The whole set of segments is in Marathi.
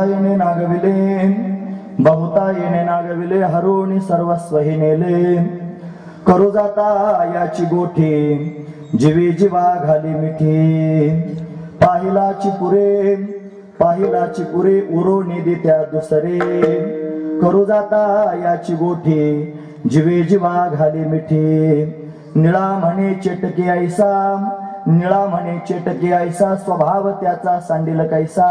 बहुताईने नागविले बहुताईने नागविले हरुणी सर्वस्वही नेले करू जाता याची गोठी जीवी जीवा घाली मिठी पाहिलाची पुरे उरोणी देत्या दुसरे करू जाता याची गोठी जीवे जीवा घाली मिठी निळा म्हणे चेटके ऐसा स्वभाव त्याचा सांडील कैसा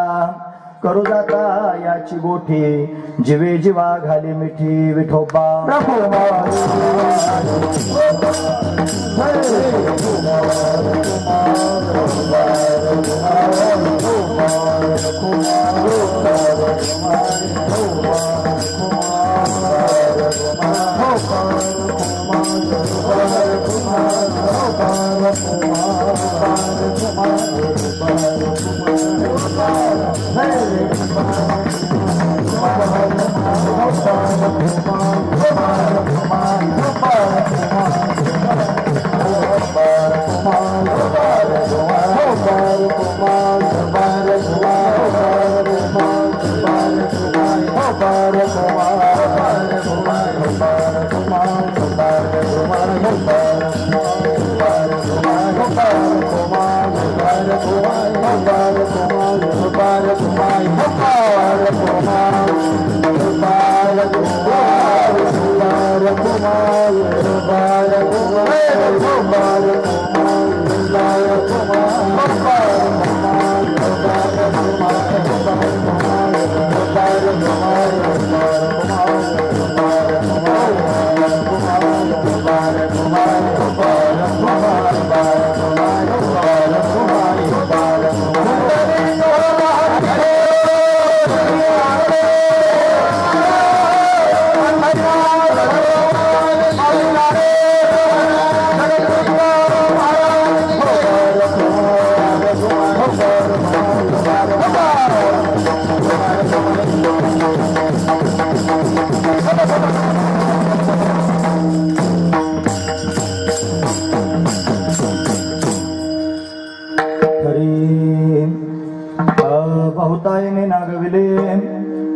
करू जाता याची गोठी जीवे जीवा घाली मिठी विठोबा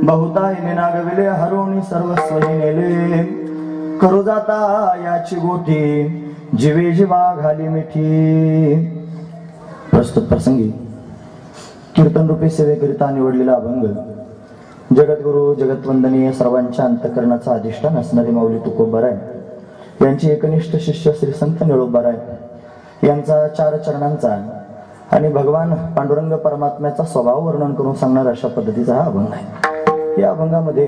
बहुताईने नागविले हरुणी सर्वस्वही नेले करू जाता याची गोठी जीवे जीवा घाली मिठी. प्रस्तुत प्रसंगी कीर्तन रूपी सेवेकरिता निवडलेला अभंग जगद्गुरु जगतवंदनीय सर्वांच्या अंतःकरणाचा अधिष्ठान असणारे माऊली तुकोबाराय यांचे एकनिष्ठ शिष्य श्री संत निळोबाराय यांचा 4 चरणांचा आणि भगवान पांडुरंग परमात्म्याचा स्वभाव वर्णन करून सांगणार अशा पद्धतीचा हा अभंग आहे. या अभंगामध्ये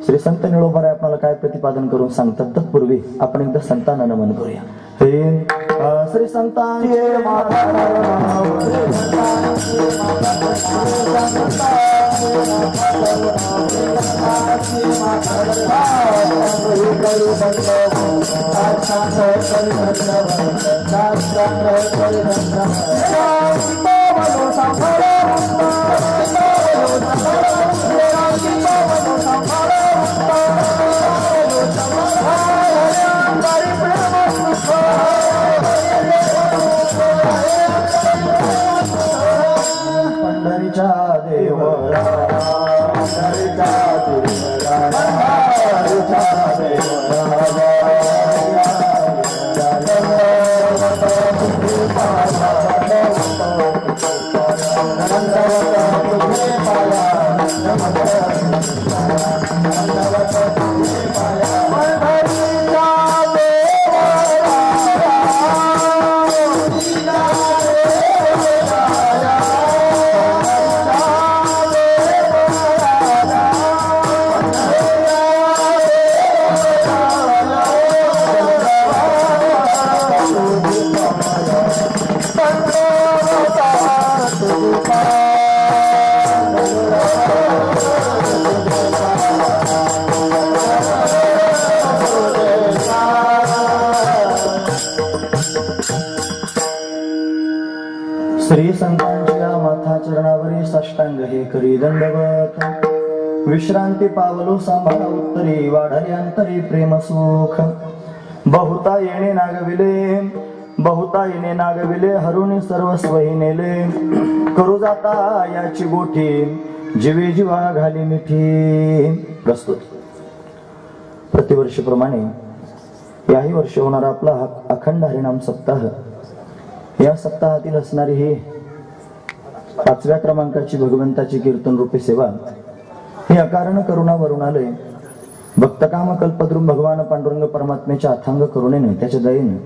श्री संत निळोबाराय आपल्याला काय प्रतिपादन करून सांगतात तत्पूर्वी आपण एकदा संतांना नमन करूया. हे श्री संतांचे श्री संतांच्या माथा चरणावरी साष्टांग हे करी दंडवत विश्रांती पावलो सांभाळा उत्तरी वाढले अंतरी प्रेम सुख बहुता येणे नागविले हरुणी सर्वस्वही नेले करू जाता याची गोठी जीवे जीवा घाली मिठी. प्रस्तुत. प्रतिवर्षीप्रमाणे याही वर्षी होणारा आपला अखंड हरिनाम सप्ताह, या सप्ताहातील असणारी ही 5व्या क्रमांकाची भगवंताची कीर्तन रूपी सेवा, ही अकारण करुणा वरुणालय भक्तकाम कल्पद्रुम भगवान पांडुरंग परमात्म्याच्या अथांग करुणेने, त्याच्या दयेने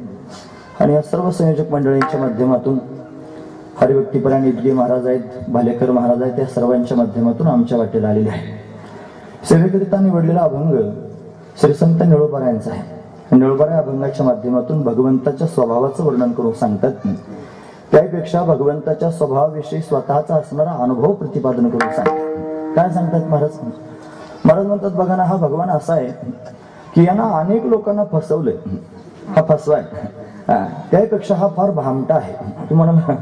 आणि या सर्व संयोजक मंडळींच्या माध्यमातून, हरिभक्तीपरायण इदगे महाराज आहेत, भालेकर महाराज आहेत, त्या सर्वांच्या माध्यमातून आमच्या वाटेला आलेले आहे. सेवेकरिता निवडलेला अभंग श्री संत निळोबारायांचा आहे. निळोबाराय अभंगाच्या माध्यमातून भगवंताच्या स्वभावाचं वर्णन करून सांगतात. त्यापेक्षा भगवंताच्या स्वभावाविषयी स्वतःचा असणारा अनुभव प्रतिपादन करून सांगतात. काय सांगतात महाराज? महाराज म्हणतात, बघा ना, हा भगवान असा आहे की यांना अनेक लोकांना फसवलंय. हा फसवाय, त्यापेक्षा हा फार भामटा आहे. तुम्हाला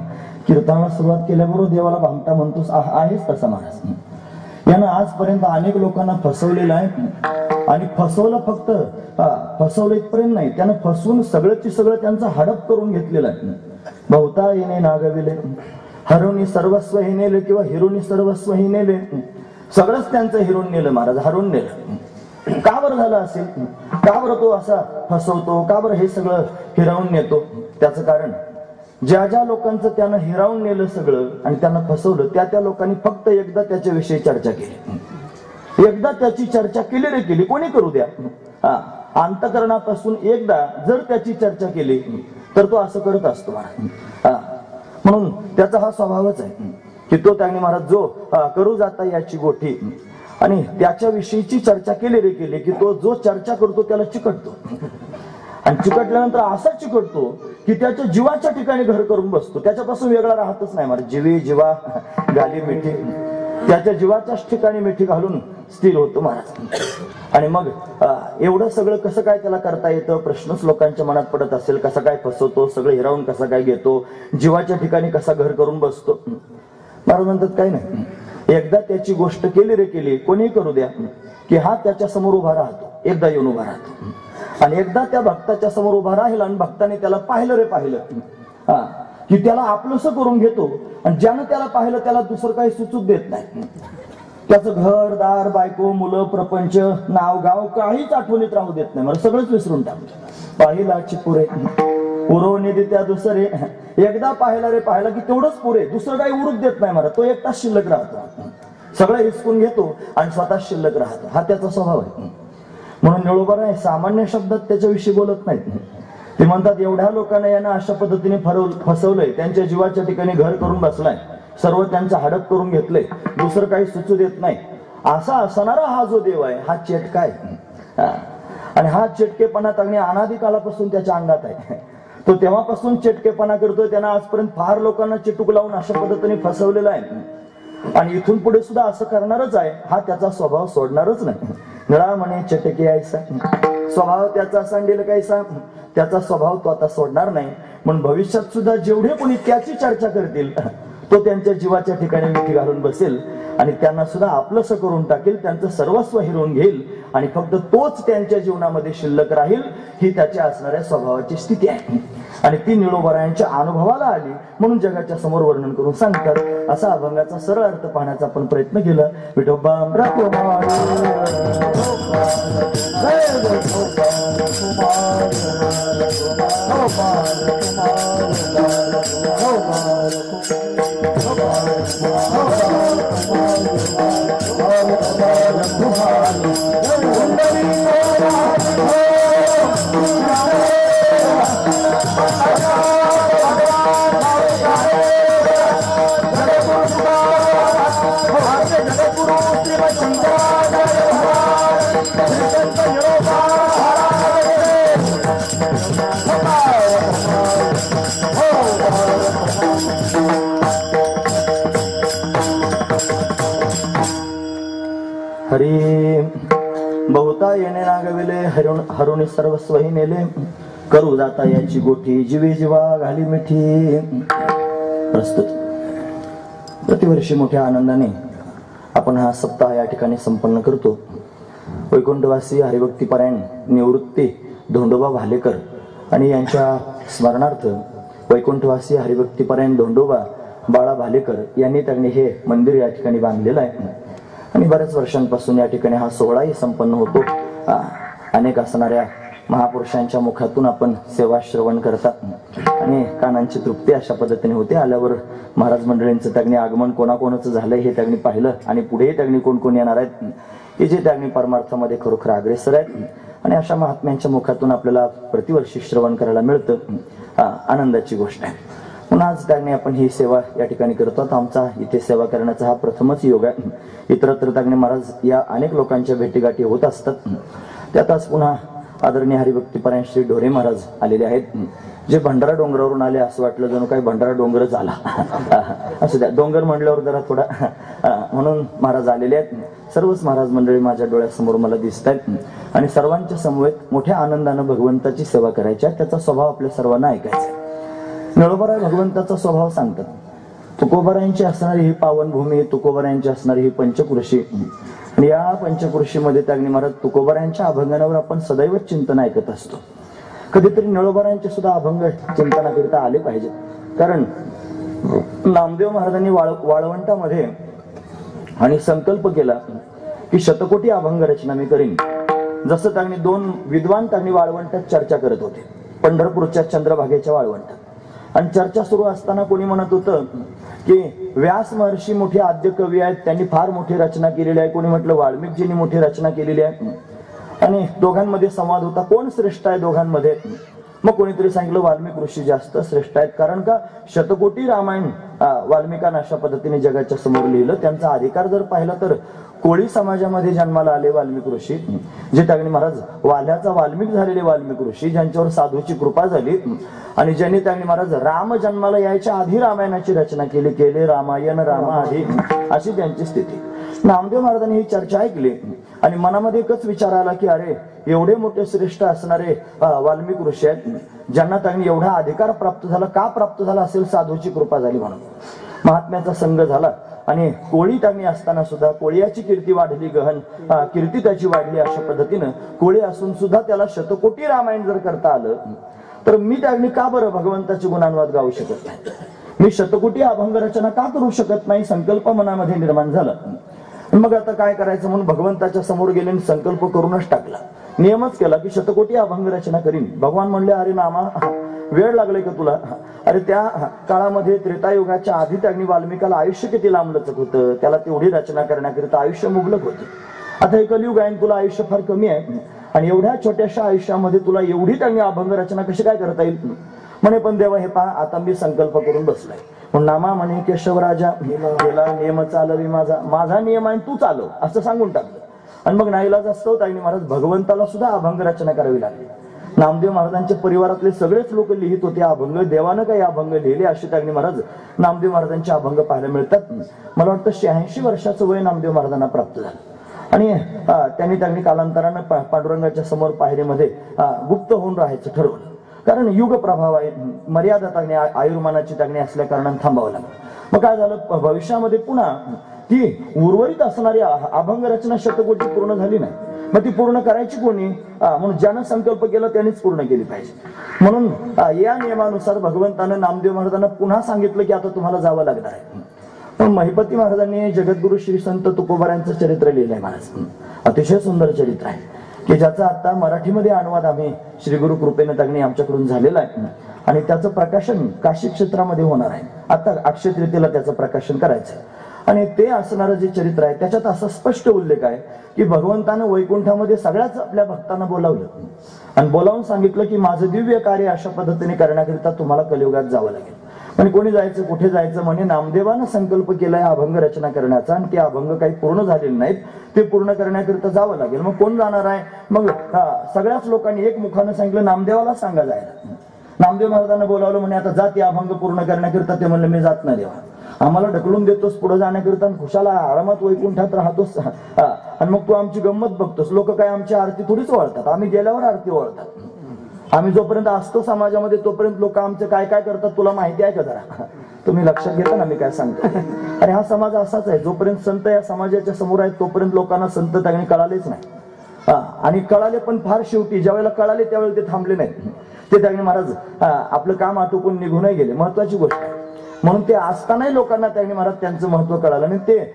कीर्तनाला सुरुवात केल्याबरोबर देवाला भामटा म्हणतोस, आहेच तसा महाराज. यानं आजपर्यंत अनेक लोकांना फसवलेलं आहे आणि फसवलं, फक्त फसवलं इथपर्यंत नाही, त्यानं फसवून सगळंची सगळं त्यांचं हडप करून घेतलेलं आहे. बहुता येणे नागविले हरुणी सर्वस्व हे नेले, किंवा हिरोनी सर्वस्व हे नेले. सगळंच त्यांचं हिरून नेलं महाराज, हरून नेलं. का बरं झालं असेल? का बरं तो असा फसवतो? का बरं हे सगळं हिरावून नेतो? त्याचं कारण, ज्या ज्या लोकांचं त्यानं हिरावून नेलं सगळं आणि त्यांना फसवलं, त्या लोकांनी फक्त एकदा त्याच्याविषयी चर्चा केली. एकदा त्याची चर्चा केली रे केली, कोणी करू द्या, अंतकरणापासून एकदा जर त्याची चर्चा केली तर तो असं करत असतो महाराज. म्हणून त्याचा हा स्वभावच आहे की तो त्याने महाराज जो करू जाता याची गोठी, आणि त्याच्याविषयीची चर्चा केली रे केली की तो जो चर्चा करतो त्याला चिकटतो, आणि चिकटल्यानंतर असा चिकटतो की त्याच्या जीवाच्या ठिकाणी घर करून बसतो. त्याच्यापासून वेगळा राहतच नाही महाराज. जीवे जीवा घाली मिठी, त्याच्या जीवाच्याच ठिकाणी मिठी घालून स्थिर होतो महाराज. आणि मग एवढं सगळं कसं काय त्याला करता येतं, प्रश्नच लोकांच्या मनात पडत असेल. कसं काय फसवतो, सगळं हिरावून कसं काय घेतो, जीवाच्या ठिकाणी कसा घर करून बसतो. महाराज म्हणतात, काही नाही, एकदा त्याची गोष्ट केली रे केली, कोणी करू द्या, की हा त्याच्या समोर उभा राहतो, एकदा येऊन उभा राहतो. आणि एकदा त्या भक्ताच्या समोर उभा राहील आणि भक्ताने त्याला पाहिलं रे पाहिलं, की त्याला आपलंसं करून घेतो. आणि ज्यानं त्याला पाहिलं त्याला दुसरं काही सुचूच देत नाही. त्याचं घर दार, बायको, मुलं, प्रपंच, नाव गाव काहीच आठवणीत राहू देत नाही. मला सगळंच विसरून टाकतो. पाहिलाची पुरे उरवणे दे त्या दुसरे, एकदा पाहिला रे पाहिला की तेवढंच पुरे, दुसरं काही उरूच देत नाही मला. तो एकटाच शिल्लक राहतो, सगळं हिसकून घेतो आणि स्वतः शिल्लक राहतो. हा त्याचा स्वभाव आहे. म्हणून निळोबाराय सामान्य शब्दात त्याच्याविषयी बोलत नाहीत. ते म्हणतात, एवढ्या लोकांना यांना अशा पद्धतीने फसवलंय, त्यांच्या जीवाच्या ठिकाणी घर करून बसलाय, सर्व त्यांचं हडप करून घेतलंय, दुसरं काही सुचू देत नाही. असा असणारा हा जो देव आहे हा चेटका आहे. आणि हा चेटकेपणा अगदी अनादी कालापासून त्याच्या अंगात आहे. तो तेव्हापासून चेटकेपणा करतोय. त्यांना आजपर्यंत फार लोकांना चिटूक लावून अशा पद्धतीने फसवलेला आहे आणि इथून पुढे सुद्धा असं करणारच आहे. हा त्याचा स्वभाव सोडणारच नाही. निळा म्हणे चटके आयसा, स्वभाव त्याचा सांडेल कायसा, त्याचा स्वभाव तो आता सोडणार नाही. म्हणून भविष्यात सुद्धा जेवढे कोणी त्याची चर्चा करतील तो त्यांच्या जीवाच्या ठिकाणी मिठी घालून बसेल आणि त्यांना सुद्धा आपलंसं करून टाकेल, त्यांचं सर्वस्व हिरवून घेईल आणि फक्त तोच त्यांच्या जीवनामध्ये शिल्लक राहील. ही त्याच्या असणाऱ्या स्वभावाची स्थिती आहे आणि ती निळोबारायांच्या अनुभवाला आली म्हणून जगाच्या समोर वर्णन करून सांगतात. असा अभंगाचा सरळ अर्थ पाहण्याचा आपण प्रयत्न केला. विठोबा हरी बहुता येणे नागविले हरुणी सर्वस्व ही नेले, करू जाता याची गोठी, जीवे जीवा घाली मिठी. प्रस्तुत. प्रतिवर्षी मोठ्या आनंदाने आपण हा सप्ताह या ठिकाणी संपन्न करतो. वैकुंठवासी हरिभक्तीपरायण निवृत्ती धोंडोबा भालेकर आणि यांच्या स्मरणार्थ वैकुंठवासी हरिभक्तीपरायण धोंडोबा बाळा भालेकर यांनी त्यांनी हे मंदिर या ठिकाणी बांधलेलं आहे आणि बऱ्याच वर्षांपासून या ठिकाणी हा सोहळाही संपन्न होतो. अनेक असणाऱ्या महापुरुषांच्या मुखातून आपण सेवा श्रवण करतात आणि कानांची तृप्ती अशा पद्धतीने होते. आल्यावर महाराज मंडळींचं त्यांनी आगमन कोणाकोणाचं झालंय हे त्यांनी पाहिलं आणि पुढेही त्यांनी कोण कोण येणार आहेत की जे त्यांनी परमार्थामध्ये खरोखर अग्रेसर आहेत आणि अशा महात्म्यांच्या मुखातून आपल्याला प्रतिवर्षी श्रवण करायला मिळतं. आनंदाची गोष्ट आहे. म्हणून आज त्यांनी आपण ही सेवा या ठिकाणी करतो. आमचा इथे सेवा करण्याचा हा प्रथमच योग आहे. इतरत्र त्यांनी महाराज या अनेक लोकांच्या भेटीगाठी होत असतात. त्यात आज पुन्हा आदरणीय हरिभक्तीपरायण श्री ढोरे महाराज आलेले आहेत, जे भंडारा डोंगरावरून आले असं वाटलं जणू काही भंडारा डोंगरच आला. असं द्या, डोंगर म्हणल्यावर जरा थोडा म्हणून महाराज आलेले आहेत. सर्वच महाराज मंडळी माझ्या डोळ्यासमोर मला दिसत आहेत आणि सर्वांच्या समवेत मोठ्या आनंदानं भगवंताची सेवा करायची आहे. त्याचा स्वभाव आपल्या सर्वांना ऐकायचा आहे. नळोबाराय भगवंताचा स्वभाव सांगतात. तुकोबारायांची असणारी ही पावनभूमी, तुकोबारायांची असणारी ही पंचकृषी आणि या पंचकृषीमध्ये त्यांनी महाराज तुकोबारायांच्या अभंगावर आपण सदैव चिंतन ऐकत असतो. कधीतरी नळोबारायांचे सुद्धा अभंग चिंतनाकरिता आले पाहिजे. कारण नामदेव महाराजांनी वाळवंटामध्ये आणि संकल्प केला की शतकोटी अभंग रचना मी करीन. जसं त्यांनी दोन विद्वान त्यांनी वाळवंटात चर्चा करत होते, पंढरपूरच्या चंद्रभागेच्या वाळवंटात. आणि चर्चा सुरू असताना कोणी म्हणत होतं की व्यास महर्षी मोठे आद्य कवी आहेत, त्यांनी फार मोठी रचना केलेली आहे. कोणी म्हटलं वाल्मिकजींनी मोठी रचना केलेली आहे. आणि दोघांमध्ये संवाद होता, कोण श्रेष्ठ आहे दोघांमध्ये. मग कोणीतरी सांगितलं वाल्मिक ऋषी जास्त श्रेष्ठ आहेत. कारण का शतकोटी रामायण वाल्मिकांना अशा पद्धतीने जगाच्या समोर लिहिलं. त्यांचा अधिकार जर पाहिला तर कोळी समाजामध्ये जन्माला आले वाल्मिक ऋषी, जे त्यांनी महाराज वाल्याचा वाल्मिक झालेले वाल्मिक ऋषी, ज्यांच्यावर साधूची कृपा झाली आणि ज्यांनी त्यांनी महाराज राम जन्माला यायच्या आधी रामायणाची रचना केले रामायण रामा आधी, अशी त्यांची स्थिती. नामदेव महाराजांनी ही चर्चा ऐकली आणि मनामध्ये एकच विचार आला की अरे एवढे मोठे श्रेष्ठ असणारे वाल्मिक ऋषी आहेत, ज्यांना त्यांनी एवढा अधिकार प्राप्त झाला, का प्राप्त झाला असेल? साधूची कृपा झाली म्हणून. महात्म्याचा संघ झाला आणि कोळी त्यांनी असताना सुद्धा कोळीयाची कीर्ती वाढली, गहन कीर्ती त्याची वाढली. अशा पद्धतीनं कोळी असून सुद्धा त्याला शतकोटी रामायण जर करता आलं तर मी त्यांनी का बरं भगवंताचे गुणानुवाद गाऊ शकत नाही? मी शतकोटी अभंग रचना का करू शकत नाही? संकल्प मनामध्ये निर्माण झाला. मग आता काय करायचं म्हणून भगवंताच्या समोर गेले आणि संकल्प करूनच टाकला. नियमच केला की शतकोटी अभंग रचना करीन. भगवान म्हणले अरे नामा वेळ लागलाय का तुला? अरे त्या काळामध्ये त्रेतायुगाच्या आधी त्यांनी वाल्मिकाला आयुष्य किती लांबलचक होतं, त्याला तेवढी रचना करण्याकरिता आयुष्य मुबलक होतं. आता हे कलियुग आहे, तुला आयुष्य फार कमी आहे आणि एवढ्या छोट्याशा आयुष्यामध्ये तुला एवढी त्यांनी अभंग रचना कशी काय करता येईल म्हणे. पण देवा हे पहा, आता मी संकल्प करून बसलाय. पण नामा म्हणे केशवराजा गेला नियम चालवी माझा, माझा नियम आहे तू चालव, असं सांगून टाकलं. आणि मग नाईलाज असतो त्यांनी महाराज भगवंताला सुद्धा अभंग रचना करावी लागली. नामदेव महाराजांच्या परिवारातले सगळेच लोक लिहित होते अभंग. देवानं काही अभंग लिहिले असे त्यांनी महाराज नामदेव महाराजांचे अभंग पाहायला मिळतात. मला वाटतं 86 वर्षाचं वय नामदेव महाराजांना प्राप्त झालं आणि त्यांनी कालांतरानं पांडुरंगाच्या समोर पायरीमध्ये गुप्त होऊन राहायचं ठरवलं. कारण युग प्रभाव आहे, मर्यादा त्यांनी आयुर्मानाची त्यांनी असल्या कारणाने थांबावं लागलं. मग काय झालं, भविष्यामध्ये पुन्हा ती उर्वरित असणारी अभंग रचना शतकोटी पूर्ण झाली नाही. मग ती पूर्ण करायची कोणी? म्हणून ज्यानं संकल्प केला त्यानेच पूर्ण केली पाहिजे. म्हणून या नियमानुसार भगवंतानं नामदेव महाराजांना पुन्हा सांगितलं की आता तुम्हाला जावं लागणार आहे. पण महिपती महाराजांनी जगद्गुरु श्री संत तुकोबारायांचं चरित्र लिहिलंय महाराज. अतिशय सुंदर चरित्र आहे की ज्याचा आता मराठीमध्ये अनुवाद आम्ही श्री गुरु कृपेने त्यांनी आमच्याकडून झालेला आहे आणि त्याचं प्रकाशन काशी क्षेत्रामध्ये होणार आहे. आता अक्षय तृतीयेला त्याचं प्रकाशन करायचं आहे. आणि ते असणारं जे चरित्र आहे त्याच्यात असा स्पष्ट उल्लेख आहे की भगवंतानं वैकुंठामध्ये सगळ्याच आपल्या भक्तांना बोलावलं आणि बोलावून सांगितलं की माझं दिव्य कार्य अशा पद्धतीने करण्याकरिता तुम्हाला कलियुगात जावं लागेल. पण कोणी जायचं, कुठे जायचं म्हणे नामदेवानं संकल्प केलाय अभंग रचना करण्याचा आणि ते अभंग काही पूर्ण झालेले नाहीत, ते पूर्ण करण्याकरिता जावं लागेल. मग कोण जाणार आहे? मग सगळ्याच लोकांनी एक मुखानं सांगितलं नामदेवाला सांगा जायला. नामदेव महाराजांना बोलावलं म्हणे आता जा ते अभंग पूर्ण करण्याकरिता. ते म्हणलं मी जात नाही देवा, आम्हाला ढकलून देतोस पुढे जाण्याकरिता, खुशाला आरामात वैकुंठात राहतोस आणि मग तू आमची गंमत बघतोस. लोक काय आमची आरती थोडीच ओळखतात, आम्ही गेल्यावर आरती ओळखतात. आम्ही जोपर्यंत असतो समाजामध्ये तोपर्यंत लोक आमचं काय काय करतात तुला माहिती आहे का? जरा तुम्ही लक्षात घेता ना मी काय सांगतो? अरे हा समाज असाच आहे, जोपर्यंत संत या समाजाच्या समोर आहेत तोपर्यंत लोकांना संत त्यांनी कळालेच नाही. आणि कळाले पण फार शेवटी, ज्या वेळेला कळाले त्यावेळेला ते थांबले नाहीत. ते त्यांनी महाराज आपलं काम आटोपून निघूनही गेले. महत्वाची गोष्ट आहे. म्हणून ते असतानाही लोकांना त्यांनी महाराज त्यांचं महत्व कळालं. आणि ते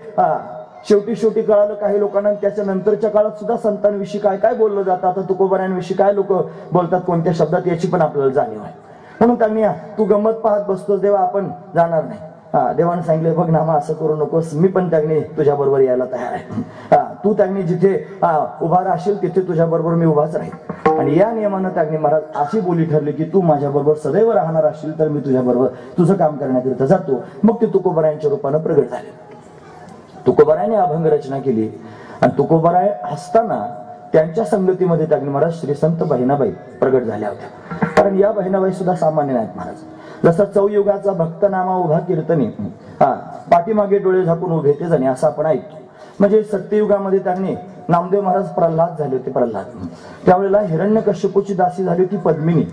शेवटी कळालं काही लोकांना. त्याच्या नंतरच्या काळात सुद्धा संतांविषयी काय काय बोललं जातं, आता तुकोबारायांविषयी काय लोक बोलतात कोणत्या शब्दात, याची पण आपल्याला जाणीव आहे. म्हणून त्यांनी तू गंमत पाहत बसतोस देवा, आपण जाणार नाही. देवाने सांगितले बघ नामा असं करू नकोस, मी पण त्यांनी तुझ्या बरोबर यायला तयार आहे. तू त्यांनी जिथे उभा राहशील तिथे तुझ्या बरोबर मी उभाच राहील. आणि या नियमानं त्यांनी महाराज अशी बोली ठरली की तू माझ्या बरोबर सदैव राहणार असशील तर मी तुझ्या बरोबर तुझं काम करण्याकरिता जातो. मग ते तुकोबारायांच्या रूपानं प्रगट झाले. तुकोबारायांनी अभंग रचना केली आणि तुकोबाराय असताना त्यांच्या संगतीमध्ये त्यांनी महाराज श्री संत बहिणाबाई प्रगट झाल्या होत्या. कारण या बहिणाबाई सुद्धा सामान्य नाहीत महाराज. जसा चौयुगाचा भक्त नामा उभा कीर्तनी पाठीमागे डोळे झाकून उभे ते जणे असं आपण ऐकतो. म्हणजे सत्ययुगामध्ये त्यांनी नामदेव महाराज प्रल्हाद झाले होते. प्रल्हाद त्यावेळेला हिरण्यकश्यपूची दासी झाली होती पद्मिनी.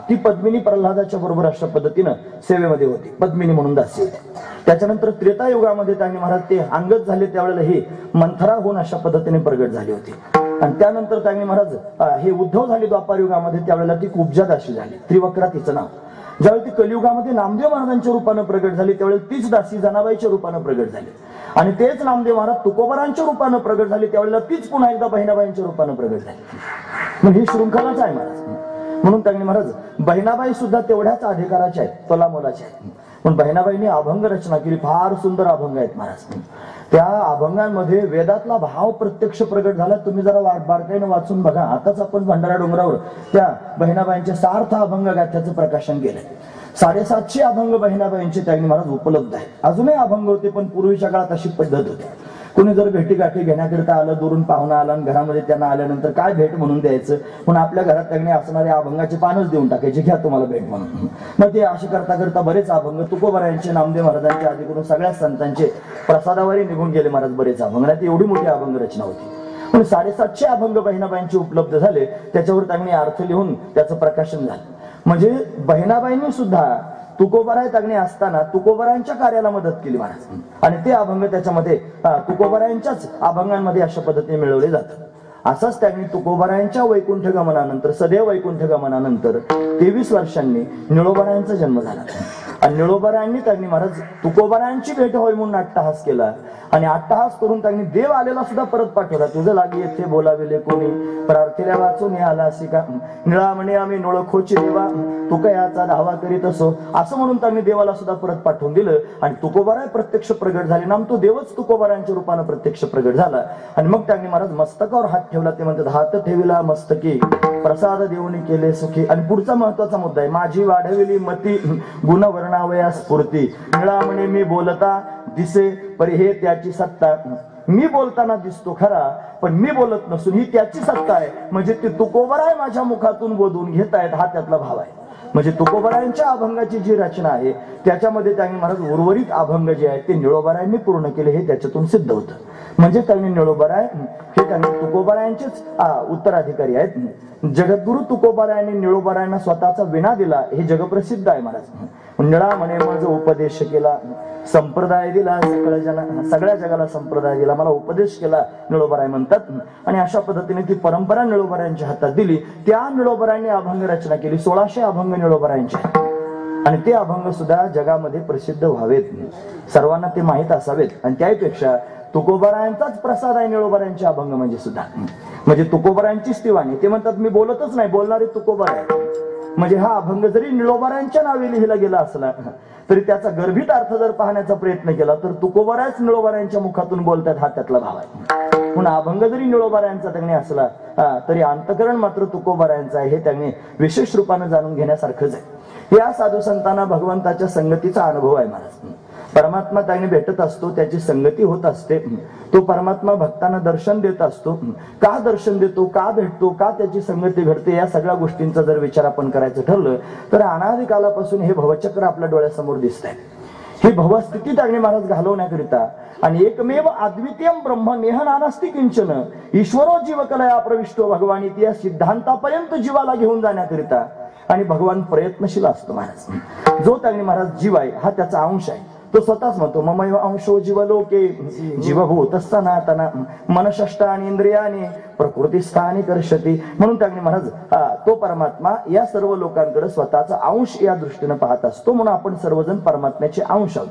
ती पद्मिनी प्रल्हादाच्या बरोबर अशा पद्धतीनं सेवेमध्ये होती, पद्मिनी म्हणून दासी होती. त्याच्यानंतर त्रेतायुगामध्ये त्यांनी महाराज ते अंगत झाले, त्यावेळेला हे मंथरा होऊन अशा पद्धतीने प्रगट झाली होती. आणि त्यानंतर त्यांनी महाराज हे उद्धव झाले द्वापार युगामध्ये, त्यावेळेला ती कुब्जा दासी झाली, त्रिवक्रा तिचं नाव. ज्यावेळी ती कलियुगामध्ये नामदेव महाराजांच्या रूपानं प्रगट झाली त्यावेळी तीच दासी जनाबाईच्या रूपानं प्रगट झाली. आणि तेच नामदेव महाराज तुकोबारांच्या रूपानं प्रगट झाले त्यावेळेला तीच पुन्हा एकदा बहिणाबाईंच्या रूपानं प्रगट झाली. मग ही शृंखलाच आहे महाराज. म्हणून त्यांनी महाराज बहिणाबाई सुद्धा तेवढ्याच अधिकाराच्या आहेत, तोलामोलाच्या आहेत. पण बहिणाबाईंनी अभंग रचना केली, फार सुंदर अभंग आहेत महाराज. त्या अभंगांमध्ये वेदातला भाव प्रत्यक्ष प्रगट झाला. तुम्ही जरा बारकाईनं वाचून बघा. आताच आपण भंडारा डोंगरावर त्या बहिणाबाईंच्या सार्थ अभंग गाथ्याचं प्रकाशन केलंय. 750 अभंग बहिणाबाईंचे त्यांनी महाराज उपलब्ध आहेत. अजूनही अभंग होते पण पूर्वीच्या काळात अशी पद्धत होती. कोणी जर भेटीगाठी घेण्याकरिता आलं, दुरून पाहुणा आला आणि घरामध्ये त्यांना आल्यानंतर काय भेट म्हणून द्यायचं, पण आपल्या घरात त्यांनी असणारे अभंगाचे पानच देऊन टाकायचे, घ्या तुम्हाला भेट म्हणून. मग ते असे करता करता बरेच अभंग तुकोबारायांचे, नामदेव महाराजांचे आदी करून सगळ्या संतांचे प्रसादावरही निघून गेले महाराज बरेच अभंग. नाही एवढी मोठी अभंग रचना होती. पण 750 अभंग बहिणाबाईंचे उपलब्ध झाले. त्याच्यावर त्यांनी अर्थ लिहून त्याचं प्रकाशन झालं. म्हणजे बहिणाबाईंनी सुद्धा तुकोबाराय तगणे असताना तुकोबारायांच्या कार्याला मदत केली महाराज. आणि ते अभंग त्याच्यामध्ये तुकोबारायांच्याच अभंगांमध्ये अशा पद्धतीने मिळवले जातात. असाच त्यांनी तुकोबारायांच्या वैकुंठ गमनानंतर, सदैव वैकुंठ गमनानंतर 23 वर्षांनी निळोबारायांचा जन्म झाला. आणि निळोबारायांनी त्यांनी महाराज तुकोबारायांची भेट होय म्हणून अट्टहास केला. आणि अट्टहास करून त्यांनी देव आलेला सुद्धा परत पाठवला. तुझं लागी येथे बोलाविले कोणी, प्रार्थीला वाचून आला असे का, निळा म्हणे आम्ही नोळखोची देवा, तू कयाचा धावा करीत असो, असं म्हणून त्यांनी देवाला सुद्धा परत पाठवून दिलं. आणि तुकोबाराय प्रत्यक्ष प्रगट झाले. नाम तो देवच तुकोबारायांच्या रूपानं प्रत्यक्ष प्रगट झाला. आणि मग त्यांनी महाराज मस्तकावर हात ठेवला. ते म्हणतात हात ठेविला मस्तकी, प्रसाद देऊनी केले सुखी. आणि पुढचा महत्वाचा मुद्दा आहे, माझी वाढविली मती, गुणवर्णावया स्फूर्ती. निळा म्हणे मी बोलता दिसे परी हे त्याची सत्ता. मी बोलताना दिसतो खरा पण मी बोलत नसून ही त्याची सत्ता आहे. म्हणजे ते तुकोबाराय माझ्या मुखातून बोलून घेत आहेत, हा त्यातला भाव आहे. म्हणजे तुकोबारायांच्या अभंगाची जी रचना आहे त्याच्यामध्ये त्यांनी महाराज उर्वरित अभंग जे आहेत ते निळोबारायांनी पूर्ण केले, हे त्याच्यातून सिद्ध होतं. म्हणजे त्यांनी निळोबाराय हे त्यांनी तुकोबारायांचेच उत्तराधिकारी आहेत. जगद्गुरु तुकोबारायांनी निळोबारायांना स्वतःचा विणा दिला, हे जगप्रसिद्ध आहे महाराज. निळा म्हणे माझा उपदेश केला, संप्रदाय दिला सगळ्या जगाला संप्रदाय दिला, मला उपदेश केला निळोबाराय म्हणतात. आणि अशा पद्धतीने ती परंपरा निळोबारायांच्या हातात दिली. त्या निळोबारायांनी अभंग रचना केली. 1600 अभंग निळोबारायांचे. आणि ते अभंग सुद्धा जगामध्ये प्रसिद्ध व्हावेत, सर्वांना ते माहीत असावेत. आणि त्यापेक्षा तुकोबारायांचाच प्रसाद आहे निळोबारायांचे अभंग म्हणजे सुद्धा. म्हणजे तुकोबारायांचीच ती वाणी. ते म्हणतात मी बोलतच नाही, बोलणारे तुकोबाराय. म्हणजे हा अभंग जरी निळोबारायांच्या नावे लिहिला गेला असला तरी त्याचा गर्भित अर्थ जर पाहण्याचा प्रयत्न केला तर तुकोबारायच निळोबारायांच्या मुखातून बोलतात, हा त्यातला भाव आहे. पुन्हा अभंग जरी निळोबारायांचा त्यांनी असला तरी अंतकरण मात्र तुकोबारायांचा आहे, हे त्यांनी विशेष रूपाने जाणून घेण्यासारखंच आहे. या साधू संतांना भगवंताच्या संगतीचा अनुभव आहे महाराज. परमात्मा त्यांनी भेटत असतो, त्याची संगती होत असते. तो परमात्मा भक्तांना दर्शन देत असतो. का दर्शन देतो, का भेटतो, का त्याची संगती घडते, या सगळ्या गोष्टींचा जर विचार आपण करायचं ठरलं तर अनादी कालापासून हे भवचक्र आपल्या डोळ्यासमोर दिसत आहे. ही भवस्थिती त्यांनी महाराज घालवण्याकरिता आणि एकमेव अद्वितीयम ब्रह्म नेह नानास्ति किंचन ईश्वरो जीवकलया प्रविष्टो भगवानी, या सिद्धांतापर्यंत जीवाला घेऊन जाण्याकरिता आणि भगवान प्रयत्नशील असतो महाराज. जो त्यांनी महाराज जीव आहे हा त्याचा अंश आहे. तो स्वतःच म्हणतो ममैव अंशो जीवलोके जीवभूत सनातन मनषष्ट आणि इंद्रियाने प्रकृतीस्थानी कर्षती. म्हणून त्यांनी महाराज तो परमात्मा या सर्व लोकांकडे स्वतःचा अंश या दृष्टीने पाहत असतो. म्हणून आपण सर्वजण परमात्म्याचे अंश आहोत.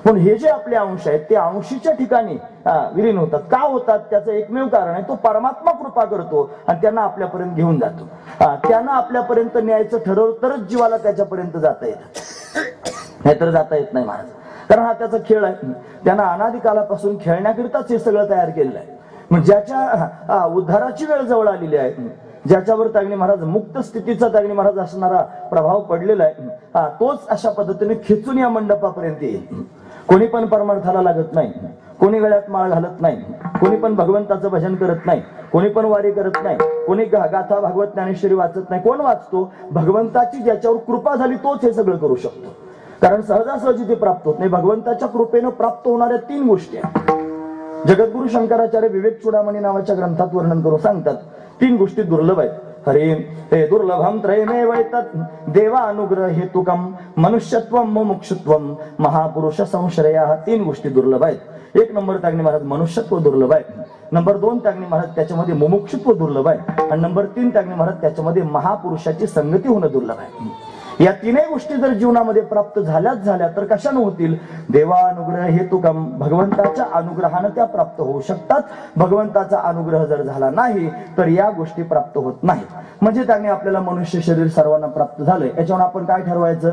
म्हणून हे जे आपले अंश आहेत ते अंशीच्या ठिकाणी विलीन होतात. का होतात त्याचं एकमेव कारण आहे, तो परमात्मा कृपा करतो आणि त्यांना आपल्यापर्यंत घेऊन जातो. त्यांना आपल्यापर्यंत न्यायचं ठरवलं तरच जीवाला त्याच्यापर्यंत जाता येतं, नाहीतर जाता येत नाही महाराज. कारण हा त्याचा खेळ आहे. त्यांना अनादिकालापासून खेळण्याकरिताच हे सगळं तयार केलेलं आहे. मग ज्याच्या उद्धाराची वेळ जवळ आलेली आहे, ज्याच्यावर तागणी महाराज मुक्त स्थितीचा तागणी महाराज असणारा प्रभाव पडलेला आहे, तोच अशा पद्धतीने खेचून या मंडपापर्यंत येईल. कोणी पण परमार्थाला लागत नाही, कोणी गळ्यात माळ घालत नाही, कोणी पण भगवंताचं भजन करत नाही, कोणी पण वारी करत नाही, कोणी गाथा भागवत ज्ञानेश्वरी वाचत नाही. कोण वाचतो? भगवंताची ज्याच्यावर कृपा झाली तोच हे सगळं करू शकतो. कारण सहजासहजी ते प्राप्त होत नाही. भगवंताच्या कृपेनं प्राप्त होणाऱ्या 3 गोष्टी आहेत. जगद्गुरु शंकराचार्य विवेक चूडामणी नावाच्या ग्रंथात वर्णन करून सांगतात 3 गोष्टी दुर्लभ आहेत. हरे हे दुर्लभम त्रयमेव एतत् देवा अनुग्रह हेतुकम मनुष्यत्वम मुमुक्षुत्वम महापुरुष संश्रया. 3 गोष्टी दुर्लभ आहेत. 1 नंबर तागणी महाराज मनुष्यत्व दुर्लभ आहे. नंबर 2 तागणी महाराज त्याच्यामध्ये मुमुक्षुत्व दुर्लभ आहे. आणि नंबर 3 तागणी महाराज त्याच्यामध्ये महापुरुषाची संगती होणं दुर्लभ आहे. या 3 गोष्टी जर जीवनामध्ये प्राप्त झाल्याच झाल्या तर कशाने होतील? देवानुग्रह हेतुकम, भगवंताच्या अनुग्रहाने त्या प्राप्त होऊ शकतात. भगवंताचा अनुग्रह जर झाला नाही तर या गोष्टी प्राप्त होत नाहीत. म्हणजे त्याने आपल्याला मनुष्य शरीर सर्वांना प्राप्त झालंय, याच्यावर आपण काय ठरवायचं?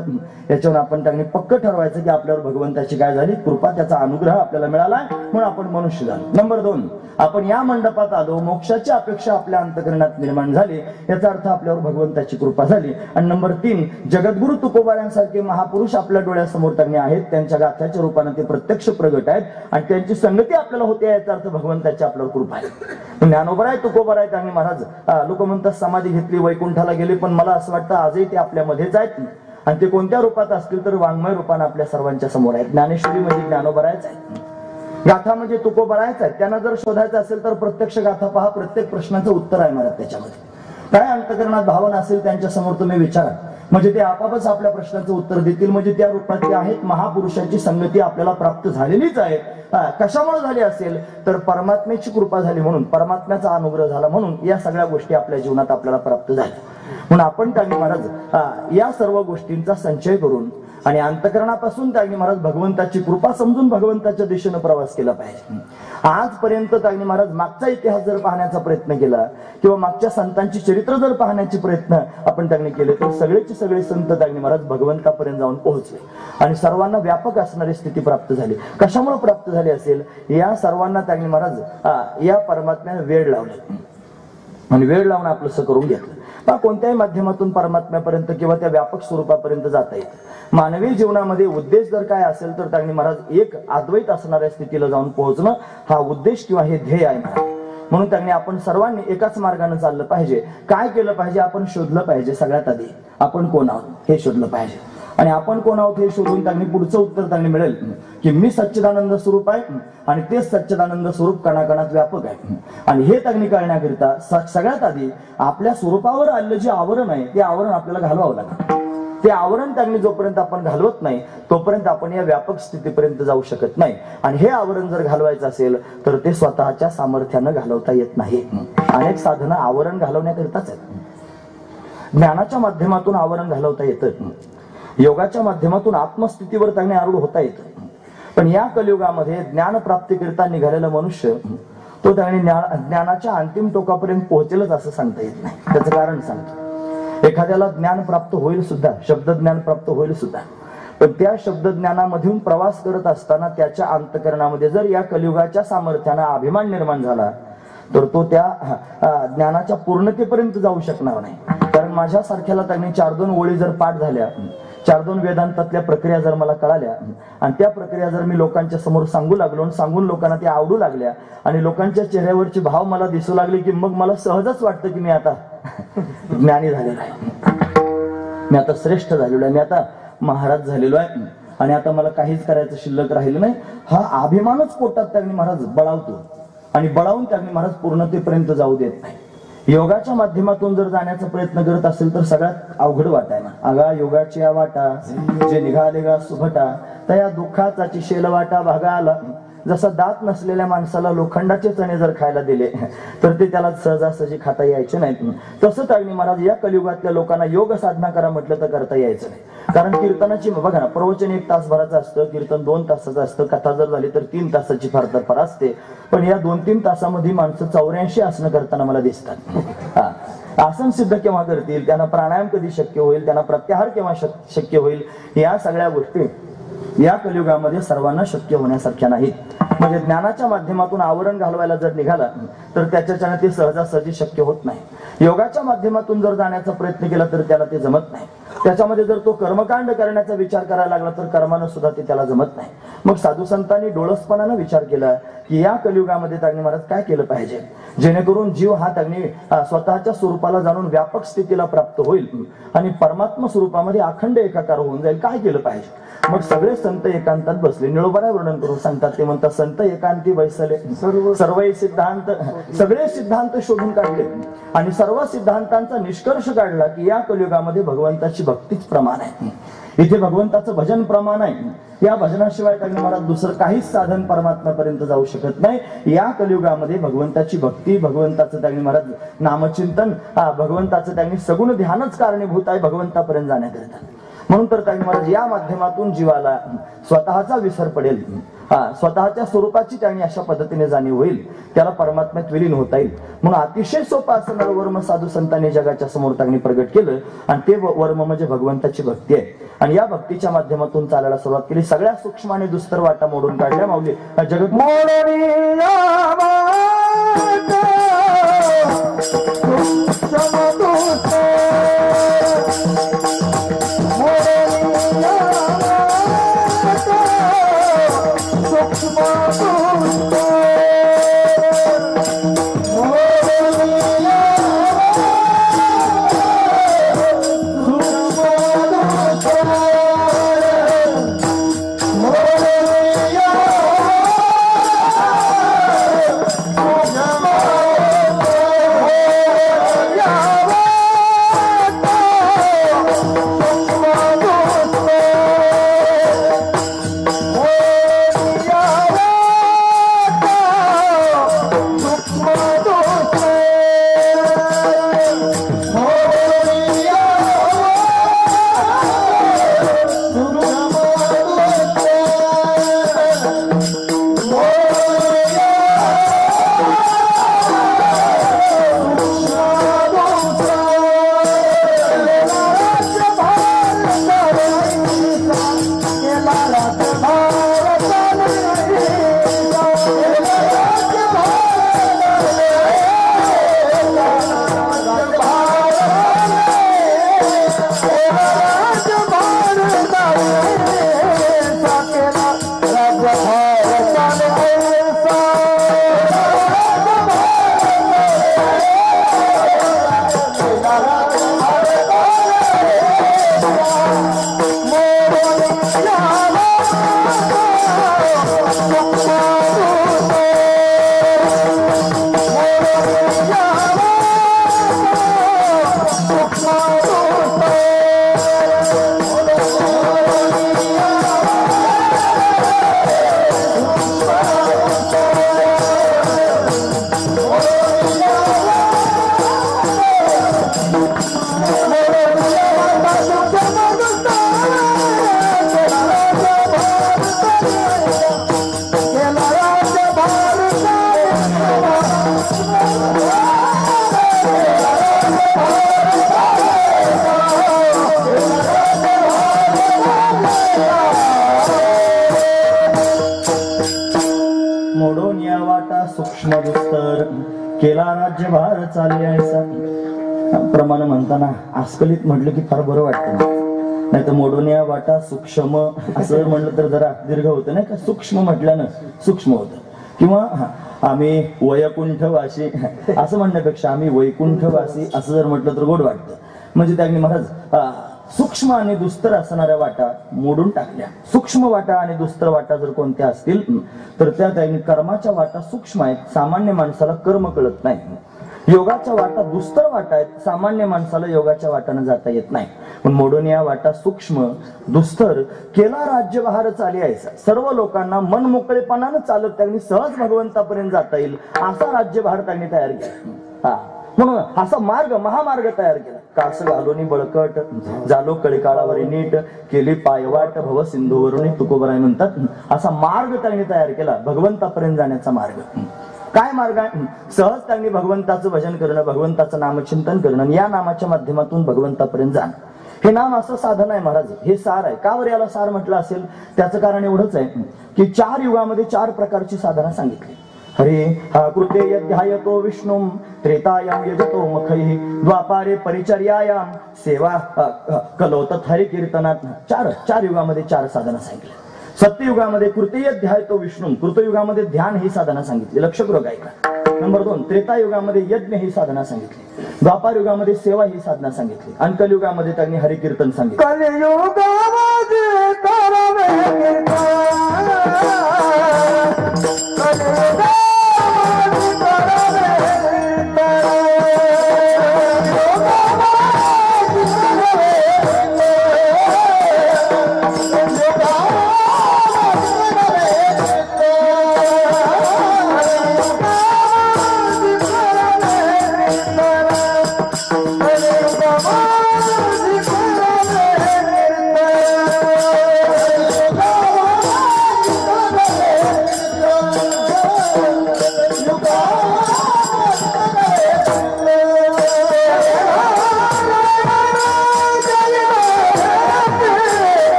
याच्यावर आपण त्याने पक्क ठरवायचं की आपल्यावर भगवंताची काय झाली कृपा, त्याचा अनुग्रह आपल्याला मिळालाय म्हणून आपण मनुष्य झालो. नंबर 2, आपण या मंडपात आलो, मोक्षाची अपेक्षा आपल्या अंतःकरणात निर्माण झाली, याचा अर्थ आपल्यावर भगवंताची कृपा झाली. आणि नंबर 3, जगद्गुरु तुकोबारांसारखे महापुरुष आपल्या डोळ्यासमोर त्यांनी आहेत, त्यांच्या गाथ्याच्या रूपाने ते प्रत्यक्ष प्रगट आहेत आणि त्यांची संगती आपल्याला होते, याचा अर्थ भगवंताची आपल्यावर कृपा आहे. ज्ञानोबा आहे, तुकोबा आहे. त्यांनी महाराज लोक म्हणतात समाधी घेतली, वैकुंठाला गेले, पण मला असं वाटतं आजही ते आपल्यामध्येच आहेत. आणि ते कोणत्या रूपात असतील तर वाङ्मय रूपाने आपल्या सर्वांच्या समोर आहेत. ज्ञानेश्वरी म्हणजे ज्ञानोबरायच आहे, गाथा म्हणजे तुकोबरायच आहे. त्यांना जर शोधायचं असेल तर प्रत्यक्ष गाथा पहा, प्रत्येक प्रश्नाचं उत्तर आहे महाराज त्याच्यामध्ये. काय अंतःकरणात भावना असेल त्यांच्या समोर तुम्ही विचारा, म्हणजे ते आपापच आपल्या प्रश्नाचं उत्तर देतील. म्हणजे त्या रूपात ते आहेत. महापुरुषाची संगती आपल्याला प्राप्त झालेलीच आहे. कशामुळे झाली असेल तर परमात्म्याची कृपा झाली म्हणून, परमात्म्याचा अनुग्रह झाला म्हणून या सगळ्या गोष्टी आपल्या जीवनात आपल्याला प्राप्त झाल्या. म्हणून आपण त्यागी महाराज या सर्व गोष्टींचा संचय करून आणि अंतःकरणापासून त्यागी महाराज भगवंताची कृपा समजून भगवंताच्या दिशेने प्रवास केला पाहिजे. आजपर्यंत त्यागी महाराज मागचा इतिहास जर पाहण्याचा प्रयत्न केला किंवा मागच्या संतांची चरित्र जर पाहण्याचे प्रयत्न आपण त्याने केले तर सगळेचे सगळे संत त्यागी महाराज भगवंतापर्यंत जाऊन पोहोचले आणि सर्वांना व्यापक असणारी स्थिती प्राप्त झाली. कशामुळे प्राप्त झाली असेल? या सर्वांना त्यागी महाराज या परमात्म्याने वेळ लावला आणि वेळ लावून आपलं करून घेतलं. कोणत्याही माध्यमातून परमात्म्यापर्यंत किंवा त्या व्यापक स्वरूपापर्यंत जाता येतं. मानवी जीवनामध्ये उद्देश जर काय असेल तर त्याने महाराज एक अद्वैत असणाऱ्या स्थितीला जाऊन पोहोचणं हा उद्देश किंवा हे ध्येय आहे महाराज. म्हणून त्यांनी आपण सर्वांनी एकाच मार्गाने चाललं पाहिजे. काय केलं पाहिजे? आपण शोधलं पाहिजे. सगळ्यात आधी आपण कोण आहोत हे शोधलं पाहिजे आणि आपण कोण आहोत हे शोधून त्यांनी पुढचं उत्तर त्यांनी मिळेल की मी सच्चिदानंद स्वरूप आहे आणि तेच सच्चिदानंद स्वरूप कणाकणात व्यापक आहे. आणि हे त्यांनी कळण्याकरिता सगळ्यात आधी आपल्या स्वरूपावर आलेलं जे आवरण आहे ते आवरण आपल्याला घालवावं लागेल. ते आवरण त्यांनी जोपर्यंत आपण घालवत नाही तोपर्यंत आपण या व्यापक स्थितीपर्यंत जाऊ शकत नाही. आणि हे आवरण जर घालवायचं असेल तर ते स्वतःच्या सामर्थ्यानं घालवता येत नाही. अनेक साधनं आवरण घालवण्याकरिताच आहेत. ज्ञानाच्या माध्यमातून आवरण घालवता येतं, योगाच्या माध्यमातून आत्मस्थितीवर त्यांनी आरूढ होता येतं. पण या कलियुगामध्ये ज्ञान प्राप्तीकरिता निघालेला मनुष्य तो त्यांनी ज्ञानाच्या अंतिम टोकापर्यंत पोहोचेलच असं सांगता येत नाही. त्याचं कारण सांगतो. एखाद्याला ज्ञान प्राप्त होईल सुद्धा, शब्दज्ञान प्राप्त होईल सुद्धा, पण त्या शब्दज्ञानामधून प्रवास करत असताना त्याच्या अंतःकरणामध्ये जर या कलियुगाच्या सामर्थ्याने अभिमान निर्माण झाला तर तो त्या ज्ञानाच्या पूर्णतेपर्यंत जाऊ शकणार नाही. कारण माझ्यासारख्याला त्यांनी 4-2 ओळी जर पाठ झाल्या, 4-2 वेदांतातल्या प्रक्रिया जर मला कळाल्या आणि त्या प्रक्रिया जर मी लोकांच्या समोर सांगू लागलो आणि सांगून लोकांना त्या आवडू लागल्या आणि लोकांच्या चेहऱ्यावरचे भाव मला दिसू लागले की मग मला सहजच वाटतं की मी आता ज्ञानी झालेलो आहे, मी आता श्रेष्ठ झालेलो आहे, मी आता महाराज झालेलो आहे आणि आता मला काहीच करायचं शिल्लक राहिलं नाही. हा अभिमानच पोटात त्यांनी महाराज बळावतो आणि बळावून त्यांनी महाराज पूर्णतेपर्यंत जाऊ देत नाही. योगाच्या माध्यमातून जर जाण्याचा प्रयत्न करत असेल तर सगळ्यात अवघड वाट आहे ना. अगा योगाची या वाटा जे निघाले गा सुभटा त्या दुःखाचा शेल वाटा भागा आला. जसा दात नसलेल्या माणसाला लोखंडाचे चणे जर खायला दिले तर ते त्याला सहजासहजी खाता यायचे नाहीत. तसंच अग्नी महाराज या कलियुगातल्या लोकांना योग साधना करा म्हटलं तर करता यायचं नाही. कारण कीर्तनाची बघा ना, प्रवचन 1 तासभराचं असतं, कीर्तन 2 तासाचं असतं, कथा जर झाली तर 3 तासाची फार तर फार असते. पण या 2-3 तासामध्ये माणसं 84 आसनं करताना मला दिसतात. आसन सिद्ध केव्हा करतील, त्यांना प्राणायाम कधी शक्य होईल, त्यांना प्रत्याहार केव्हा शक्य होईल, या सगळ्या गोष्टी या कलियुगामध्ये सर्वांना शक्य होण्यासारख्या नाहीत. म्हणजे ज्ञानाच्या माध्यमातून आवरण घालवायला जर निघाला तर त्याच्याने ते सहजासहजी शक्य होत नाही. योगाच्या माध्यमातून जर जाण्याचा प्रयत्न केला तर त्याला ते जमत नाही. त्याच्यामध्ये जर तो कर्मकांड करण्याचा विचार करायला लागला तर कर्मानं सुद्धा ते त्याला जमत नाही. मग साधू संतांनी डोळसपणानं विचार केला की या कलियुगामध्ये तागणी महाराज काय केलं पाहिजे जेणेकरून जीव हा तागणी स्वतःच्या स्वरूपाला जाणून व्यापक स्थितीला प्राप्त होईल आणि परमात्मा स्वरूपामध्ये अखंड एकाकार होऊन जाईल. काय केलं पाहिजे? मग सगळे संत एकांतात बसले. निळोबारा वर्णन करून सांगतात, ते म्हणतात संत एकांती बैसले सर्व सिद्धांत, सगळे सिद्धांत शोधून काढले आणि सर्व सिद्धांतांचा निष्कर्ष काढला की या कलियुगामध्ये भगवंताची भक्तीच प्रमाण आहे. इथे भगवंताचं भजन प्रमाण आहे. या भजनाशिवाय तागणी महाराज दुसरं काहीच साधन परमात्म्यापर्यंत जाऊ शकत नाही. या कलियुगामध्ये भगवंताची भक्ती, भगवंताचं तागणी महाराज नामचिंतन, भगवंताचं तागणी सगुण ध्यानच कारणीभूत आहे भगवंतापर्यंत जाण्याकरिता. म्हणून तर तागणी महाराज या माध्यमातून जीवाला स्वतःचा विसर पडेल, स्वतःच्या स्वरूपाची त्याने अशा पद्धतीने जाणीव होईल, त्याला परमात्म्यात विलीन होता येईल. म्हणून अतिशय सोपं असं वर्म साधू संतांनी जगाच्या समोर तागणी प्रगट केलं आणि ते वर्म म्हणजे भगवंताची भक्ती आहे. आणि या भक्तीच्या माध्यमातून चालायला सुरुवात केली. सगळ्या सूक्ष्म आणि दुस्तर वाटा मोडून काढल्या माऊली. जगत मोडून या वाटा सूक्ष्म दुस्तर केला राज्यभार चालले ऐसा. प्रमाण म्हणताना आस्कलित म्हटलं की फार बरं वाटतं, नाही तर मोडून या वाटा सूक्ष्म असं म्हटलं तर जरा दीर्घ होतं नाही का. सूक्ष्म म्हटल्यानं सूक्ष्म होतं. किंवा आम्ही वैकुंठवासी असं म्हणण्यापेक्षा आम्ही वैकुंठवासी असं जर म्हटलं तर गोड वाटतं. म्हणजे त्याने महाराज सूक्ष्म आणि दुस्तर असणाऱ्या वाटा मोडून टाकल्या. सूक्ष्म वाटा आणि दुस्तर वाटा जर कोणत्या असतील तर त्या त्यांनी कर्माच्या वाटा सूक्ष्म आहेत. सामान्य माणसाला कर्म कळत नाही. योगाच्या वाटा दुस्तर वाटा आहेत. सामान्य माणसाला योगाच्या वाटाने जाता येत नाही, पण मोडून या वाटा सूक्ष्म दुस्तर केला राज्यभार चाली यायचा. सर्व लोकांना मन मोकळेपणानं चालत त्यांनी सहज भगवंतापर्यंत जाता येईल असा राज्यभार त्यांनी तयार केला. म्हणून असा मार्ग महामार्ग तयार केला. कास घालोनी बळकट झालो कळीकाळावरी नीट केली पायवाट भव सिंधूवरून तुकोबराय म्हणतात. असा मार्ग त्यांनी तयार केला भगवंतापर्यंत जाण्याचा मार्ग. काय मार्ग आहे? सहज त्यांनी भगवंताचं भजन करणं, भगवंताचं नामचिंतन करणं, या नामाच्या माध्यमातून भगवंतापर्यंत जाणं. हे नाम असं साधन आहे महाराज, हे सार आहे. का बरं याला सार म्हटलं असेल? त्याचं कारण एवढंच आहे की 4 युगामध्ये 4 प्रकारची साधना सांगितली. हरे हा कृते यध्यायतो विष्णू त्रेतायाम यजतो मखैः द्वापारे परिचर्यायाम सेवा कलोतत हरि कीर्तनात. 4 युगामध्ये 4 साधना सांगितल्या. सत्ययुगामध्ये कृतीय ध्यायतो विष्णू, कृतयुगामध्ये ध्यान ही साधना सांगितली. लक्षपूर्वक ऐका. नंबर 2 त्रेतायुगामध्ये यज्ञ ही साधना सांगितली. द्वापार युगामध्ये सेवा ही साधना सांगितली. आणि कलियुगामध्ये त्यांनी हरिकीर्तन सांगितले.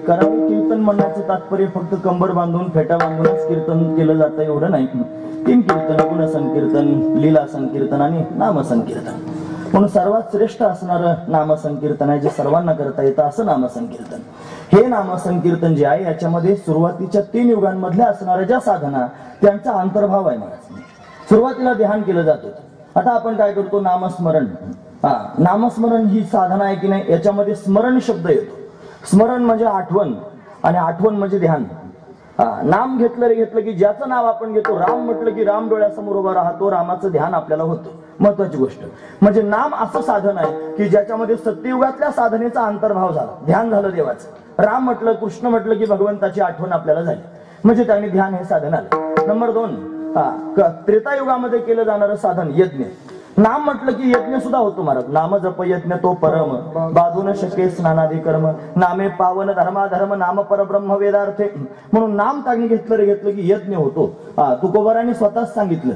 करावे कीर्तन म्हणण्याचं तात्पर्य फक्त कंबर बांधून फेटा बांधूनच कीर्तन केलं जातं एवढं नाही. 3 कीर्तन, गुणसंकीर्तन, लीला संकीर्तन आणि नामसंकीर्तन. म्हणून सर्वात श्रेष्ठ असणारं नामसंकीर्तन आहे, जे सर्वांना करता येतं असं नामसंकीर्तन. हे नामसंकीर्तन जे आहे याच्यामध्ये सुरुवातीच्या 3 युगांमधल्या असणाऱ्या ज्या साधना त्यांचा अंतर्भाव आहे महाराज. सुरुवातीला ध्यान केलं जात होतं. आता आपण काय करतो? नामस्मरण. नामस्मरण ही साधना आहे की नाही, याच्यामध्ये स्मरण शब्द येतो. स्मरण म्हणजे आठवण आणि आठवण म्हणजे ध्यान. नाम घेतलं की ज्याचं नाव आपण घेतो, राम म्हटलं की राम डोळ्यासमोर उभा राहतो, रामाचं ध्यान आपल्याला होतं. महत्वाची गोष्ट म्हणजे नाम असं साधन आहे की ज्याच्यामध्ये सत्ययुगातल्या साधनेचा अंतर्भाव झाला, ध्यान झालं देवाचं. राम म्हटलं, कृष्ण म्हटलं की भगवंताची आठवण आपल्याला झाली, म्हणजे त्यांनी ध्यान हे साधन आलं. नंबर 2 त्रेतायुगामध्ये केलं जाणारं साधन यज्ञ. नाम म्हटलं की यज्ञ सुद्धा होतो महाराज. नाम जप यज्ञ तो परम बाधून शके स्नानादी कर्म नामे पावन धर्माधर्म नाम परब्रह्म वेदार्थे. म्हणून नाम त्यांनी घेतलं की यज्ञ होतो. तुकोबारांनी स्वतःच सांगितलं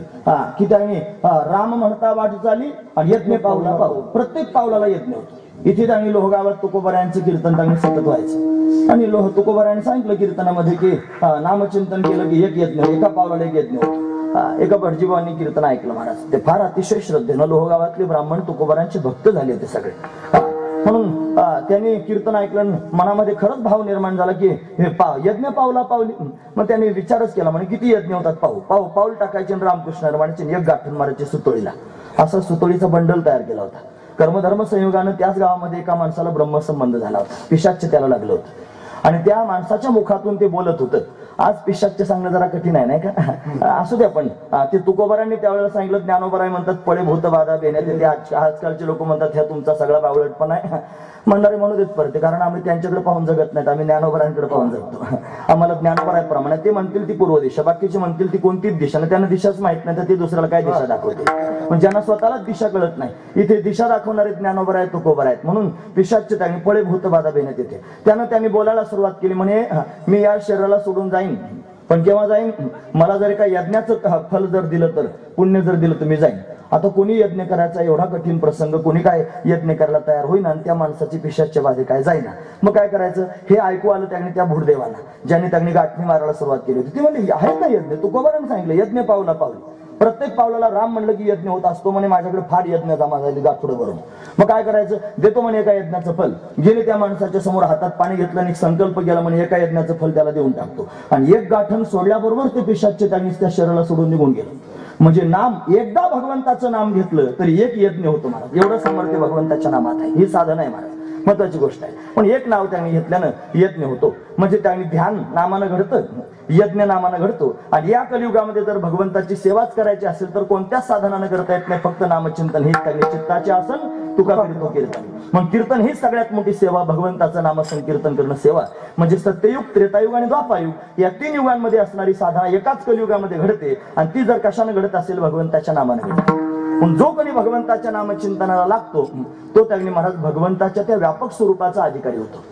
की त्यांनी राम म्हणता वाट चाली आणि यज्ञ पावला पाऊ. प्रत्येक पावलाला यज्ञ होतो. इथे त्यांनी लोहगावात तुकोबारांचं कीर्तन त्यांनी सतत व्हायचं. आणि तुकोबारांनी सांगितलं कीर्तनामध्ये की नामचिंतन केलं की एक यज्ञ, एका पावलाला एक यज्ञ होतो. एका भटजीबांनी कीर्तन ऐकलं महाराज. ते फार अतिशय श्रद्धेनं लोहगावातले ब्राह्मण तुकोबारांचे भक्त झाले होते सगळे. म्हणून त्यांनी कीर्तन ऐकलं, मनामध्ये खरंच भाव निर्माण झाला की हे यज्ञ पावला पावली. मग त्यांनी विचारच केला, म्हणे किती यज्ञ होतात? पाऊल टाकायचे रामकृष्ण म्हणायचे, एक गाठण मारायचे सुतोळीला. असा सुतोळीचा बंडल तयार केला होता. कर्मधर्म संयोगानं त्याच गावामध्ये एका माणसाला ब्रह्मसंबंध झाला होता. पिशाच्य त्याला लागलं होतं आणि त्या माणसाच्या मुखातून ते बोलत होतं. आज पिशाच्य सांगणं जरा कठीण आहे नाही का? असू द्या. पण ते तुकोबारांनी त्यावेळेला सांगितलं. ज्ञानोबाराय म्हणतात पळे भूत बाधा बेण्यात येते. आजकालचे लोक म्हणतात ह्या तुमचा सगळा बावळटपणा आहे. म्हणणारे म्हणू देत परते, कारण आम्ही त्यांच्याकडे पाहून जगत नाहीत, आम्ही ज्ञानोबारांकडे पाहून जगतो. आम्हाला ज्ञानोबारायप्रमाणे ते म्हणतील ती पूर्व दिशा, बाकीचे म्हणतील ती कोणतीच दिशा नाही. त्यांना दिशाच माहित नाही तर ते दुसऱ्याला काय दिशा दाखवते. पण ज्यांना स्वतःलाच दिशा कळत नाही, इथे दिशा दाखवणारे ज्ञानोबर आहेत, तुकोबर आहेत. म्हणून पिशाच्य त्यांनी पळे भूत बाधा बेण्यात येते. त्यानं त्यांनी बोलायला सुरुवात केली. म्हणे मी या शरीराला सोडून जाईन, पण केव्हा जाईन? मला जर का यज्ञाचं फल जर दिलं तर, पुण्य जर दिलं तर मी जाईन. आता कोणी यज्ञ करायचा एवढा कठीण प्रसंग, कोणी काय यज्ञ करायला तयार होईना आणि त्या माणसाची पिशाच्य बाधे काय जाईना. मग काय करायचं हे ऐकू आलं त्याने त्या भूरदेवाला, ज्याने त्यांनी गाठणी मारायला सुरुवात केली होती. ती म्हणली आहेत ना यज्ञ, तू कोणाने सांगितलं यज्ञ पावला पावली. प्रत्येक पावलाला राम म्हणलं की यज्ञ होत असतो म्हणे, माझ्याकडे फार यज्ञ जमा झाले गाठोडं भरून. मग काय करायचं, देतो म्हणे एका यज्ञाचं फल. गेले त्या माणसाच्या समोर, हातात पाणी घेतलं आणि संकल्प केला म्हणे एका यज्ञाचं फल त्याला देऊन टाकतो. आणि एक गाठण सोडल्याबरोबर ते पिशाच्य त्यांनी त्या शरीराला सोडून निघून गेलं. म्हणजे नाम एकदा भगवंताचं नाम घेतलं तरी एक यज्ञ होतो महाराज. एवढं सामर्थ्य भगवंताच्या नामात आहे. ही साधन आहे महाराज, महत्वाची गोष्ट आहे. पण एक नाव त्यांनी घेतल्यानं यज्ञ होतो. म्हणजे त्यांनी ध्यान नामानं घडतं, यज्ञ नामानं घडतो. आणि या कलियुगामध्ये जर भगवंताची सेवाच करायची असेल तर कोणत्याच साधनानं करता येत नाही, फक्त नामचिंतन. हेच त्यांनी चित्ताचे आसन तुका करीतो कीर्तन. मग कीर्तन हीच सगळ्यात मोठी सेवा, भगवंताचं नाम संकीर्तन करणं सेवा. म्हणजे सत्ययुग, त्रेतायुग आणि द्वापारयुग या 3 युगांमध्ये असणारी साधना एकाच कलियुगामध्ये घडते. आणि ती जर कशाने घडत असेल, भगवंताच्या नामाने घडते. पण जो कोणी भगवंताच्या नामचिंतनाला लागतो तो त्यांनी महाराज भगवंताच्या त्या व्यापक स्वरूपाचा अधिकारी होतो.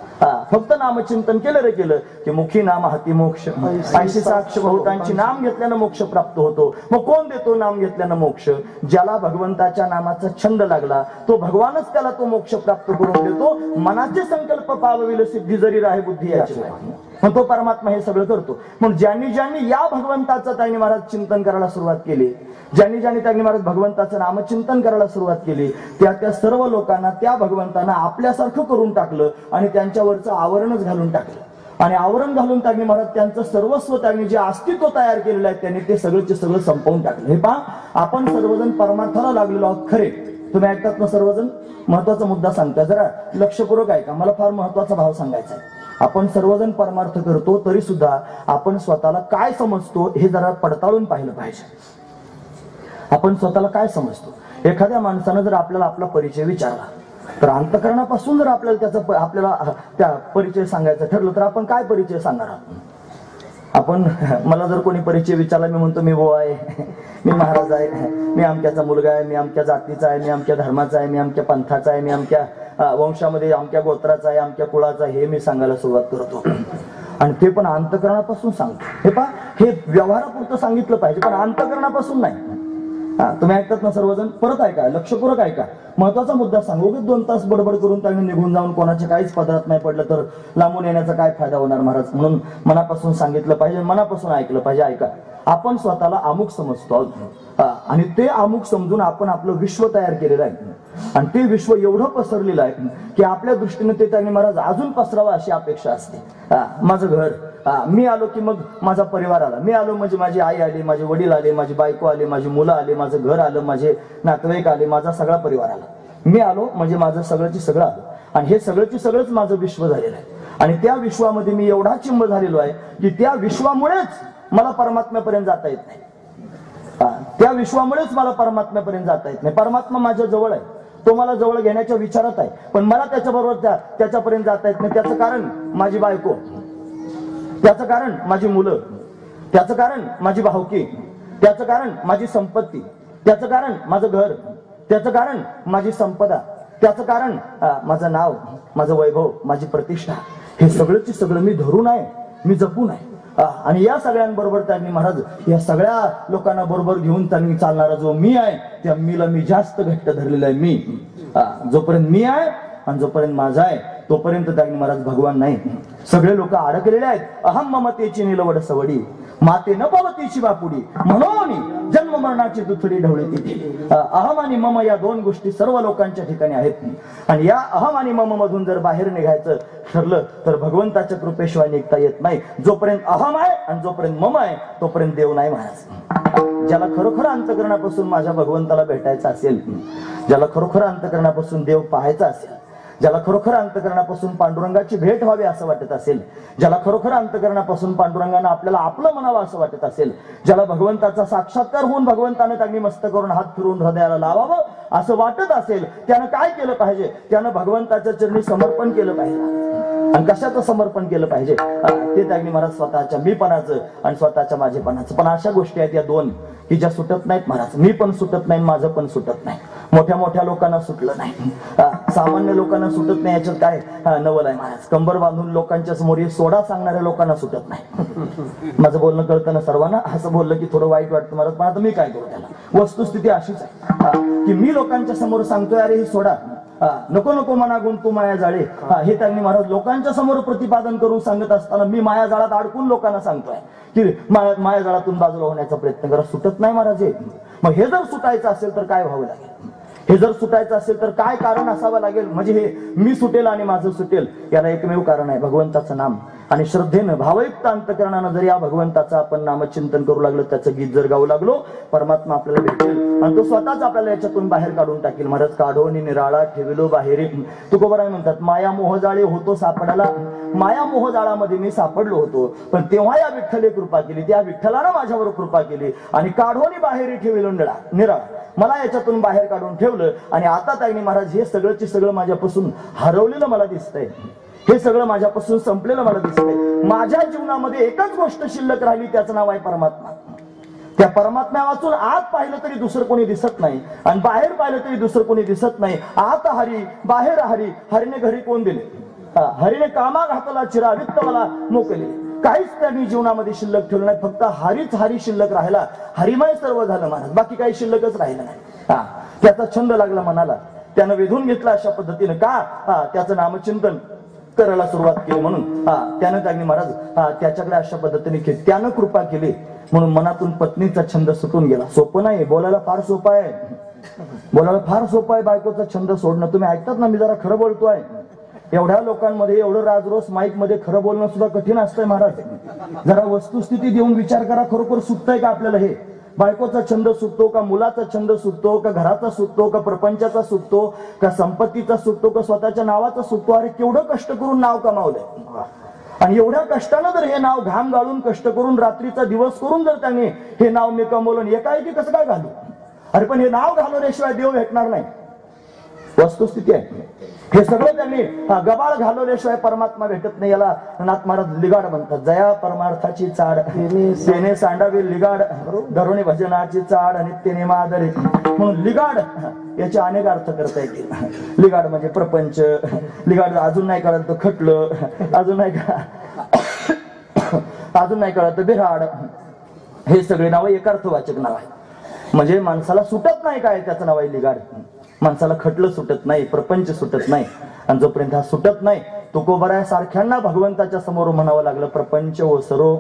फक्त नामचिंतन केलं रे केलं की मुखी नाम हाती मोक्ष, 80 साक्ष बहुतांची नाम घेतल्यानं मोक्ष प्राप्त होतो. मग कोण देतो नाम घेतल्यानं मोक्ष? ज्याला भगवंताच्या नामाचा छंद लागला तो भगवानच त्याला तो मोक्ष प्राप्त करून देतो. मनाचे संकल्प पावविल सिद्धी जरी राहे बुद्धी याची. मग तो परमात्मा हे सगळं करतो. मग ज्यांनी ज्यांनी या भगवंताचं त्यांनी महाराज चिंतन करायला सुरुवात केली, ज्यांनी ज्यांनी त्यांनी महाराज भगवंताचं नामचिंतन करायला सुरुवात केली, त्या सर्व लोकांना त्या भगवंतांना आपल्यासारखं करून टाकलं आणि त्यांच्यावरचं आवरणच घालून टाकलं. आणि आवरण घालून त्यांनी महाराज त्यांचं सर्वस्व, त्यांनी जे अस्तित्व तयार केलेलं आहे त्यांनी ते सगळंचे सगळं संपवून टाकलं. हे पहा, आपण सर्वजण परमार्थाला लागलेलो आहोत खरे. तुम्ही ऐकतात ना सर्वजण? महत्वाचा मुद्दा सांगता, जरा लक्षपूर्वक ऐका, मला फार महत्वाचा भाव सांगायचा आहे. आपण सर्वजण परमार्थ करतो तरी सुद्धा आपण स्वतःला काय समजतो हे जरा पडताळून पाहिलं पाहिजे. आपण स्वतःला काय समजतो? एखाद्या माणसानं जर आपल्याला आपला परिचय विचारला तर अंतःकरणापासून जर आपल्याला त्या परिचय सांगायचं ठरलं तर आपण काय परिचय सांगणार आहोत? आपण, मला जर कोणी परिचय विचारला, मी म्हणतो मी बुवा आहे, मी महाराज आहे, मी अमक्याचा मुलगा आहे, मी अमक्या जातीचा आहे, मी अमक्या धर्माचा आहे, मी अमक्या पंथाचा आहे, मी अमक्या वंशामध्ये अमक्या गोत्राचा आहे, अमक्या कुळाचा, हे मी सांगायला सुरुवात करतो. आणि ते पण अंतःकरणापासून सांगतो. हे पहा, हे व्यवहारापुरतं सांगितलं पाहिजे पण अंतःकरणापासून नाही. तुम्ही ऐकतात ना सर्वजण? परत ऐका, लक्षपूर्वक ऐका, महत्वाचा मुद्दा सांगू. 2 तास बडबड करून त्यांनी निघून जाऊन कोणाच्या काहीच पदरात नाही पडलं तर लांबून येण्याचा काय फायदा होणार महाराज? म्हणून मनापासून सांगितलं पाहिजे, मनापासून ऐकलं पाहिजे. ऐका, आपण स्वतःला अमुक समजतो आणि ते अमुक समजून आपण आपलं विश्व तयार केलेलं आहे. आणि ते विश्व एवढं पसरलेलं आहे की आपल्या दृष्टीने ते त्यांनी महाराज अजून पसरावं अशी अपेक्षा असते. माझं घर, मी आलो की मग माझा परिवार आला, मी आलो म्हणजे माझी आई आली, माझे वडील आले, माझी बायको आली, माझी मुलं आली, माझं घर आलं, माझे नातेवाईक आले, माझा सगळा परिवार आला. मी आलो म्हणजे माझं सगळंची सगळं आलं. आणि हे सगळंची सगळंच माझं विश्व झालेलं आहे. आणि त्या विश्वामध्ये मी एवढा चिंब झालेलो आहे की त्या विश्वामुळेच मला परमात्म्यापर्यंत जाता येत नाही. त्या विश्वामुळेच मला परमात्म्यापर्यंत जाता येत नाही. परमात्मा माझ्या जवळ आहे, तो मला जवळ घेण्याच्या विचारात आहे, पण मला त्याच्याबरोबर त्याच्यापर्यंत जाता येत नाही. त्याचं कारण माझी बायको, त्याचं कारण माझी मुलं, त्याचं कारण माझी भावकी, त्याचं कारण माझी संपत्ती, त्याचं कारण माझं घर, त्याचं कारण माझी संपदा, त्याचं कारण माझं नाव, माझं वैभव, माझी प्रतिष्ठा. हे सगळंची सगळं मी धरून आहे, मी जपून आहे. आणि या सगळ्यांबरोबर त्यांनी महाराज या सगळ्या लोकांना बरोबर घेऊन त्यांनी चालणारा जो मी आहे त्या मीला मी जास्त घट्ट धरलेला आहे. मी जोपर्यंत मी आहे आणि जोपर्यंत माझा आहे तोपर्यंत त्यांनी महाराज भगवान नाही. सगळे लोक अडकलेले आहेत. अहम ममतेची निलवड सवडी, माते न पावतीची बापुडी, म्हणून जन्म मरणाची दुथडी ढवळी तिथे. अहम आणि मम या 2 गोष्टी सर्व लोकांच्या ठिकाणी आहेत. आणि या अहम आणि मम मधून जर बाहेर निघायचं ठरलं तर भगवंताच्या कृपेशिवाय निघता येत नाही. जोपर्यंत अहम आहे आणि जोपर्यंत मम आहे तोपर्यंत देव नाही महाराज. ज्याला खरोखर अंतःकरणापासून माझ्या भगवंताला भेटायचं असेल, ज्याला खरोखर अंतःकरणापासून देव पाहायचा असेल, ज्याला खरोखर अंतःकरणापासून पांडुरंगाची भेट व्हावी असं वाटत असेल, ज्याला खरोखर अंतःकरणापासून पांडुरंगानं आपल्याला आपलं म्हणावं असं वाटत असेल, ज्याला भगवंताचा साक्षात्कार होऊन भगवंताने त्यांनी मस्त करून हात फिरून हृदयाला लावावं असं वाटत असेल, त्यानं काय केलं पाहिजे? त्यानं भगवंताच्या चरणी समर्पण केलं पाहिजे. आणि कशाचं समर्पण केलं पाहिजे ते त्यांनी महाराज स्वतःच्या मीपणाचं आणि स्वतःच्या माझेपणाचं. पण अशा गोष्टी आहेत या दोन की ज्या सुटत नाहीत महाराज. मी पण सुटत नाही, माझं पण सुटत नाही. मोठ्या मोठ्या लोकांना सुटलं नाही, सामान्य लोकांना सुटत नाही. याच्यात काय नवल आहे महाराज. कंबर बांधून लोकांच्या समोर हे सोडा सांगणाऱ्या लोकांना सुटत नाही. माझं बोलणं कळतं ना सर्वांना. असं बोललं की थोडं वाईट वाटतं महाराज, पण आता मी काय करू त्याला. वस्तुस्थिती अशीच आहे की मी लोकांच्या समोर सांगतोय अरे हे सोडा, नको नको मना गुण तू माया जाळे, हे त्यांनी महाराज लोकांच्या समोर प्रतिपादन करून सांगत असताना मी माया जाळात अडकून लोकांना सांगतोय की माया जाळातून बाजूला होण्याचा प्रयत्न करा. सुटत नाही महाराज हे. मग हे जर सुटायचं असेल तर काय व्हावं लागेल, हे जर सुटायचं असेल तर काय कारण असावं लागेल. म्हणजे हे मी सुटेल आणि माझं सुटेल याला एकमेव कारण आहे भगवंताचं नाम. आणि श्रद्धेनं भावयुक्त अंतकरणानं जर या भगवंताचं आपण नामचिंतन करू लागलो, त्याचं गीत जर गाऊ लागलो, परमात्मा आपल्याला भेटेल आणि तो स्वतःच आपल्याला याच्यातून बाहेर काढून टाकेल. महाराज काढोनी निराळा ठेविलो बाहेर. तुकोबराय म्हणतात माया मोहजाळे होतो सापडाला. माया मोहजाळामध्ये मी सापडलो होतो, पण तेव्हा या विठ्ठले कृपा केली, त्या विठ्ठलानं माझ्यावर कृपा केली आणि काढोनी बाहेर ठेविलो निराळा, मला याच्यातून बाहेर काढून ठेवलं. आणि आता त्यांनी महाराज हे सगळंची सगळं माझ्यापासून हरवलेलं मला दिसतंय, हे सगळं माझ्यापासून संपलेलं मला दिसतंय. माझ्या जीवनामध्ये एकच गोष्ट शिल्लक राहिली, त्याचं नाव आहे परमात्मा. त्या परमात्म्या वाचून आत पाहिलं तरी दुसरं कोणी दिसत नाही आणि बाहेर पाहिलं तरी दुसरं कोणी दिसत नाही. आत हरी बाहेर हरी, हरीने घरी कोण दिले, हरीने कामा घातला चिरा वित्त मला मोकले. काहीच त्यांनी जीवनामध्ये शिल्लक ठेवलं नाही, फक्त हरीच हरी शिल्लक राहिला. हरिमय सर्व झालं महाराज, बाकी काही शिल्लकच राहिलं नाही. त्याचा छंद लागला मनाला, त्यानं वेधून घेतला अशा पद्धतीनं का त्याचं नामचिंतन करायला सुरुवात केली. म्हणून त्यानं त्यांनी महाराज त्याच्याकडे अशा पद्धतीने केली, त्यानं कृपा केली म्हणून मनातून पत्नीचा छंद सुटून गेला. सोपं नाही, बोलायला फार सोपं आहे, बोलायला फार सोपं आहे बायकोचा छंद सोडणं. तुम्ही ऐकतात ना, मी जरा खरं बोलतोय. एवढ्या लोकांमध्ये एवढं राजरोस माईक मध्ये खरं बोलणं सुद्धा कठीण असतंय महाराज. जरा वस्तुस्थिती देऊन विचार करा, खरोखर सुटतंय का आपल्याला हे. बायकोचा छंद सुटतो का, मुलाचा छंद सुटतो का, घराचा सुटतो का, प्रपंचाचा सुटतो का, संपत्तीचा सुटतो का, स्वतःच्या नावाचा सुटतो. अरे केवढं कष्ट करून नाव कमावलंय आणि एवढ्या कष्टानं जर हे नाव घाम गाळून कष्ट करून रात्रीचा दिवस करून जर त्याने हे नाव मी कमवलं, एकाएकी कसं काय घालू. अरे पण हे नाव घालवल्याशिवाय देव भेटणार नाही, वस्तुस्थिती आहे. हे सगळं त्यांनी गबाळ घालवल्याशिवाय परमात्मा भेटत नाही. याला नाथ महाराज लिगाड म्हणतात. जया परमार्थाची चाड सेने सांडावी लिगाड, धरुणी भजनाची चाड आणि तेने मादरे. म्हणून लिगाड याचे अनेक अर्थ करता येतील. लिगाड म्हणजे प्रपंच, लिगाड अजून नाही कळत तर खटलं, अजून नाही कळत तर बिराड. हे सगळे नाव एक अर्थवाचक नाव आहे. म्हणजे माणसाला सुटत नाही काय, त्याचं नाव आहे लिगाड. माणसाला खटलं सुटत नाही, प्रपंच सुटत नाही. आणि जोपर्यंत हा सुटत नाही, तुकोबराया सारख्यांना भगवंताच्या समोर म्हणावं लागलं प्रपंच ओसरो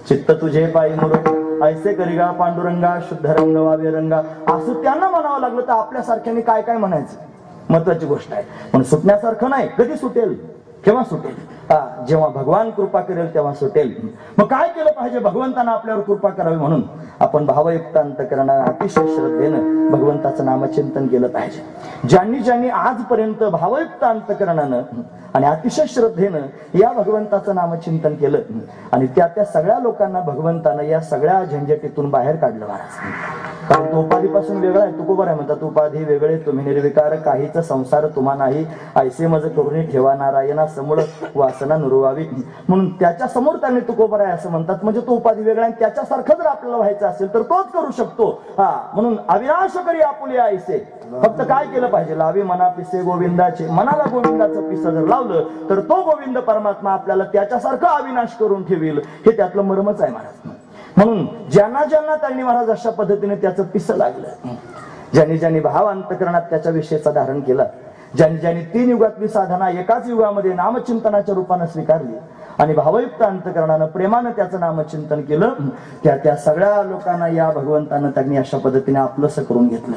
चित्त तुझे पायी मुरो ऐसे करिगा पांडुरंगा शुद्ध रंग वावे रंगा, असं त्यांना म्हणावं लागलं. तर आपल्या सारख्यांनी काय काय म्हणायचं महत्वाची गोष्ट आहे. पण सुटण्यासारखं नाही. कधी सुटेल, केव्हा सुटेल, जेव्हा भगवान कृपा करेल तेव्हा सुटेल. मग काय केलं पाहिजे भगवंतानं आपल्यावर कृपा करावी म्हणून आपण भावयुक्त अंतकरणानं अतिशय श्रद्धेनं भगवंताचं नामचिंतन केलं पाहिजे. ज्यांनी ज्यांनी आजपर्यंत भावयुक्त अंतकरणानं आणि अतिशय श्रद्धेनं या भगवंताचं नामचिंतन केलं आणि त्या सगळ्या लोकांना भगवंतानं या सगळ्या झंझटीतून बाहेर काढलं महाराज. कारण तो उपाधीपासून वेगळा आहे. तुकोबराय म्हणतात उपाधी वेगळे तुम्ही निर्विकार, काहीच संसार तुम्हा नाही, ऐसे मज करून ठेवा नारायणा समोर वासना नुरवावी. म्हणून त्याच्या समोर त्यांनी तुकोबराय असं म्हणतात. म्हणजे तो उपाधी वेगळा आहे, त्याच्यासारखं जर आपल्याला व्हायचं असेल तर तोच करू शकतो. म्हणून अविनाश करी आपुले ऐसे. फक्त काय केलं पाहिजे, लावी मना पिसे गोविंदाचे. मनाला गोविंदाचं पिसं जर लावलं तर तो गोविंद परमात्मा आपल्याला त्याच्यासारखं अविनाश करून ठेवील. हे त्यातलं मर्मच आहे महाराज. म्हणून ज्यांना ज्यांना त्यांनी महाराज अशा पद्धतीने त्याचं पिसं लागलं, ज्यांनी ज्यांनी भाव अंतकरणात त्याच्या विषयीचा धारण केला, ज्यांनी ज्यांनी 3 युगातली साधना एकाच युगामध्ये नामचिंतनाच्या रूपानं स्वीकारली आणि भावयुक्त अंतकरणानं प्रेमानं त्याचं नामचिंतन केलं, त्या सगळ्या लोकांना या भगवंतानं त्यांनी अशा पद्धतीने आपलंसं करून घेतलं.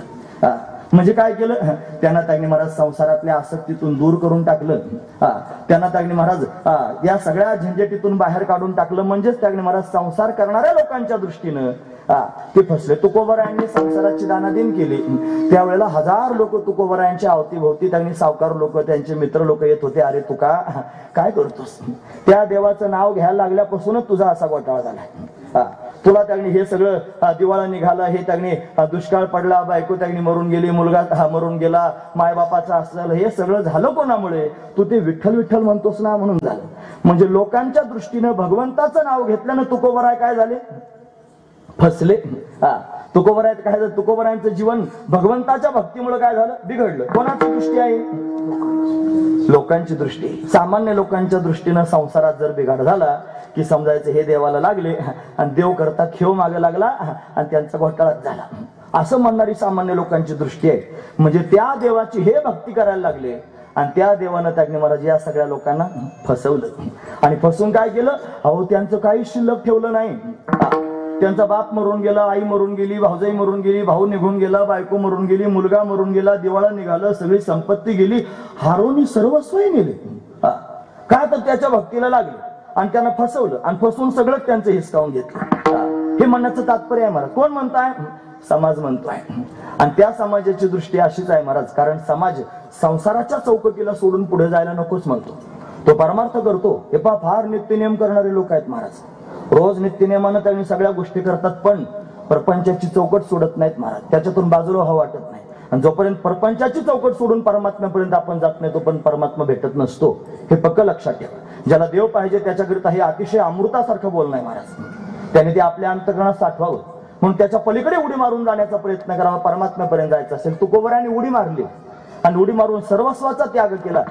म्हणजे काय केलं, त्यांना त्यांनी महाराज संसारातल्या आसक्तीतून दूर करून टाकलं. त्यांना त्यांनी महाराज या सगळ्या झंझटीतून बाहेर काढून टाकलं. म्हणजेच त्यांनी महाराज संसार करणाऱ्या लोकांच्या दृष्टीनं ते फसले. तुकोबरायांनी संसाराची दानादिन केली. त्यावेळेला 1000 लोक तुकोबरायांच्या अवतीभोवती, त्यांनी सावकार लोक, त्यांचे मित्र लोक येत होते. अरे तुका काय करतोस, त्या देवाचं नाव घ्यायला लागल्यापासूनच तुझा असा घोटाळा झाला. तुला त्यागणी हे सगळं दिवाळा निघालं, हे त्यागणी दुष्काळ पडला, बायको त्यागणी मरून गेली, मुलगा मरून गेला, मायबापाचा असलं, हे सगळं झालं कोणामुळे? तू ते विठ्ठल विठ्ठल म्हणतोस ना म्हणून झालं. म्हणजे लोकांच्या दृष्टीनं भगवंताचं नाव घेतल्यानं तुकोबराय काय झाले? फसले. तुकोबराय काय झालं? तुकोबरायांचं जीवन भगवंताच्या भक्तीमुळे काय झालं? बिघडलं. कोणाची दृष्टी आहे? लोकांची दृष्टी. सामान्य लोकांच्या दृष्टीनं संसारात जर बिघाड झाला की समजायचं हे देवाला लागले आणि देव करता खेळ मागे लागला आणि त्यांचा घोटाळा झाला, असं म्हणणारी सामान्य लोकांची दृष्टी आहे. म्हणजे त्या देवाची हे भक्ती करायला लागले आणि त्या देवानं त्याने महाराज या सगळ्या लोकांना फसवलं. आणि फसवून काय केलं? अहो त्यांचं काही शिल्लक ठेवलं नाही. त्यांचा बाप मरून गेला, आई मरून गेली, भाऊजाई मरून गेली, भाऊ निघून गेला, बायको मरून गेली, मुलगा मरून गेला, दिवाळा निघालं, सगळी संपत्ती गेली, हारोनी सर्वस्वही नेले. काय तर त्याच्या भक्तीला लागले आणि त्यांना फसवलं आणि फसवून सगळं त्यांचं हिसकावून घेतलं. हे म्हणण्याचं तात्पर्य आहे महाराज. कोण म्हणताय? समाज म्हणतोय. आणि त्या समाजाची दृष्टी अशीच आहे महाराज. कारण समाज संसाराच्या चौकटीला सोडून पुढे जायला नकोच म्हणतो, तो परमार्थ करतो. हे पहा, फार नित्यनियम करणारे लोक आहेत महाराज. रोज नित्यनियमानं त्यांनी सगळ्या गोष्टी करतात, पण परपंचाची चौकट सोडत नाहीत महाराज. त्याच्यातून बाजूला व्हावं वाटत नाही. आणि जोपर्यंत परपंचाची चौकट सोडून परमात्म्यापर्यंत आपण जात नाही तोपर्यंत परमात्मा भेटत नसतो. हे पक्क लक्षात ठेवा. ज्याला देव पाहिजे त्याच्याकरिता हे अतिशय अमृतासारखं बोलणं आहे महाराज. त्याने ते आपल्या अंतःकरणात साठवावं, म्हणून त्याच्या पलीकडे उडी मारून जाण्याचा प्रयत्न करावा. परमात्म्यापर्यंत जायचं असेल. तुकोबराने उडी मारली आणि उडी मारून सर्वस्वाचा त्याग केला.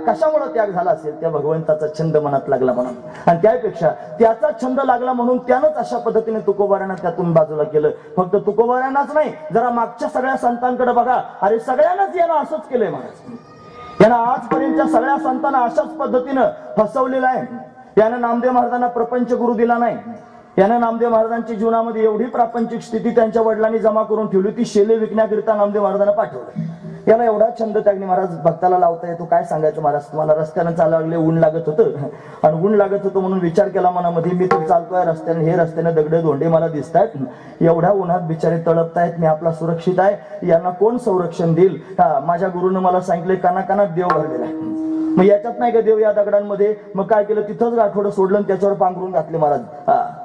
कशामुळे त्याग झाला असेल? त्या भगवंताचा छंद मनात लागला म्हणून. आणि त्यापेक्षा त्याचा छंद लागला म्हणून त्यानंच अशा पद्धतीने तुकोबारांना त्यातून बाजूला केलं. फक्त तुकोबारांनाच नाही, जरा मागच्या सगळ्या संतांकडे बघा. अरे सगळ्यांनाच यानं असंच केलंय महाराज. यानं आजपर्यंतच्या सगळ्या संतांना अशाच पद्धतीनं फसवलेलं आहे. यानं नामदेव महाराजांना प्रपंच गुरु दिला नाही. यानं नामदेव महाराजांच्या जीवनामध्ये एवढी प्रापंचिक स्थिती त्यांच्या वडिलांनी जमा करून ठेवली, ती शेले विकण्याकरिता नामदेव महाराजांना पाठवलं. याला एवढा छंद त्याने महाराज भक्ताला लावता येतो. काय सांगायचं महाराज तुम्हाला? रस्त्यानं चालायला लागले, ऊन लागत होतं आणि ऊन लागत होतं म्हणून विचार केला मनामध्ये, मी तर चालतोय रस्त्याने, हे रस्त्याने दगडे धोंडे मला दिसत आहेत, एवढ्या उन्हात बिचारे तळपतायत, मी आपला सुरक्षित आहे, यांना कोण संरक्षण देईल? माझ्या गुरुनं मला सांगितलंय कानाकानात देव भरलेला आहे. मग याच्यात नाही का देव या दगडांमध्ये? मग काय केलं? तिथंच गाठोडं सोडलं आणि त्याच्यावर पांघरून घातले महाराज.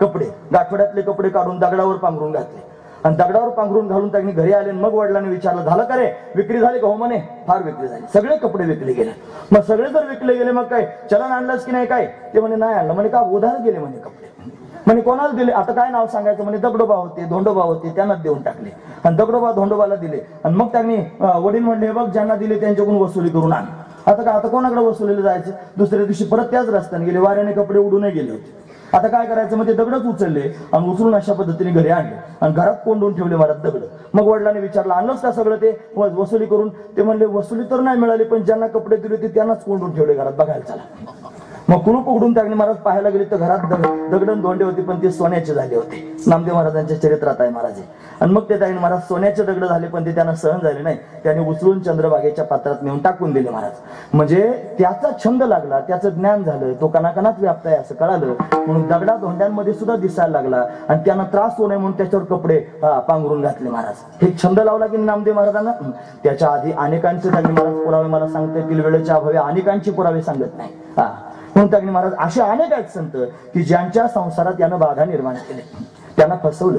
कपडे, गाठोड्यातले कपडे काढून दगडावर पांघरून घातले आणि दगडावर पांघरून घालून त्यांनी घरी आले. मग वडिलांनी विचारलं, झालं का रे? विक्री झाली का? हो म्हणे, फार विक्री झाली, सगळे कपडे विकले गेले. मग सगळे जर विकले गेले मग काय चलन आणलंच की नाही? काय ते म्हणे नाही आणलं. म्हणे का? उधार गेले म्हणे कपडे. म्हणे कोणाला दिले? आता काय नाव सांगायचं? म्हणे दगडोबा होते, धोंडोबा होते, त्यांनाच देऊन टाकले. आणि दगडोबा धोंडोबाला दिले. आणि मग त्यांनी वडील म्हणले, बघ ज्यांना दिले त्यांच्याकडून वसुली करून आण. आता काय? आता कोणाकडे वसुलीला जायचं? दुसऱ्या दिवशी परत त्याच रस्त्याने गेले, वाऱ्याने कपडे उडून गेले होते. आता काय करायचं? मग ते दगडच उचलले आणि उचलून अशा पद्धतीने घरी आणले आणि घरात कोंडून ठेवले महाराज दगड. मग वडिलांनी विचारलं, आणलंच का सगळं ते वसुली करून? ते म्हणले वसुली तर नाही मिळाली, पण ज्यांना कपडे दिले होते त्यांनाच कोंडून ठेवले घरात, बघायला चला. मग कुलूप उघडून त्याने महाराज पाहायला गेले तर घरात दगडन धोंडे होते, पण ते सोन्याचे झाले होते. नामदेव महाराजांच्या चरित्रात आहे महाराज. आणि मग ते त्याने महाराज सोन्याचे दगड झाले, पण ते त्यांना सहन झाले नाही. त्याने उचलून चंद्रभागेच्या पात्रात नेऊन टाकून दिले महाराज. म्हणजे त्याचा छंद लागला, त्याचं ज्ञान झालं, तो कणाकणात व्याप्त आहे असं कळालं, म्हणून दगडा धोंड्यांमध्ये सुद्धा दिसायला लागला. आणि त्यांना त्रास होऊ नये म्हणून त्याच्यावर कपडे पांघरून घातले महाराज. हे छंद लावला की नामदेव महाराजांना. त्याच्या आधी अनेकांचे त्याने महाराज पुरावे मला सांगता येतील, वेळेच्या अभावी अनेकांचे पुरावे सांगत नाही. म्हणून त्याने महाराज असे अनेक आहेत संत की ज्यांच्या संसारात यानं बाधा निर्माण केले, त्यांना फसवलं.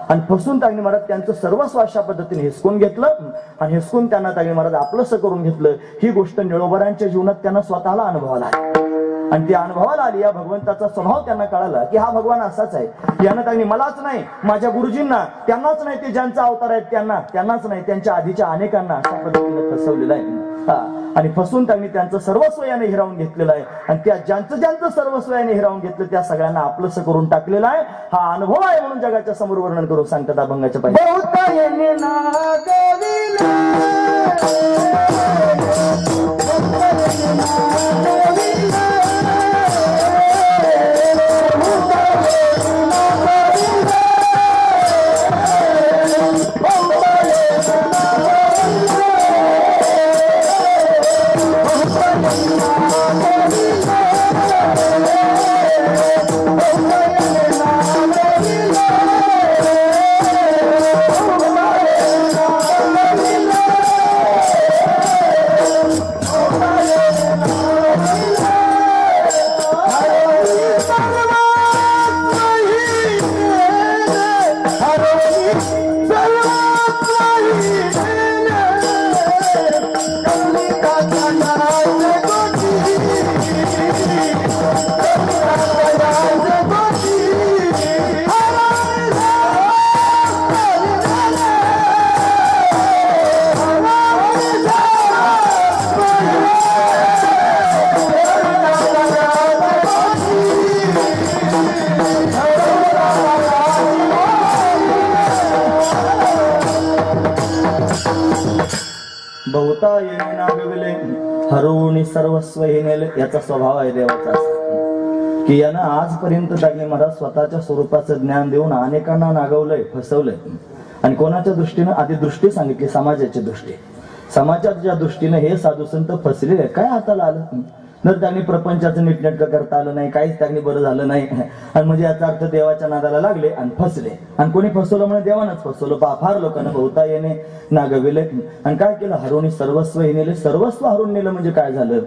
आणि फसून त्याने महाराज त्यांचं सर्वस्व अशा पद्धतीने हिसकून घेतलं आणि हिसकून त्यांना त्याने महाराज आपलंसं करून घेतलं. ही गोष्ट निळोबरांच्या जीवनात त्यांना स्वतःला अनुभवाला आली. आणि ती अनुभवाला आली, या भगवंताचा स्वभाव त्यांना कळाला की हा भगवान असाच आहे. यानं त्यांनी मलाच नाही, माझ्या गुरुजींना, त्यांनाच नाही, ते ज्यांचा अवतार आहेत त्यांनाच नाही, त्यांच्या आधीच्या अनेकांना अशा पद्धतीने फसवलेलं आहे. आणि फसून त्यांनी त्यांचं सर्वस्व याने हिरावून घेतलेलं आहे. आणि त्या ज्यांचं सर्वस्व याने हिरावून घेतलं त्या सगळ्यांना आपलंसं करून टाकलेलं आहे. हा अनुभव आहे म्हणून जगाच्या समोर वर्णन करून सांगतात अभंगाच्या पाहिजे. बहुता येणे नागविले हरवून सर्वस्व हे नेले. याचा स्वभाव आहे देवाचा असा की यानं आजपर्यंत त्याने मला स्वतःच्या स्वरूपाचं ज्ञान देऊन अनेकांना नागवलंय, फसवलंय. आणि कोणाच्या दृष्टीनं आधी दृष्टी सांगितली, समाजाची दृष्टी. समाजाच्या दृष्टीनं हे साधू संत फसलेले काय हाताला आलं. जर त्यांनी प्रपंचाचं नीटनेटकं करता आलं नाही, काहीच त्यांनी बरं झालं नाही, आणि म्हणजे याचा अर्थ देवाच्या नादाला लागले आणि फसले. आणि कोणी फसवलं म्हणजे देवानंच फसवलं. फार लोकांना बहुता येणे नागविले. आणि काय केलं, हरवणी सर्वस्व हे नेले. सर्वस्व हरून नेलं म्हणजे काय झालं,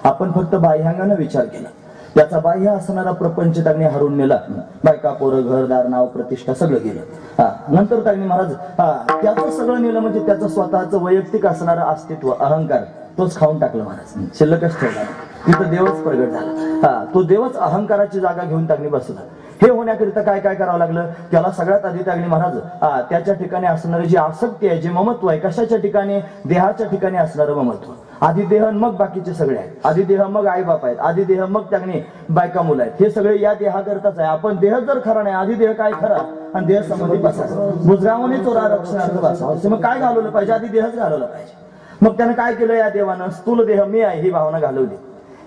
आपण फक्त बाह्यांगानं विचार केला. त्याचा बाह्य असणारा प्रपंच त्यांनी हरून नेला. बायका, पोरं, घरदार, नाव, प्रतिष्ठा सगळं गेलं. नंतर त्यांनी महाराज त्याचं सगळं नेलं म्हणजे त्याचं स्वतःचं वैयक्तिक असणारं अस्तित्व, अहंकार तोच खाऊन टाकलं महाराज. शिल्लकच ठेवला. तिथं देवच प्रगट झाला. तो देवच अहंकाराची जागा घेऊन त्यांनी बसला. हे होण्याकरिता काय काय करावं लागलं, त्याला सगळ्यात आधी त्यांनी महाराज त्याच्या ठिकाणी असणारी जी आसक्ती आहे, जे ममत्व आहे, कशाच्या ठिकाणी, देहाच्या ठिकाणी असणारं ममत्व. आधी देह मग बाकीचे सगळे आहेत. आधी देह मग आई बाप आहेत. आधी देह मग त्यांनी बायका मुलं आहेत. हे सगळे या देहाकरताच आहे. आपण देह जर खरा नाही, आधी देह काय खरा आणि देह संबंधी बसायचं. बुजगावने चोरा रक्षणार्थ बसावं. मग काय घालवलं पाहिजे, आधी देहच घालवला पाहिजे. मग त्यानं काय केलं, या देवानं स्थूल देह मी आहे ही भावना घालवली.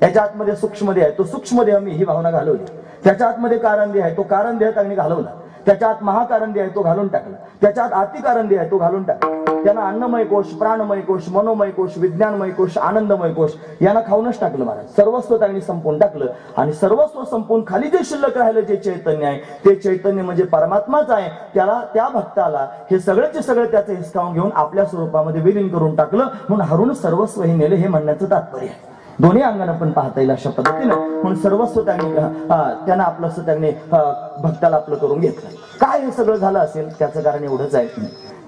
याच्या आतमध्ये सूक्ष्म देह आहे, तो सूक्ष्म देह मी ही भावना घालवली. त्याच्या आतमध्ये कारण देह आहे, तो कारण देह त्यांनी घालवला. त्याच्या आत महाकारण देह आहे, तो घालून टाकला. त्याच्या आत अतिकारण देह आहे, तो घालून टाकला. त्यांना अन्नमय कोश, प्राणमय कोश, मनोमय कोश, विज्ञानमय कोश, आनंदमय कोश यांना खाऊनच टाकलं महाराज. सर्वस्व त्यांनी संपवून टाकलं. आणि सर्वस्व संपवून खाली जे शिल्लक राहिलं जे चैतन्य आहे, ते चैतन्य म्हणजे परमात्माच आहे. त्याला, त्या भक्ताला हे सगळेचे सगळे त्याचं हिसकावून घेऊन आपल्या स्वरूपामध्ये विलीन करून टाकलं. म्हणून हरून सर्वस्व हे नेले, हे म्हणण्याचं तात्पर्य आहे. दोन्ही अंगानं पण पाहता येईल अशा पद्धतीनं. म्हणून सर्वस्व त्यांना आपलं असं त्यांनी भक्ताला आपलं करून घेतलं. काय हे सगळं झालं असेल, त्याचं कारण एवढंच आहे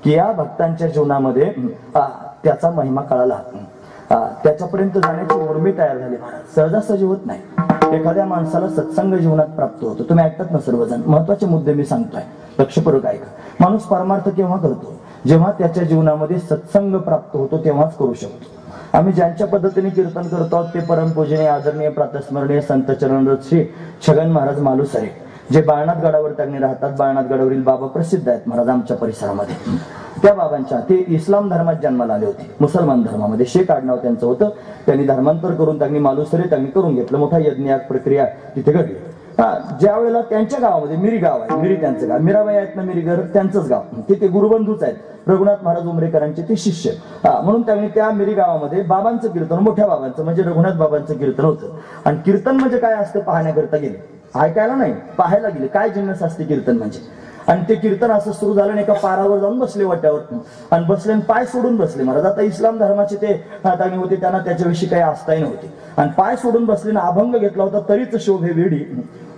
की या भक्तांच्या जीवनामध्ये त्याचा महिमा कळाला. त्याच्यापर्यंत जाण्याची उर्मी तयार झाली महाराज. सहजासहजी होत नाही. एखाद्या माणसाला सत्संग जीवनात प्राप्त होतो. तुम्ही ऐकतात ना सर्वजण, महत्वाचे मुद्दे मी सांगतोय, लक्षपूर्वक ऐका. माणूस परमार्थ केव्हा करतो, जेव्हा त्याच्या जीवनामध्ये सत्संग प्राप्त होतो तेव्हाच करू शकतो. आम्ही ज्यांच्या पद्धतीने कीर्तन करतो आहोत ते परमपूजनीय, आदरणीय, प्रातस्मरणीय संत चरणरथ श्री छगन महाराज मालुसरे, जे बाळनाथ गडावर त्यांनी राहतात. बाळनाथ गडावरील बाबा प्रसिद्ध आहेत महाराज आमच्या परिसरामध्ये. त्या बाबांच्या, ते इस्लाम धर्मात जन्माला आले होते. मुसलमान धर्मामध्ये शेख आडनाव त्यांचं होतं. त्यांनी धर्मांतर करून त्यांनी मालुसरे त्यांनी करून घेतलं. मोठा यज्ञ प्रक्रिया तिथे घडली. ज्या वेळेला त्यांच्या गावामध्ये मिरी गाव आहे, मिरी त्यांचं गाव, मीराबाई आहेत ना मिरीगर त्यांचंच गाव, ते गुरुबंधूच आहेत, रघुनाथ महाराज उमरेकरांचे ते शिष्य. म्हणून त्यांनी त्या मिरी गावामध्ये बाबांचं कीर्तन, मोठ्या बाबांचं म्हणजे रघुनाथ बाबांचं कीर्तन होतं. आणि कीर्तन म्हणजे काय असतं पाहण्याकरता गेले, ऐकायला नाही, पाहायला गेले. काय जिन्नस असते कीर्तन म्हणजे. आणि ते कीर्तन असं सुरू झालं आणि एका पारावर जाऊन बसले वाट्यावर आणि बसले आणि पाय सोडून बसले महाराज. आता इस्लाम धर्माचे ते दानी होते, त्यांना त्याच्याविषयी काही आस्थाही नव्हती. आणि पाय सोडून बसले ना अभंग घेतला होता, तरीच शोभे वेडी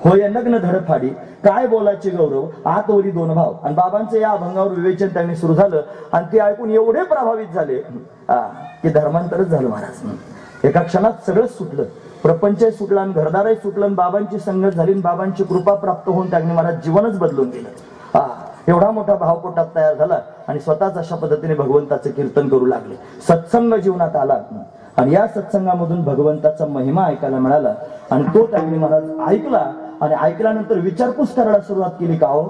होय नग्न धडफाडी, काय बोलायचे गौरव आतवरी दोन भाव. आणि बाबांचं या अभंगावर विवेचन त्यांनी सुरू झालं आणि ते ऐकून एवढे प्रभावित झाले की धर्मांतरच झालं महाराज. एका क्षणात सगळंच सुटलं, प्रपंचही सुटलं आणि घरदारही सुटलं आणि बाबांची संगत झाली आणि बाबांची कृपा प्राप्त होऊन त्यांनी महाराज जीवनच बदलून गेलं. एवढा मोठा भाव पोटात तयार झाला आणि स्वतःच अशा पद्धतीने भगवंताचं कीर्तन करू लागले. सत्संग जीवनात आला आणि या सत्संगामधून भगवंताचा महिमा ऐकायला मिळाला आणि तो त्यांनी महाराज ऐकला. आणि ऐकल्यानंतर विचारपूस करायला सुरुवात केली का हो,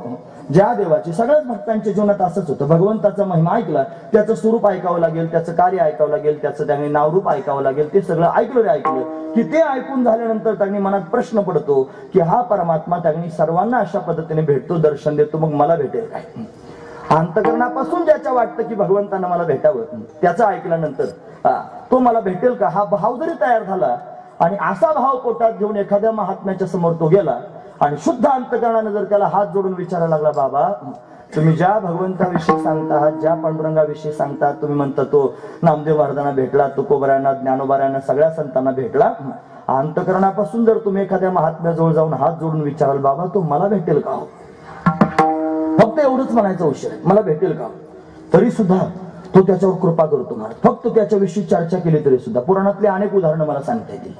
ज्या देवाची, सगळ्याच भक्तांच्या जीवनात असंच होतं. भगवंताचा महिमा ऐकला, त्याचं स्वरूप ऐकावं लागेल, त्याचं कार्य ऐकावं लागेल, त्याचं त्यांनी नावरूप ऐकावं लागेल. ते सगळं ऐकलं रे ऐकलं की ते ऐकून झाल्यानंतर त्यांनी मनात प्रश्न पडतो की हा परमात्मा त्यांनी सर्वांना अशा पद्धतीने भेटतो, दर्शन देतो, मग मला भेटेल काय. अंतकरणापासून ज्याच्या वाटतं की भगवंतांना मला भेटावं, त्याचं ऐकल्यानंतर तो मला भेटेल का हा भाव जरी तयार झाला आणि असा भाव पोटात घेऊन एखाद्या महात्म्याच्या समोर तो गेला आणि शुद्ध अंतकरणाने जर त्याला हात जोडून विचारायला लागला, बाबा तुम्ही ज्या भगवंताविषयी सांगता आहात, ज्या पांडुरंगाविषयी सांगता, तुम्ही म्हणता तो नामदेव महाराजांना भेटला, तुकोबरायांना, ज्ञानोबारायांना, सगळ्या संतांना भेटला, अंतकरणापासून जर तुम्ही एखाद्या महात्म्याजवळ जाऊन हात जोडून विचाराल, बाबा तो मला भेटेल का, फक्त एवढंच म्हणायचं औषध आहे, मला भेटेल का, तरी सुद्धा तो त्याच्यावर कृपा करतो महाराज. फक्त त्याच्याविषयी चर्चा केली तरी सुद्धा. पुराणातले अनेक उदाहरणं मला सांगता येतील,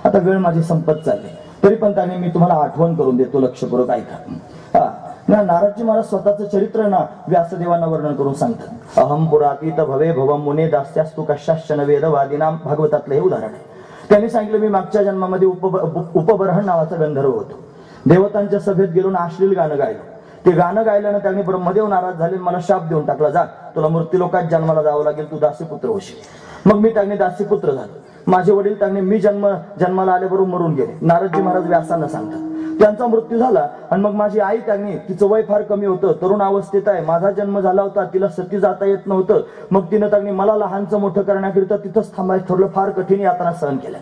आता वेळ माझी संपत चालली, तरी पण त्याने मी तुम्हाला आठवण करून देतो, लक्षपूर्वक ऐका. नारदजी महाराज स्वतःचं चरित्र ना व्यासदेवांना वर्णन करून सांगतात. अहम पुरातीत भवे भवम मुने दास्यास्तु कशाश्चन वेदवादीनाम, भागवतातलं हे उदाहरण आहे. त्यांनी सांगितलं मी मागच्या जन्मामध्ये उपबर्हण नावाचा गंधर्व होतो. देवतांच्या सभेत गेलो, अश्लील गाणं गायलो. ते गाणं गायल्यानं त्यांनी ब्रह्मदेव नाराज झाले, मला शाप देऊन टाकला, जा तुला मृत्यूलोकात जन्माला जावं लागेल, तू दासीपुत्र होशील. मग मी त्यांनी दासीपुत्र झालो. माझे वडील त्यांनी मी जन्माला आल्याबरोबर मरून गेले. नारदजी महाराज व्यासांना सांगतात, त्यांचा मृत्यू झाला. आणि मग माझी आई, त्यांनी तिचं वय फार कमी होतं, तरुण अवस्थेत आहे, माझा जन्म झाला होता, तिला सती जाता येत नव्हतं. मग तिनं त्यांनी मला लहानचं मोठं करण्याकरिता तिथंच थांबायचं ठरलं. फार कठीण यातना सहन केल्या.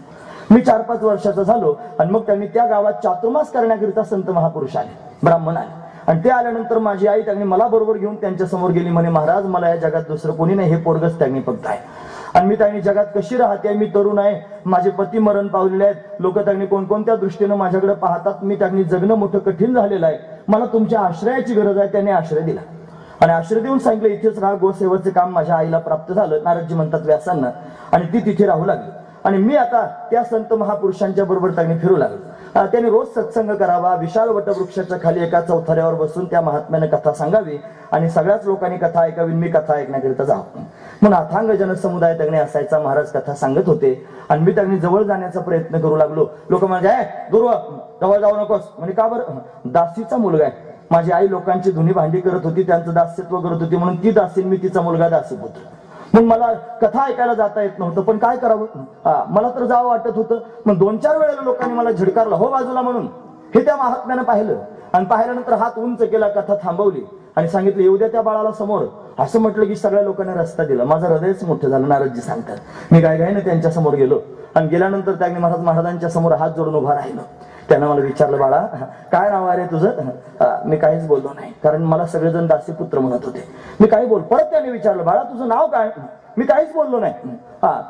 मी 4-5 वर्षाचा झालो आणि मग त्यांनी त्या गावात चातुर्मास करण्याकरिता संत महापुरुष आले, ब्राह्मण आले. आणि ते आल्यानंतर माझी आई त्यांनी मला बरोबर घेऊन त्यांच्या समोर गेली. म्हणे, महाराज मला या जगात दुसरं कोणी नाही, हे पोरगच त्यांनी फक्त आहे. आणि मी त्यांनी जगात कशी राहते, मी तरुण आहे, माझे पती मरण पावलेले आहेत, लोक त्यांनी कोणकोणत्या दृष्टीनं माझ्याकडे पाहतात, मी त्यांनी जगणं मोठं कठीण झालेलं आहे, मला तुमच्या आश्रयाची गरज आहे. त्यांनी आश्रय दिला आणि आश्रय देऊन सांगितलं, इथेच राहा. गोसेवेचे काम माझ्या आईला प्राप्त झालं, नारदजी म्हणतात व्यासांना, आणि ती तिथे राहू लागली. आणि मी आता त्या संत महापुरुषांच्या बरोबर त्यांनी फिरू लागलो. त्यांनी रोज सत्संग करावा, विशाल वटवृक्षाच्या खाली एका चौथऱ्यावर बसून त्या महात्म्याने कथा सांगावी आणि सगळ्याच लोकांनी कथा ऐकावी. मी कथा ऐकण्याकरिता जावं. म्हणून अथांग जनसमुदाय त्यांनी असायचा. महाराज कथा सांगत होते आणि मी त्यांनी जवळ जाण्याचा प्रयत्न करू लागलो. लोक म्हणजे, दूर जवळ जाऊ नकोस. म्हणजे का बरं? दासीचा मुलगा आहे. माझी आई लोकांची धुनी भांडी करत होती, त्यांचं दास्यत्व करत होती, म्हणून ती दासीन, मी तिचा मुलगा दासीपुत्र. मग मला कथा ऐकायला जाता येत नव्हतं, पण काय करावं, मला तर जावं वाटत होतं. मग 2-4 वेळेला लोकांनी मला झिडकारलं, हो बाजूला म्हणून. हे त्या महात्म्यानं पाहिलं आणि पाहिल्यानंतर हात उंच केला, कथा थांबवली आणि सांगितलं, येऊ द्या त्या बाळाला समोर. असं म्हटलं की सगळ्या लोकांनी रस्ता दिला. माझं हृदयच मोठं झालं. नारदजी सांगतात, मी गायगायनं त्यांच्या समोर गेलो आणि गेल्यानंतर त्यांनी महाराजांच्या समोर हात जोडून उभा राहिलो. त्यानं मला विचारलं, बाळा काय नाव आहे रे तुझं? मी काहीच बोललो नाही, कारण मला सगळेजण दासीपुत्र म्हणत होते. मी काही बोल. परत त्याने विचारलं, बाळा तुझं नाव काय? मी काहीच बोललो नाही.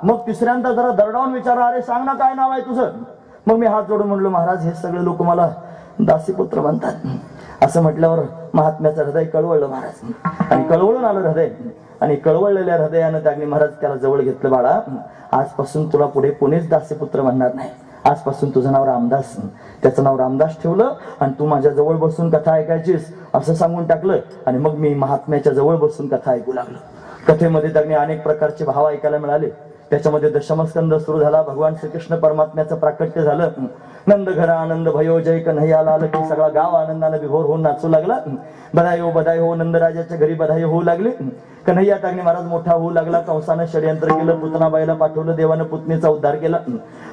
मग तिसऱ्यांदा जरा दरडावून विचारलं, अरे सांग ना काय नाव आहे तुझं? मग मी हात जोडून म्हणलो, महाराज हे सगळे लोक मला दासीपुत्र म्हणतात. असं म्हटल्यावर महात्म्याचं हृदय कळवळलं महाराज, आणि कळवळून आलं हृदय. आणि कळवळलेल्या हृदयानं त्यांनी महाराज त्याला जवळ घेतलं. बाळा आजपासून तुला पुढे कोणीच दासीपुत्र म्हणणार नाही, आजपासून तुझं नाव रामदास. त्याचं नाव रामदास ठेवलं आणि तू माझ्या जवळ बसून कथा ऐकायचीस असं सांगून टाकलं. आणि मग मी महात्म्याच्या जवळ बसून कथा ऐकू लागलो. कथेमध्ये त्यांनी अनेक प्रकारचे भाव ऐकायला मिळाले. त्याच्यामध्ये दशमस्कंद सुरू झाला, भगवान श्रीकृष्ण परमात्म्याचं प्राकट्य झालं. नंद घरा आनंद भयो जय कन्हैया लाल की सगळा गाव आनंदाने विभोर होऊन नाचू लागला. बधाई हो नंदराजाच्या घरी बधाई होऊ लागली. कन्हैया त्यांनी महाराज मोठा होऊ लागला. कंसानं षडयंत्र केलं, पुतनाबाईला पाठवलं, देवानं पुतणीचा उद्धार केला.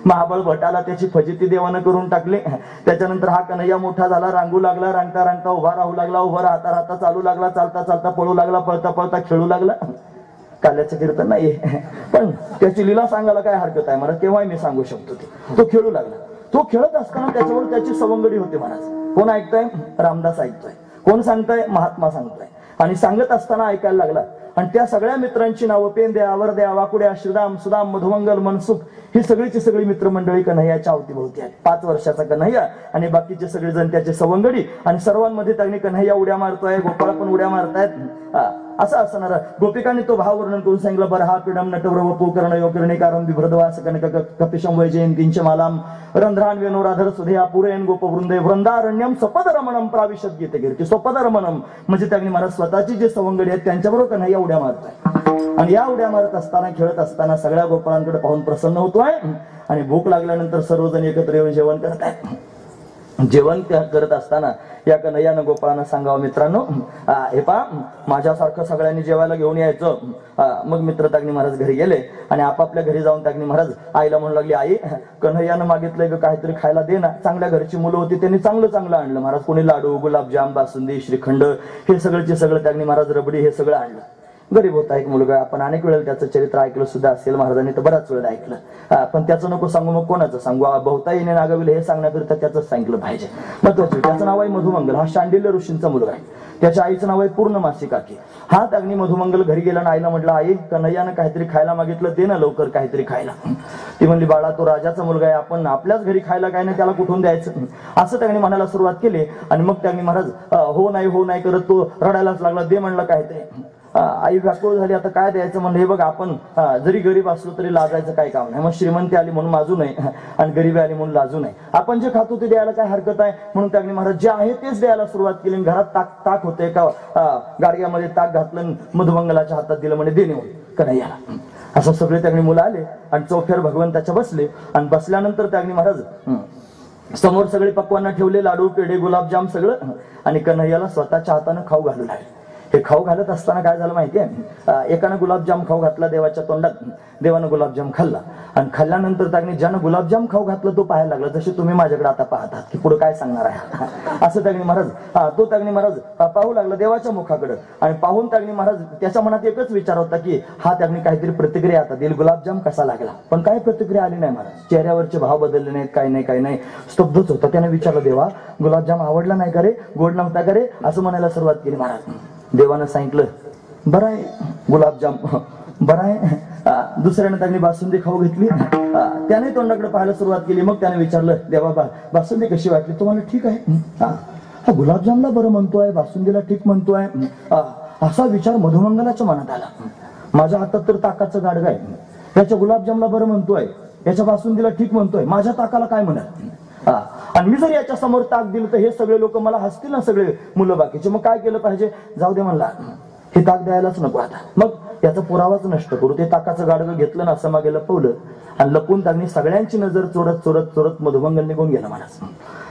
महाबळ भटाला त्याची फजिती देवानं करून टाकली. त्याच्यानंतर हा कन्हैया मोठा झाला, रांगू लागला, रांगता रांगता उभा राहू लागला, उभा राहता राहता चालू लागला, चालता चालता पळू लागला, पळता पळता खेळू लागला. काल्याचं कीर्तन नाहीये, पण त्याची लीला सांगायला काय हरकत आहे महाराज, केव्हाही मी सांगू शकतो. तो खेळू लागला. तो खेळत असताना त्याच्यावर त्याची सवंगडी होती महाराज. कोण ऐकतोय? रामदास ऐकतोय. कोण सांगतोय? महात्मा सांगतोय. आणि सांगत असताना ऐकायला लागला. आणि त्या सगळ्या मित्रांची नावं पेंद्या, आवरद्या, वाकुड्या, श्रीराम, सुदाम, मधुमंगल, मनसुख ही सगळीची सगळी मित्रमंडळी कन्हैयाच्या अवतीभोवती आहेत. 5 वर्षाचा कन्हैया आणि बाकीचे सगळे जण त्याचे सवंगडी. आणि सर्वांमध्ये त्यांनी कन्हैया उड्या मारतोय, गोपाळ पण उड्या मारतायत. असं असणार. गोपिकांनी तो भाव वर्णन करून सांगितलं, बरहा पीडम नटवर वपू कर्ण योकिरणीकारम बिभ्रदवास कनक कपिशम वैजयंतींच मालाम रंध्रान वेणुराधर सुधया पुरेन गोपवृंदे वृंदारण्यम स्वपद रमणम प्राविशद गीते कीर्ती. स्वपद रमणम म्हणजे त्यांनी मला स्वतःची जे सवंगडी आहेत त्यांच्याबरोबर कन्हैया उड्या मारतोय. आणि या उड्या मारत असताना, खेळत असताना सगळ्या गोपाळांकडे पाहून प्रसन्न होतोय. आणि भूक लागल्यानंतर सर्वजण एकत्र येऊन जेवण करत आहेत. जेवण करत असताना या कन्हैयानं गोपाळांना सांगावं, मित्रांनो हे पहा, माझ्यासारखं सगळ्यांनी जेवायला घेऊन यायचं. मग मित्र तागणी महाराज घरी गेले आणि आपापल्या घरी जाऊन तागणी महाराज आईला म्हणू लागली, आई कन्हैयानं मागितलंय काहीतरी खायला दे ना. चांगल्या घरची मुलं होती, त्यांनी चांगलं चांगलं आणलं महाराज. कोणी लाडू, गुलाबजाम, बासुंदी, श्रीखंड हे सगळंचे सगळं तागणी महाराज, रबडी हे सगळं आणलं. गरीब होता एक मुलगा. आपण अनेक वेळेला त्याचं चरित्र ऐकलं सुद्धा असेल, महाराजांनी तर बऱ्याच वेळेला ऐकलं. पण त्याचं नको सांगू, मग कोणाचं सांगू? बहुताईने नागविले हे सांगण्याकरिता त्याचंच सांगितलं पाहिजे. महत्वाचं, त्याचं नाव आहे मधुमंगल. हा शांडिल्य ऋषींचा मुलगा आहे. त्याच्या आईचं नाव आहे पूर्णमासी काकी. हा अग्नी मधुमंगल घरी गेला आणि आईला म्हटलं, आई कन्हैयानं काहीतरी खायला मागितलं, दे ना लवकर काहीतरी खायला. ती म्हणली, बाळा तो राजाचा मुलगा आहे, आपण आपल्याच घरी खायला काय नाही, त्याला कुठून द्यायचं? असं त्यांनी म्हणायला सुरुवात केली. आणि मग त्यांनी महाराज हो नाही करत तो रडायलाच लागला. दे म्हणलं काहीतरी. आई व्याकुळ झाली, आता काय द्यायचं म्हणलं. हे बघ, आपण जरी गरीब असलो तरी लाजायचं काय काम नाही. मग श्रीमंती आली म्हणून माजू नये आणि गरीबी आली म्हणून लाजू नये. आपण जे खातो ते द्यायला काय हरकत आहे. म्हणून त्यांनी महाराज जे आहे तेच द्यायला सुरुवात केली. घरात ताक होते का गाडग्यामध्ये ताक घातलं, मधुमंगलाच्या हातात दिलं, म्हणजे देणे कन्हैयाला. असं सगळे त्यांनी मुलं आले आणि चौफेर भगवंताच्या बसले. आणि बसल्यानंतर त्यांनी महाराज समोर सगळे पक्वांना ठेवले, लाडू पेढे गुलाबजाम सगळं, आणि कन्हैयाला स्वतःच्या हाताने खाऊ घालू लागले. हे खाऊ घालत असताना काय झालं माहितीये, एकानं गुलाबजाम खाऊ घातला देवाच्या तोंडात, देवानं गुलाबजाम खाल्ला, आणि खाल्ल्यानंतर त्याने ज्यानं गुलाबजाम खाऊ घातलं तो पाहायला लागला, जसे तुम्ही माझ्याकडे आता पाहतात की पुढे काय सांगणार आहे असं त्यागणी महाराज तो त्यागणी महाराज पाहू लागला देवाच्या मुखाकडे, आणि पाहून त्यागणी महाराज त्याच्या मनात एकच विचार होता की हा त्यागणी काहीतरी प्रतिक्रिया आता देईल, गुलाबजाम कसा लागला, पण काय प्रतिक्रिया आली नाही महाराज. चेहऱ्यावरचे भाव बदलले नाहीत, काही नाही काही नाही, स्तब्धच होता. त्याने विचारलं, देवा गुलाबजाम आवडला नाही का रे, गोड नव्हता का रे, असं म्हणायला सुरुवात केली महाराज. देवानं सांगितलं, बरं आहे गुलाबजाम, बरं आहे. दुसऱ्यानं त्यांनी बासुंदी खाऊ घेतली, त्याने तोंडाकडे पाहायला सुरुवात केली. मग त्याने विचारलं, देवा बासुंदी कशी वाटली, तुम्हाला ठीक आहे. हा गुलाबजामला बरं म्हणतोय, बासुंदीला ठीक म्हणतोय, असा विचार मधुमंगलाच्या मनात आला. माझ्या हातात तर ताकाचं गाडगं आहे, त्याच्या गुलाबजामला बरं म्हणतोय, याच्या बासुंदीला ठीक म्हणतोय, माझ्या ताकाला काय म्हणत. आणि मी जर याच्या समोर ताक दिलं तर हे सगळे लोक मला हसतील ना, सगळे मुलं बाकीचे. मग काय केलं पाहिजे, जाऊ दे म्हणला, हे ताक द्यायलाच नको आता. मग याचा पुरावाच नष्ट करू. ते ताकाचं गाडगं घेतलं ना, असं मागे लपवलं, आणि लपून त्यांनी सगळ्यांची नजर चोरत चोरत चोरत मधुमंगल निघून गेला महाराज.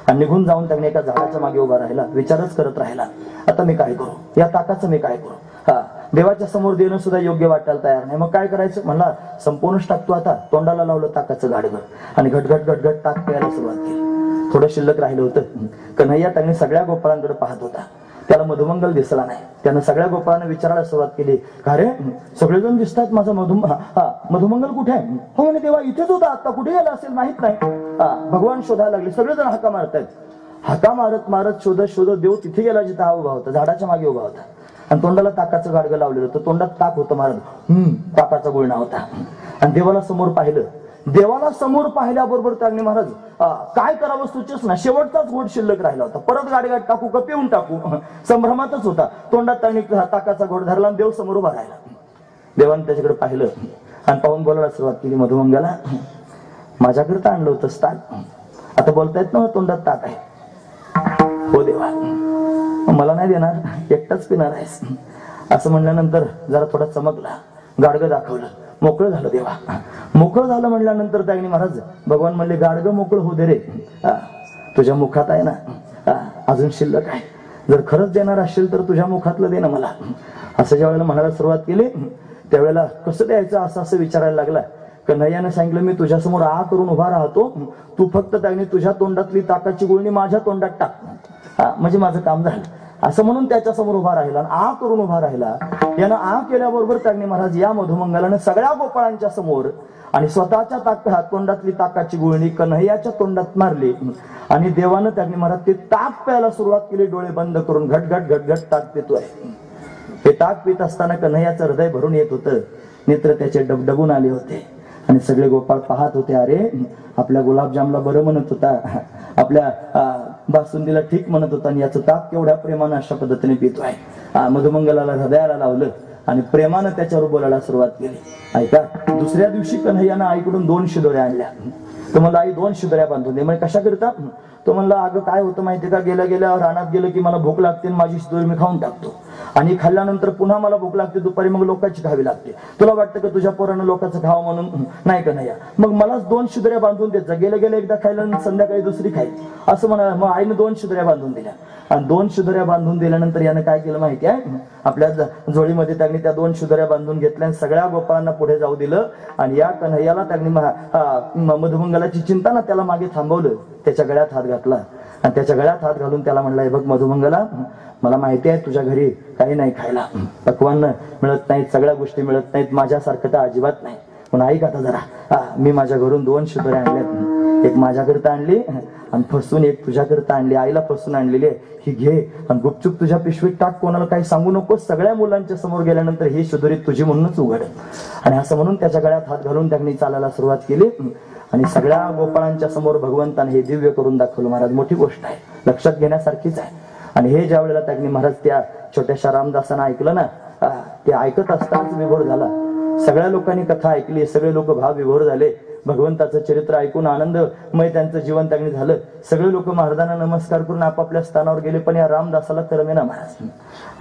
आणि निघून जाऊन त्यांनी एका झाडाच्या मागे उभा राहिला, विचारच करत राहिला, आता मी काय करू, या ताकाचं मी काय करू. देवाच्या समोर देणं सुद्धा योग्य वाटायला तयार नाही. मग काय करायचं म्हणला, संपूर्णच टाकतो आता. तोंडाला लावलं ताकाचं गाडगं, आणि घटघट घटघट ताक प्यायला सुरुवात केली. थोडं शिल्लक राहिलं होतं. कन्हैया त्यांनी सगळ्या गोपाळांकडे पाहत होता, त्याला मधुमंगल दिसला नाही. त्यानं सगळ्या गोपाळांना विचारायला सुरुवात केली, का रे सगळेजण दिसतात, माझा मधुमंगल कुठे आहे. हो म्हणे, देवा इथेच होता, आता कुठे गेला असेल माहित नाही. भगवान शोधायला लागले, सगळेजण हाका मारतायत. हाका मारत मारत शोधत शोधत देव तिथे गेला जिथे हा उभा होता, झाडाच्या मागे उभा होता, आणि तोंडाला ताकाचं गाडगं लावलेलं होतं. तोंडात ताक होतं महाराज, ताकाचा गुळणा होता. आणि देवाला समोर पाहिलं. देवाला समोर पाहिल्याबरोबर त्याने महाराज काय करावं सुचेच ना, शेवटचाच गोड शिल्लक राहिला होता. परत गाडगाट टाकू का पिऊन टाकू, संभ्रमातच होता. तोंडात त्याने ताकाचा गोड धरला, देव समोर उभा राहिला. देवाने त्याच्याकडे पाहिलं आणि पाहून बोलायला सुरुवात केली, मधुमंगला माझ्याकरता आणलं होतंस ताक, आता बोलतायत ना तोंडात ताक आहे. हो देवा, मला नाही देणार, एकटाच पिणार आहेस. असं म्हणल्यानंतर जरा थोडा चमकला, गाडगं दाखवलं, मोकळं झालं. देवा मोकळं झालं म्हणल्यानंतर त्याने महाराज भगवान म्हणले, गाडगं मोकळं हो दे रे, तुझ्या मुखात आहे ना, अजून शिल्लक आहे, जर खरंच देणार असेल तर तुझ्या मुखातलं दे ना मला. असं ज्या वेळेला म्हणायला सुरुवात केली, त्यावेळेला कसं द्यायचं असं विचारायला लागला. कन्हैयाने सांगितलं, मी तुझ्यासमोर आ करून उभा राहतो, तू फक्त त्याने तुझ्या तोंडातली ताकाची गुळणी माझ्या तोंडात टाक, म्हणजे माझं काम झालं. असं म्हणून त्याच्या समोर उभा राहिला, आ करून उभा राहिला. यानं आ केल्याबरोबर त्याने महाराज या मधुमंगलानं सगळ्या गोपाळांच्या समोर आणि स्वतःच्या तोंडातली ताकाची गुळणी कन्हैयाच्या तोंडात मारली, आणि देवानं त्याने महाराज ते ताक प्यायला सुरुवात केली, डोळे बंद करून. घटघट घटघट ताक पितोय. हे ताक पित असताना कन्हैयाचं हृदय भरून येत होतं, नेत्र त्याचे डबडबून आले होते, आणि सगळे गोपाळ पाहत होते. अरे आपल्या गुलाबजामला बरं म्हणत होता, आपल्या बासुंदीला ठीक म्हणत होता, आणि याचं ताक केवढ्या प्रेमानं अशा पद्धतीने पितोय. मधुमंगलाला हृदयाला लावलं आणि प्रेमानं त्याच्यावर बोलायला सुरुवात केली. ऐका, दुसऱ्या दिवशी कन्हैयानं आईकडून 2 शिदोऱ्या आणल्या. तो म्हणला, आई 2 शिदोऱ्या बांधून दे. म्हणजे कशा करता. तो म्हणला, अगं काय होतं माहितीये का, गेल्या गेल्या रानात गेलं की मला भूक लागते, माझी शिदोरी मी खाऊन टाकतो, आणि खाल्ल्यानंतर पुन्हा मला भूक लागते दुपारी, मग लोकांची खावी लागते. तुला वाटतं का तुझ्या पोरानं लोकांचं खावं म्हणून. नाही कन्हैया, मग मलाच 2 शिदोऱ्या बांधून द्यायचा, गेल्या गेल्या एकदा खायला संध्याकाळी दुसरी खाई, असं म्हणा. मग आईनं 2 शिदोऱ्या बांधून दिल्या, आणि 2 शिदोऱ्या बांधून दिल्यानंतर यानं काय केलं माहिती आहे, आपल्या झोळीमध्ये त्यांनी त्या 2 शिदोऱ्या बांधून घेतल्या, सगळ्या गोपाळांना पुढे जाऊ दिलं, आणि या कन्हैयाला त्यांनी मधुमंगलाची चिंता ना, त्याला मागे थांबवलं, त्याच्या गळ्यात हात घातला, आणि त्याच्या गळ्यात हात घालून त्याला म्हणला, बघ मधुमंगला, मला माहिती आहे तुझ्या घरी काही नाही खायला, पक्वान मिळत नाहीत, सगळ्या गोष्टी मिळत नाहीत, माझ्यासारखं तर अजिबात नाही, पण ऐक आता जरा, मी माझ्या घरून 2 शिदोऱ्या आणल्यात, एक माझ्याकरता आणली आणि फसून एक तुझ्याकरता आणली, आईला फसून आणलेली आहे, ही घे आणि गुपचूप तुझ्या पिशवीत टाक, कोणाला काही सांगू नकोस, सगळ्या मुलांच्या समोर गेल्यानंतर ही शिदोरी तुझी म्हणूनच उघड. आणि असं म्हणून त्याच्या गळ्यात हात घालून त्यांनी चालायला सुरुवात केली, आणि सगळ्या गोपाळांच्या समोर भगवंताने हे दिव्य करून दाखवलं. महाराज मोठी गोष्ट आहे, लक्षात घेण्यासारखीच आहे. आणि हे ज्या वेळेला त्यांनी महाराज त्या छोट्याशा रामदासांना ऐकलं ना, ते ऐकत असतानाच विभोर झाला. सगळ्या लोकांनी कथा ऐकली, सगळे लोक भाव विभोर झाले. भगवंताचं चरित्र ऐकून आनंदमय त्यांचं जीवन त्यांनी झालं. सगळे लोक महाराजांना नमस्कार करून आपापल्या स्थानावर गेले, पण या रामदासाला करमेना महाराज.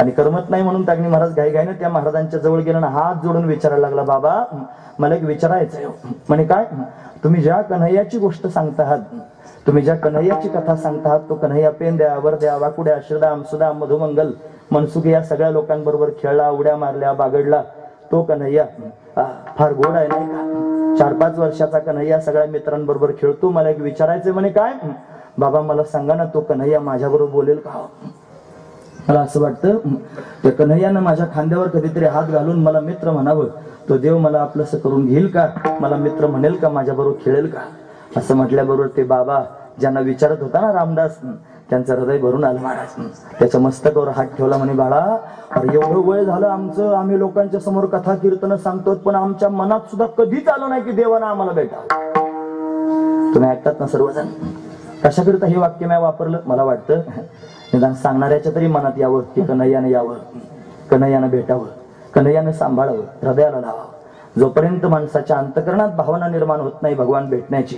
आणि करमत नाही म्हणून त्यांनी महाराज घाईघाईनं त्या महाराजांच्या जवळ गेला आणि हात जोडून विचारायला लागला, बाबा मला एक विचारायचं आहे. म्हणे काय? तुम्ही ज्या कन्हैयाची गोष्ट सांगता आहात, तुम्ही ज्या कन्हैयाची कथा सांगता आहात, तो कन्हैया पेंद्या, वरद्या, वाकुड्या, श्रीराम, सुदाम, मधुमंगल, मनसुखी या सगळ्या लोकांबरोबर खेळला, उड्या मारल्या, बागडला. तो कन्हैया फार गोड आहे नाही का? 4-5 वर्षाचा कन्हैया सगळ्या मित्रांबरोबर खेळतो. मला एक विचारायचंय. म्हणे काय? बाबा मला सांगा ना, तो कन्हैया माझ्याबरोबर बोलेल का? मला असं वाटतं त्या कन्हैयानं माझ्या खांद्यावर कधीतरी हात घालून मला मित्र म्हणावं. तो देव मला आपलंसं करून घेईल का? मला मित्र म्हणेल का? माझ्याबरोबर खेळेल का? असं म्हटल्याबरोबर ते बाबा ज्यांना विचारत होता ना रामदास, त्यांचं हृदय भरून आलं महाराज. त्याच्या मस्तकावर हात ठेवला. म्हणे बाळा, अरे एवढं वय झालं आमचं, आम्ही लोकांच्या समोर कथा कीर्तन सांगतो, पण आमच्या मनात सुद्धा कधीच आलं नाही की देवानं आम्हाला भेटा. तुम्ही ऐकतात ना सर्वजण? कशाकरिता हे वाक्य मी वापरलं? मला वाटतं निदान सांगणाऱ्याच्या तरी मनात यावं की कन्हैयाने यावं, कन्हैयानं भेटावं, कन्हैयानं सांभाळावं, हृदयाला लावावं. जोपर्यंत माणसाच्या अंतकरणात भावना निर्माण होत नाही भगवान भेटण्याची,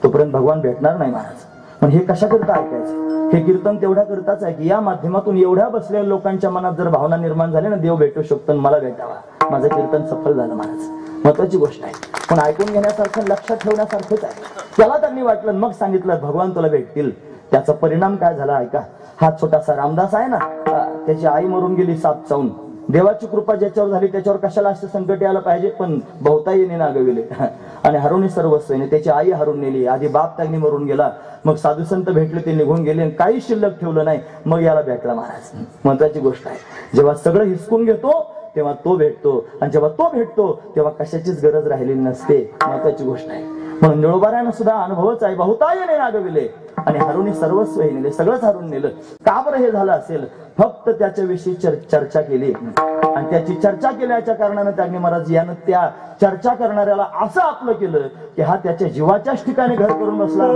तोपर्यंत भगवान भेटणार नाही महाराज. पण हे कशाकरिता ऐकायचं? हे कीर्तन तेवढ्या करताच आहे की या माध्यमातून एवढ्या बसलेल्या लोकांच्या मनात जर भावना निर्माण झाली ना, देव भेटू शकतो, मला भेटावा, माझं कीर्तन सफल झालं महाराज. महत्वाची गोष्ट आहे, पण ऐकून घेण्यासारखं, लक्षात ठेवण्यासारखंच आहे. त्याला त्यांनी वाटलं, मग सांगितलं भगवान तुला भेटतील. त्याचा परिणाम काय झाला ऐका. हा छोटासा रामदास आहे ना, त्याची आई मरून गेली साप चावून. देवाची कृपा ज्याच्यावर झाली त्याच्यावर कशाला असं संकट यायला पाहिजे, पण बहुताईने नागविले आणि हरवणे सर्वस्वने. त्याची आई हरून नेली. आधी बाप त्यांनी मरून गेला, मग साधू संत भेटले, ते निघून गेले, काही शिल्लक ठेवलं नाही. मग याला भेटला महाराज. महत्वाची गोष्ट आहे, जेव्हा सगळं हिसकून घेतो तेव्हा तो भेटतो, आणि जेव्हा तो भेटतो तेव्हा कशाचीच गरज राहिलेली नसते. महत्वाची गोष्ट आहे. म्हणून निळोबाऱ्यानं सुद्धा अनुभवच आहे, बहुताईने नागविले आणि हरुणी सर्वस्व नेले, सगळंच हरून नेलं. का बरं हे झालं असेल? फक्त त्याच्याविषयी चर्चा केली, आणि त्याची चर्चा केल्याच्या कारणानं त्यांनी महाराज यानं त्या चर्चा करणाऱ्याला असं आपलं केलं की हा त्याच्या जीवाच्याच ठिकाणी घर करून बसला.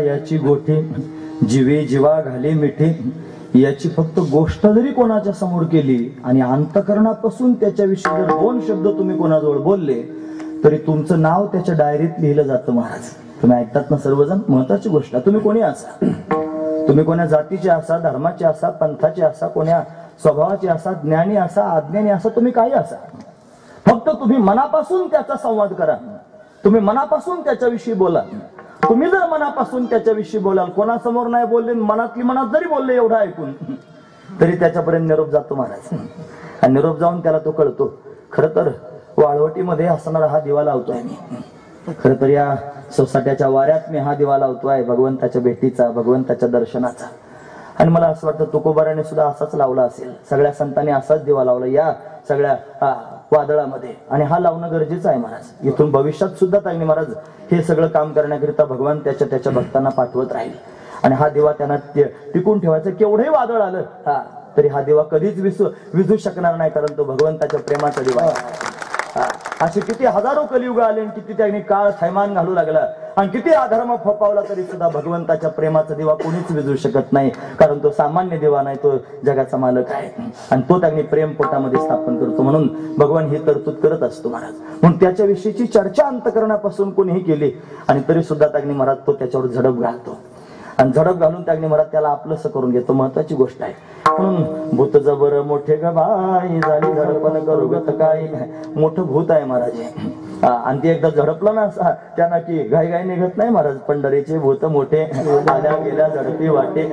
याची गोठे जीवे जीवा घाले मिठे. याची फक्त गोष्ट जरी कोणाच्या समोर केली आणि अंतकरणापासून त्याच्याविषयी जर 2 शब्द तुम्ही कोणाजवळ बोलले तरी तुमचं नाव त्याच्या डायरीत लिहिलं जातं महाराज. तुम्ही ऐकतात ना सर्वजण? महत्वाची गोष्ट आहे. तुम्ही कोणी असा, तुम्ही कोण्या जातीचे असा, धर्माचे असा, पंथाचे असा, कोण्या स्वभावाचे असा, ज्ञानी असा, अज्ञानी असा, तुम्ही काही असा, फक्त तुम्ही मनापासून त्याचा संवाद करा, तुम्ही मनापासून त्याच्याविषयी बोला. तुम्ही जर मनापासून त्याच्याविषयी बोलाल, कोणासमोर नाही बोलले, मनातली मनात जरी बोलले एवढं ऐकून, तरी त्याच्यापर्यंत निरोप जातो महाराज. आणि निरोप जाऊन त्याला तो कळतो, खरं तर वाळवटीमध्ये असणारा हा दिवा लावतोय मी, खरं तर या सोसाट्याच्या वाऱ्यात मी हा दिवा लावतोय भगवंताच्या भेटीचा, भगवंताच्या दर्शनाचा. आणि मला असं वाटतं तुकोबाराने सुद्धा असाच लावला असेल, सगळ्या संतांनी असाच दिवा लावला या सगळ्या वादळामध्ये. आणि हा लावणं गरजेचं आहे महाराज. इथून भविष्यात सुद्धा ताईने महाराज हे सगळं काम करण्याकरिता भगवान त्याच्या भक्तांना पाठवत राहील. आणि हा दिवा त्यांना टिकून ठेवायचं. केवढंही वादळ आलं तरी हा दिवा कधीच विझू शकणार नाही, कारण तो भगवंताच्या प्रेमाचा दिवा आहे. असे किती हजारो कलियुग आले आणि किती त्यांनी काळ थैमान घालू लागला आणि किती अधर्म फोपावला, तरी सुद्धा भगवंताच्या प्रेमाचा दिवा कोणीच विझू शकत नाही, कारण तो सामान्य दिवा नाही, तो जगाचा मालक आहे. आणि तो त्यांनी प्रेम पोटामध्ये स्थापन करतो. म्हणून भगवान ही तरतूद करत असतो महाराज. म्हणून त्याच्याविषयीची चर्चा अंतकरणापासून कोणीही केली आणि तरी सुद्धा त्यांनी महाराज तो त्याच्यावर झडप घालतो. आणि झडप घालून त्यांनी महाराज त्याला आपलंसं करून घेतो. महत्वाची गोष्ट आहे. म्हणून भूत जबर मोठे ग बाई झाली झडपण करू गत काय. मोठं भूत आहे महाराज. आणि ते एकदा झडपलं ना त्यांना की घाई घाई निघत नाही महाराज. पंढरीचे भूत मोठे आल्या गेल्या झडपी वाटे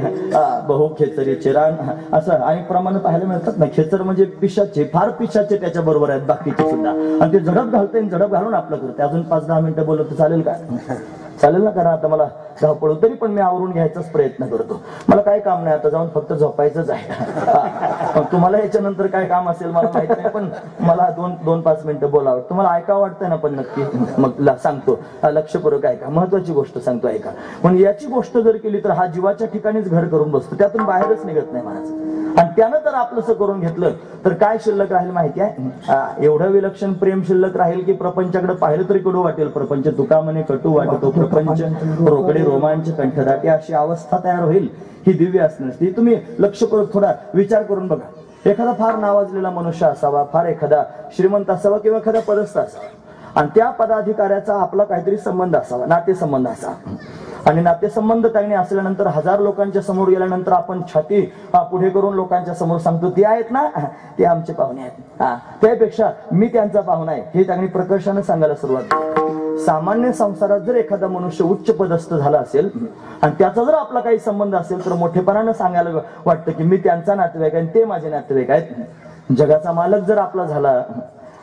बहु खेचरीचे रान असं आणि प्रमाण पाहायला मिळतात ना. खेचर म्हणजे पिशाचे, फार पिशाचे त्याच्या बरोबर आहेत बाकीचे सुद्धा. आणि ते झडप घालते, झडप घालून आपलं करते. अजून 5-10 मिनिटं बोलत चालेल का? चालेल ना? कारण आता मला धावपळ, तरी पण मी आवरून घ्यायचाच प्रयत्न करतो. मला काय काम नाही, आता जाऊन फक्त झोपायचंच आहे. तुम्हाला याच्यानंतर काय काम असेल मला माहित नाही, पण मला 2-5 मिनिटं बोलावं. तुम्हाला ऐकावं वाटतंय ना? पण नक्की मग सांगतो, लक्षपूर्वक ऐका. महत्वाची गोष्ट सांगतो, ऐका. म्हणजे याची गोष्ट जर केली तर हा जीवाच्या ठिकाणीच घर करून बसतो, त्यातून बाहेरच निघत नाही महाराज. आणि त्यानं तर आपलंसं करून घेतलं तर काय शिल्लक राहील माहिती आहे? एवढं विलक्षण प्रेम शिल्लक राहील की प्रपंचाकडे पाहिलं तरी कडू वाटेल. प्रपंच तुका म्हणे कटू वाटतो प्रपंच, रोकडे रोमांच कंठदाटी, अशी अवस्था तयार होईल. ही दिव्य असणार. ती तुम्ही लक्षपूर्वक थोडा विचार करून बघा. एखादा फार नावाजलेला मनुष्य असावा, फार एखादा श्रीमंत असावा किंवा एखादा पदस्थ असावा, आणि त्या पदाधिकाऱ्याचा आपला काहीतरी संबंध असावा, नातेसंबंध असावा. आणि नातेसंबंध त्यांनी असल्यानंतर 1000 लोकांच्या समोर गेल्यानंतर आपण छाती पुढे करून लोकांच्या समोर सांगतो, ते आहेत ना, ते आमचे पाहुणे आहेत, त्यापेक्षा मी त्यांचा पाहुणा आहे, हे त्यांनी प्रकर्षाने सांगायला सुरुवात केली. सामान्य संसारात जर एखादा मनुष्य उच्च पदस्थ झाला असेल आणि त्याचा जर आपला काही संबंध असेल तर मोठेपणानं सांगायला वाटतं की मी त्यांचा नातेवाईक आहे आणि ते माझे नातेवाईक आहेत. जगाचा मालक जर आपला झाला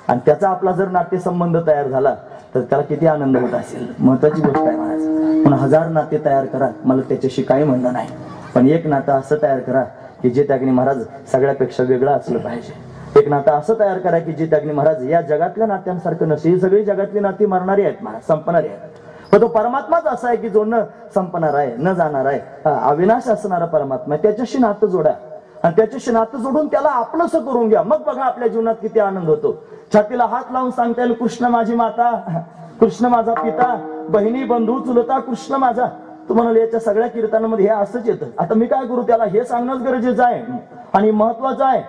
आणि त्याचा आपला जर नातेसंबंध तयार झाला तर त्याला किती आनंद होत असेल. महत्वाची गोष्ट आहे महाराज. पण 1000 नाते तयार करा, मला त्याच्याशी काही म्हणणं नाही, पण एक नातं असं तयार करा की जे त्यागनी महाराज सगळ्यापेक्षा वेगळं असलं पाहिजे. एक नातं असं तयार करा की जे त्यागनी महाराज या जगातल्या नात्यांसारखं नसे. ही सगळी जगातली नाती मरणारी आहेत महाराज, संपणारी आहेत. पण तो परमात्माच असा आहे की जो न संपणार आहे, न जाणार आहे, अविनाश असणारा परमात्मा आहे. त्याच्याशी नातं जोडा आणि त्याच्याशी नातं जोडून त्याला आपलंसं करून घ्या. मग बघा आपल्या जीवनात किती आनंद होतो. छातीला हात लावून सांगता येईल, कृष्ण माझी माता, कृष्ण माझा पिता, बहिणी बंधू चुलता कृष्ण माझा. तुम्हाला याच्या सगळ्या कीर्तनामध्ये हे असंच येतं. आता मी काय करू? त्याला हे सांगणंच गरजेचं आहे आणि महत्वाचं आहे,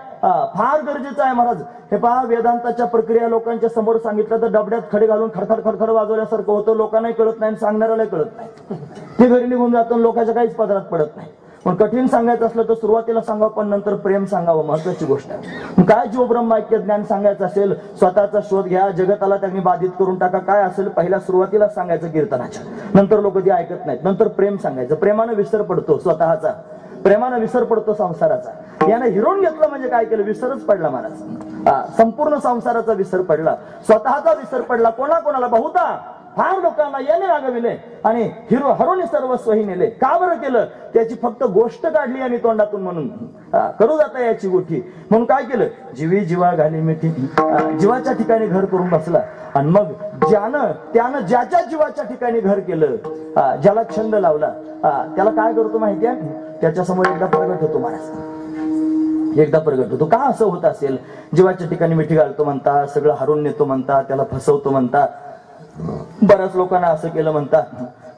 फार गरजेचं आहे महाराज. हे पहा, वेदांताच्या प्रक्रिया लोकांच्या समोर सांगितलं तर डबड्यात खडे घालून खडखड खडखड वाजवल्यासारखं होतं. लोकांनाही कळत नाही, सांगणाऱ्याला कळत नाही. ते घरी निघून जातं, लोकांच्या काहीच पदरात पडत नाही. पण कठीण सांगायचं असलं तर सुरुवातीला सांगावं, पण नंतर प्रेम सांगावं. महत्वाची गोष्ट आहे. काय जीव ब्रह्माख्य ज्ञान सांगायचं असेल, स्वतःचा शोध घ्या, जगताला त्यांनी बाधित करून टाका. काय असेल पहिल्या सुरुवातीला सांगायचं कीर्तनाच्या, नंतर लोक ते ऐकत नाहीत. नंतर प्रेम सांगायचं. प्रेमानं विसर पडतो स्वतःचा, प्रेमानं विसर पडतो संसाराचा. यानं हिरोन घेतलं म्हणजे काय केलं? विसरच पडला महाराज. संपूर्ण संसाराचा विसर पडला, स्वतःचा विसर पडला. कोणाकोणाला? बहुता फार लोकांना याने रागविले आणि हरोनी सर्वस्वही नेले. का बरं केलं? त्याची फक्त गोष्ट काढली आणि तोंडातून म्हणून करू जाता याची गोठी. म्हणून काय केलं? जीवी जीवा घाली मिठी, जीवाच्या ठिकाणी घर करून बसला. आणि मग त्यानं ज्याच्या जीवाच्या ठिकाणी घर केलं, ज्याला छंद लावला, त्याला काय करतो माहितीये? त्याच्या समोर एकदा प्रगट होतो महाराज, एकदा प्रगट होतो. का असं होत असेल? जीवाच्या ठिकाणी मिठी घालतो म्हणता, सगळं हरून नेतो म्हणता, त्याला फसवतो म्हणता, बऱ्याच लोकांना असं केलं म्हणतात.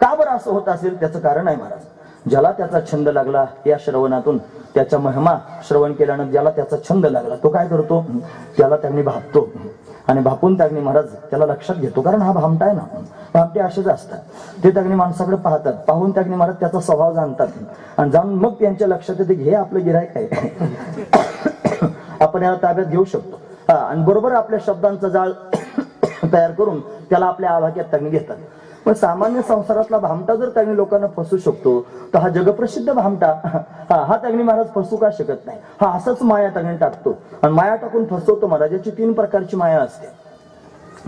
का बरं असं होत असेल? त्याचं कारण आहे महाराज. ज्याला त्याचा छंद लागला या श्रवणातून, त्याच्या महिमा श्रवण केल्यानं ज्याला त्याचा छंद लागला, तो काय करतो? त्याला त्यांनी भापतो आणि भापून त्यांनी महाराज त्याला लक्षात घेतो. कारण हा भामटा आहे ना, भामटे असेच असतात. ते त्यांनी माणसाकडे पाहतात, पाहून त्यांनी महाराज त्याचा स्वभाव जाणतात आणि जाऊन मग त्यांच्या लक्षात येते की हे आपलं गिऱ्हाईक आहे, आपण याला ताब्यात घेऊ शकतो. आणि बरोबर आपल्या शब्दांचा जाळ तयार करून त्याला आपल्या आवाक्यात त्यांनी घेतात. पण सामान्य संसारातला भामटा जर त्यांनी लोकांना फसू शकतो तर हा जगप्रसिद्ध भामटा हा त्यांनी महाराज फसू का शकत नाही. हा असंच माया त्यांनी टाकतो आणि माया टाकून फसवतो महाराज. याची 3 प्रकारची माया असते.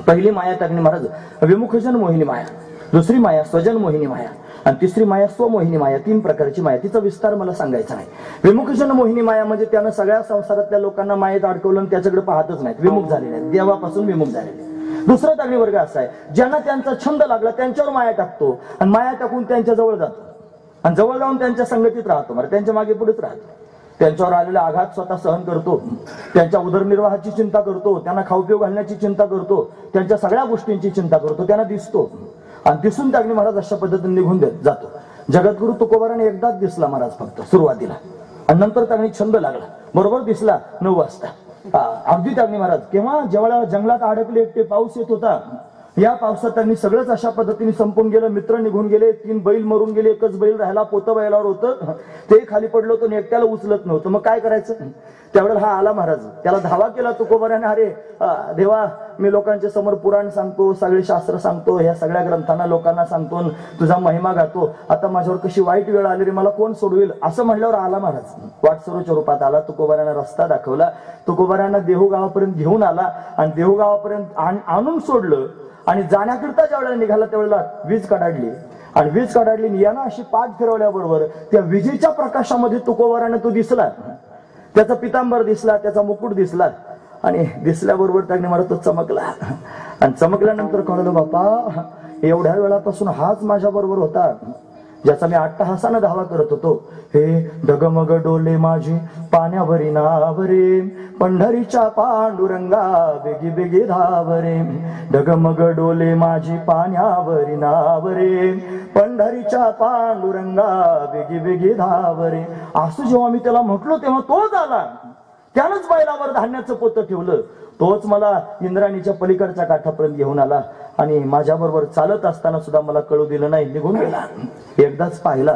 पहिली माया त्यांनी महाराज विमुखजन मोहिनी माया, दुसरी माया स्वजन मोहिनी माया आणि तिसरी माया स्वमोहिनी माया. 3 प्रकारची माया. तिचा विस्तार मला सांगायचा नाही. विमुखजन मोहिनी माया म्हणजे त्यानं सगळ्या संसारातल्या लोकांना मायेत अडकवलं आणि त्याच्याकडे पाहतच नाहीत, विमुख झालेले आहेत, देवापासून विमुख झालेले. दुसरा त्यांनी वर्ग असा आहे ज्यांना त्यांचा छंद लागला त्यांच्यावर माया टाकतो आणि माया टाकून त्यांच्या जवळ जातो आणि जवळ जाऊन त्यांच्या संगतीत राहतो, म्हणजे त्यांच्या मागे पुढेच राहतो. त्यांच्यावर आलेला आघात स्वतः सहन करतो, त्यांच्या उदरनिर्वाहाची चिंता करतो, त्यांना खाऊपिऊ घालण्याची चिंता करतो, त्यांच्या सगळ्या गोष्टींची चिंता करतो, त्यांना दिसतो आणि दिसून त्यांनी महाराज अशा पद्धतीने निघून जातो. जगद्गुरु तुकोबाराने एकदाच दिसला महाराज फक्त सुरुवातीला आणि नंतर त्यांनी छंद लागला. बरोबर दिसला 9 वाजता. अगदी त्यांनी महाराज केव्हा जेव्हा जंगलात अडकले, एकटे पाऊस येत होता. या पावसात त्यांनी सगळंच अशा पद्धतीने संपून गेलं. मित्र निघून गेले, 3 बैल मरून गेले, एकच बैल राहिला, पोतं बैलावर होतं, ते खाली पडलं होतं, एकट्याला उचलत नव्हतं. मग काय करायचं? त्यावेळेला हा आला महाराज, त्याला धावा केला तुकोबाराने. अरे देवा, मी लोकांच्या समोर पुराण सांगतो, सगळे शास्त्र सांगतो, या सगळ्या ग्रंथांना लोकांना सांगतो, तुझा महिमा गातो, आता माझ्यावर कशी वाईट वेळ आली रे, मला कोण सोडवेल? असं म्हणल्यावर आला महाराज. वाटसरूच्या रूपात आला. तुकोबाराने रस्ता दाखवला, तुकोबारांना देहू गावापर्यंत घेऊन आला आणि देहू गावापर्यंत आणून सोडलं. आणि जाण्याकरिता ज्यावेळेला निघाला त्यावेळेला वीज कडाडली आणि वीज कडाडली. यानं अशी पाठ फिरवल्याबरोबर त्या विजेच्या प्रकाशामध्ये तुकोबाराने तो दिसला. त्याचा पितांबर दिसला, त्याचा मुकुट दिसला आणि दिसल्याबरोबर त्याने मला तो चमकला आणि चमकल्यानंतर कळलं, बापा एवढ्या वेळापासून हाच माझ्या बरोबर होता ज्याचा मी अट्टहासानं धावा करत होतो. हे डगमग डोले माझे पाण्यावरी नावरे, पंढरीच्या पांडुरंगा बेगी बेगी धावरे. डगमग डोले माझे पाण्यावरी नावरे, पंढरीच्या पांडुरंगा बेगी बेगी धावरे. असं जेव्हा मी त्याला म्हटलो तेव्हा तोच आला. त्यानंच बैलावर धान्याचं पोतं ठेवलं. तोच मला इंद्राणीच्या पलीकडच्या काठापर्यंत घेऊन आला आणि माझ्या बरोबर चालत असताना सुद्धा मला कळू दिलं नाही, निघून गेला. एकदाच पाहिला,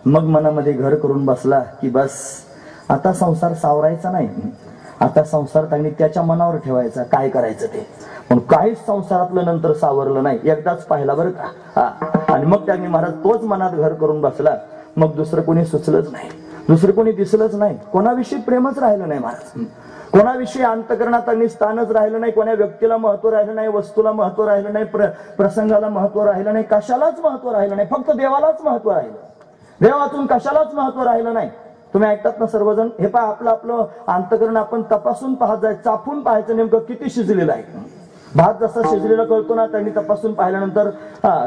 मग मनामध्ये घर करून बसला की बस आता संसार सावरायचा नाही, आता संसार त्यांनी त्याच्या मनावर ठेवायचा, काय करायचं ते. पण काहीच संसारातलं नंतर सावरलं नाही. एकदाच पाहिला बरं का. आणि मग त्यांनी महाराज तोच मनात घर करून बसला. मग दुसरं कोणी सुचलंच नाही, दुसरं कोणी दिसलंच नाही, कोणाविषयी प्रेमच राहिलं नाही महाराज, कोणाविषयी अंतकरणात आणि स्थानच राहिलं नाही, कोणा व्यक्तीला महत्व राहिलं नाही, वस्तूला महत्व राहिलं नाही, प्रसंगाला महत्व राहिलं नाही, कशालाच महत्व राहिलं नाही, फक्त देवालाच महत्व राहिलं. देवातून कशालाच महत्व राहिलं नाही. तुम्ही ऐकतात ना सर्वजण, हे पहा आपलं आपलं अंतकरण आपण तपासून पाहत जायचं, चापून पाहायचं नेमकं किती शिजलेलं आहे. भात जसा शिजलेला कळतो ना, त्यांनी तपासून पाहिल्यानंतर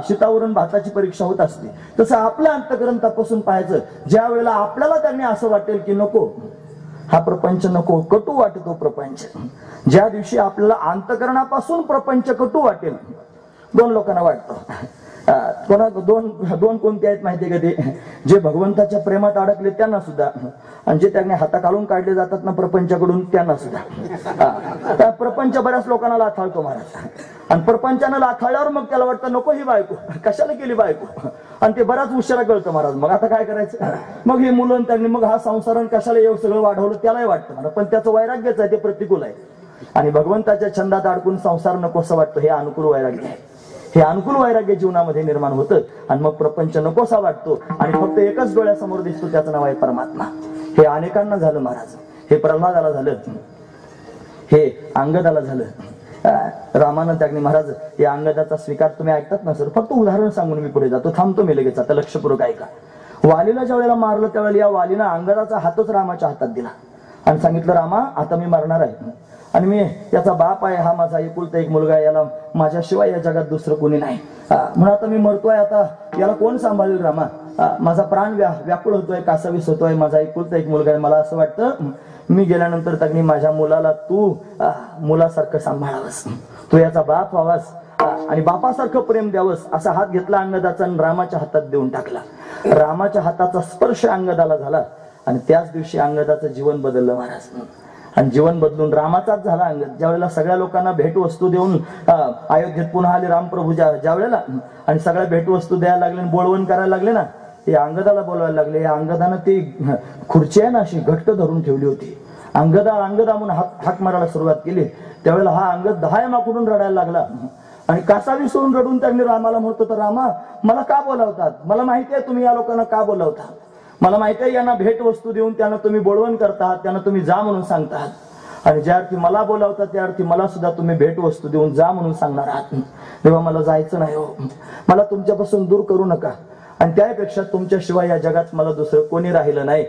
शीतावरून भाताची परीक्षा होत असते, तसं आपलं अंतकरण तपासून पाहायचं. ज्या वेळेला आपल्याला त्यांनी असं वाटेल की नको, हा प्रपंच नको, कटू वाटतो प्रपंच, ज्या दिवशी आपल्याला अंतकरणापासून प्रपंच कटू वाटेल, 2 लोकांना वाटतं. दोन कोणते आहेत माहितीये का? ते जे भगवंताच्या प्रेमात अडकले त्यांना सुद्धा, आणि जे त्यांनी हाताखालून काढले जातात ना प्रपंचाकडून त्यांना सुद्धा. प्रपंच बऱ्याच लोकांना लाथाळतो महाराज, आणि प्रपंचानं लाथाळल्यावर मग त्याला वाटतं नको ही बायको, कशाला केली बायको, आणि ते बराच उशिरा कळतं महाराज. मग आता काय करायचं? मग हे मुलं त्यांनी मग हा संसारण कशाला एवढं सगळं वाढवलं त्यालाही वाटतं मला, पण त्याचं वैराग्यच आहे, ते प्रतिकूल आहे. आणि भगवंताच्या छंदात अडकून संसार नकोसं वाटतं, हे अनुकूल वैराग्य आहे. हे अनुकूल वैराग्य जीवनामध्ये निर्माण होतं आणि मग प्रपंच नकोसा वाटतो आणि फक्त एकच डोळ्यासमोर दिसतो, त्याचं नाव आहे परमात्मा. हे अनेकांना झालं महाराज. हे प्रल्हादाला झालं, हे अंगदाला झालं. रामानं त्यागनी महाराज या अंगदाचा स्वीकार तुम्ही ऐकतात ना सर, फक्त उदाहरण सांगून मी पुढे जातो, थांबतो मी लगेच, आता लक्षपूर्वक ऐका. वालीला ज्या वेळेला मारलं त्यावेळेला या वालीनं अंगदाचा हातच रामाच्या हातात दिला आणि सांगितलं, रामा आता मी मरणार आहे आणि मी त्याचा बाप आहे, हा माझा एकुलता एक मुलगा आहे, याला माझ्याशिवाय या जगात दुसरं कोणी नाही, म्हणून आता मी मरतोय, आता याला कोण सांभाळेल रामा, माझा प्राण व्याकुळ होतोय, कासावीस होतोय, माझा एकुलता एक मुलगा आहे, मला असं वाटतं मी गेल्यानंतर त्यांनी माझ्या मुलाला तू मुलासारखं सांभाळावंस, तू याचा बाप व्हावास आणि बापासारखं प्रेम द्यावंस. असा हात घेतला अंगदाचा आणि रामाच्या हातात देऊन टाकला. रामाच्या हाताचा स्पर्श अंगदाला झाला आणि त्याच दिवशी अंगदाचं जीवन बदललं महाराज. आणि जीवन बदलून रामाचाच झाला अंगद. ज्या वेळेला सगळ्या लोकांना भेटवस्तू देऊन अयोध्येत पुन्हा आले रामप्रभू, ज्या वेळेला आणि सगळ्या भेटवस्तू द्यायला लागले, बोलवण करायला लागले ना, ते अंगदाला बोलवायला लागले. या अंगदानं ती खुर्ची आहे ना अशी घट्ट धरून ठेवली होती. अंगदा म्हणून हाक मारायला सुरुवात केली. त्यावेळेला हा अंगद 10 माकडून रडायला लागला आणि कासावी सोडून रडून त्यांनी रामाला म्हणतो, तर रामा मला का बोलावतात? मला माहिती आहे तुम्ही या लोकांना का बोलावता. मला माहिती आहे यांना भेट वस्तू देऊन त्यांना तुम्ही बोलवण करतात, त्यांना तुम्ही जा म्हणून सांगतात. आणि ज्या अर्थी मला बोलावतात त्या अर्थी मला सुद्धा तुम्ही भेट वस्तू देऊन जा म्हणून सांगणार आहात. तेव्हा मला जायचं नाही हो. मला तुमच्यापासून दूर करू नका. आणि त्यापेक्षा तुमच्याशिवाय या जगात मला दुसरं कोणी राहिलं नाही.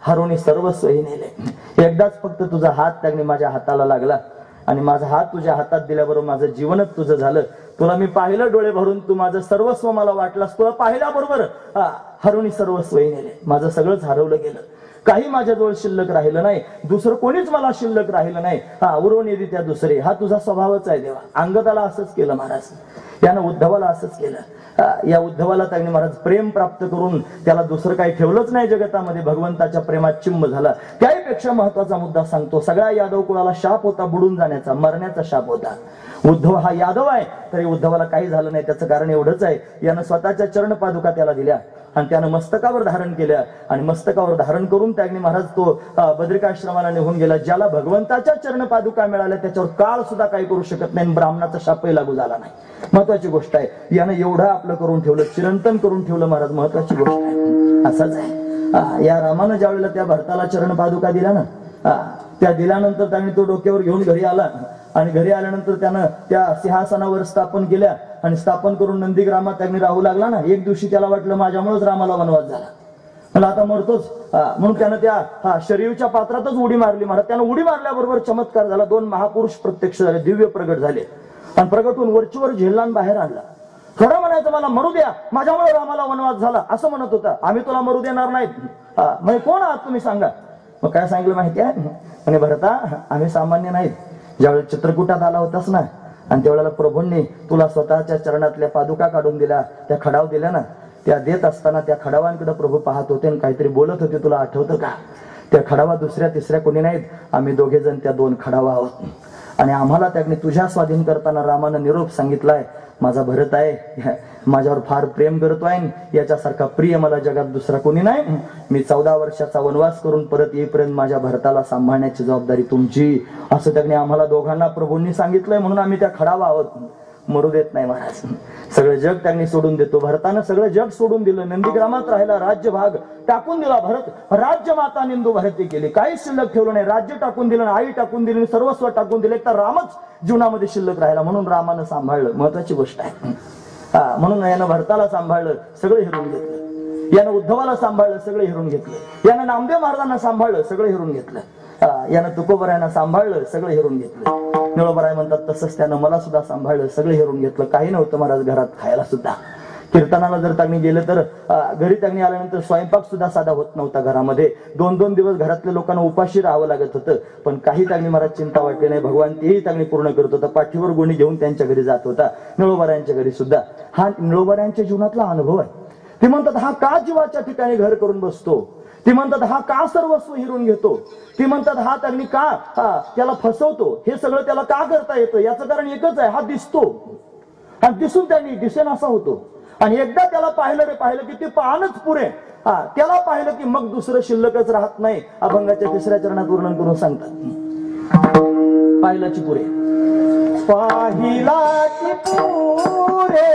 हरोनी सर्वस्वही नेले. एकदाच फक्त तुझा हात त्याने माझ्या हाताला लागला आणि माझा हात तुझ्या हातात दिल्याबरोबर माझं जीवनच तुझं झालं. तुला मी पाहिलं डोळे भरून, तू माझं सर्वस्व मला वाटलास. तुला पाहिल्याबरोबर हरोनी सर्वस्वही नेले. माझं सगळंच हरवलं गेलं. काही माझ्याजवळ शिल्लक राहिलं नाही. दुसरं कोणीच मला शिल्लक राहिलं नाही. उरवणीरित्या दुसरे. हा तुझा स्वभावच आहे देवा. अंगदाला असंच केलं महाराज. यानं उद्धवाला असंच केलं. या उद्धवाला त्यांनी महाराज प्रेम प्राप्त करून त्याला दुसरं काही ठेवलंच नाही जगतामध्ये. भगवंताच्या प्रेमात चिंब झाला. त्याहीपेक्षा महत्वाचा मुद्दा सांगतो. सगळ्या यादव कुळाला शाप होता बुडून जाण्याचा, मरण्याचा शाप होता. उद्धव हा यादव आहे तरी उद्धवाला काही झालं नाही. त्याचं कारण एवढंच आहे, यानं स्वतःच्या चरण पादुका त्याला दिल्या आणि त्यानं मस्तकावर धारण केल्या. आणि मस्तकावर धारण करून त्याने महाराज तो बद्रिकाश्रमाला निघून गेला. ज्याला भगवंताच्या चरण पादुका मिळाल्या त्याच्यावर काळ सुद्धा काही करू शकत नाही. ब्राह्मणाचा शापही लागू झाला नाही. महत्वाची गोष्ट आहे. यानं एवढं आपलं करून ठेवलं, चिरंतन करून ठेवलं महाराज. महत्वाची गोष्ट आहे. असंच आहे. या रामानं ज्या वेळेला त्या भरताला चरण पादुका दिल्या ना, त्या दिल्यानंतर त्याने तो डोक्यावर घेऊन घरी आला. आणि घरी आल्यानंतर त्यानं त्या सिंहासनावर स्थापन केल्या आणि स्थापन करून नंदीग्रामात त्यांनी राहू लागला ना. एक दिवशी त्याला वाटलं माझ्यामुळेच रामाला वनवास झाला, मला आता मरतोच. म्हणून त्यानं त्या शरीरच्या पात्रातच उडी मारली. महाराज त्यानं उडी मारल्याबरोबर चमत्कार झाला. 2 महापुरुष प्रत्यक्ष झाले, दिव्य प्रगट झाले. आणि प्रगटून वरचीवर झेललान बाहेर आणला. खरं म्हणायचं मला मरू द्या, माझ्यामुळे रामाला वनवास झाला असं म्हणत होता. आम्ही तुला मरू देणार नाहीत. म्हणजे कोण आहात तुम्ही सांगा. मग काय सांगितलं माहिती आहे म्हणे, भरता आम्ही सामान्य नाहीत. ज्यावेळेस चित्रकूटात आला होतास ना आणि त्यावेळेला प्रभूंनी तुला स्वतःच्या चरणातल्या पादुका काढून दिल्या, त्या खडाव दिल्या ना, त्या देत असताना त्या खडावांकडे प्रभू पाहत होते आणि काहीतरी बोलत होते. तुला आठवतं का? त्या खडावा दुसऱ्या तिसऱ्या कोणी नाहीत, आम्ही दोघे जण त्या 2 खडावा आहोत. आणि आम्हाला त्याने तुझ्या स्वाधीन करताना रामानं निरोप सांगितलाय, माझा भरत आहे, माझ्यावर फार प्रेम करतोय, याच्यासारखा प्रिय मला जगात दुसरा कोणी नाही. मी 14 वर्षाचा वनवास करून परत येईपर्यंत माझ्या भरताला सांभाळण्याची जबाबदारी तुमची, असं त्याने आम्हाला दोघांना प्रभूंनी सांगितलंय. म्हणून आम्ही त्या खडावा आहोत, मरू देत नाही महाराज. सगळं जग त्यांनी सोडून देतो. भरतानं सगळं जग सोडून दिलं. नंदीग्रामात राहिला, राज्य भाग टाकून दिला. भरत राज्य माता निंदू भरती केली, काही शिल्लक ठेवलं नाही. राज्य टाकून दिलं, आई टाकून दिली, सर्वस्व टाकून दिले. तर रामच जीवनामध्ये शिल्लक राहिला. म्हणून रामानं सांभाळलं. महत्वाची गोष्ट आहे. म्हणून यानं भरताला सांभाळलं, सगळं हिरून घेतलं. यानं उद्धवाला सांभाळलं, सगळं हिरून घेतलं. यानं नामदेव महाराजांना सांभाळलं, सगळं हिरून घेतलं. यानं तुकोबरायांना सांभाळलं, सगळं हिरून घेतलं. निळोबराय म्हणतात तसंच त्यानं मला सुद्धा सांभाळलं, सगळं हिरून घेतलं. काही नव्हतं महाराज घरात खायला सुद्धा. कीर्तनाला जर त्यांनी गेलं तर घरी त्यांनी आल्यानंतर स्वयंपाक सुद्धा साधा होत नव्हता घरामध्ये. 2-2 दिवस घरातल्या लोकांना उपाशी राहावं लागत होतं. पण काही त्यांनी महाराज चिंता वाटली नाही. भगवान तेही त्यांनी पूर्ण करत होता. पाठीवर गोणी घेऊन त्यांच्या घरी जात होता, निळोबरायांच्या घरी सुद्धा. हा निळोबरायांच्या जीवनातला अनुभव आहे. ते म्हणतात हा का जीवाच्या ठिकाणी घर करून बसतो. ती म्हणतात हा का सर्वस्व हिरून घेतो. ती म्हणतात हा त्यांनी का त्याला फसवतो. हे सगळं त्याला का करता येतं. याचं कारण एकच आहे, हा दिसतो आणि दिसून त्यांनी दिसेन असा होतो. आणि एकदा त्याला पाहिलं रे पाहिलं की ते पाहणच पुरे. त्याला पाहिलं की मग दुसरं शिल्लकच राहत नाही. अभंगाच्या 3ऱ्या चरणात वर्णन करून सांगतात, पाहिलाची पुरे, पाहिलाची पुरे,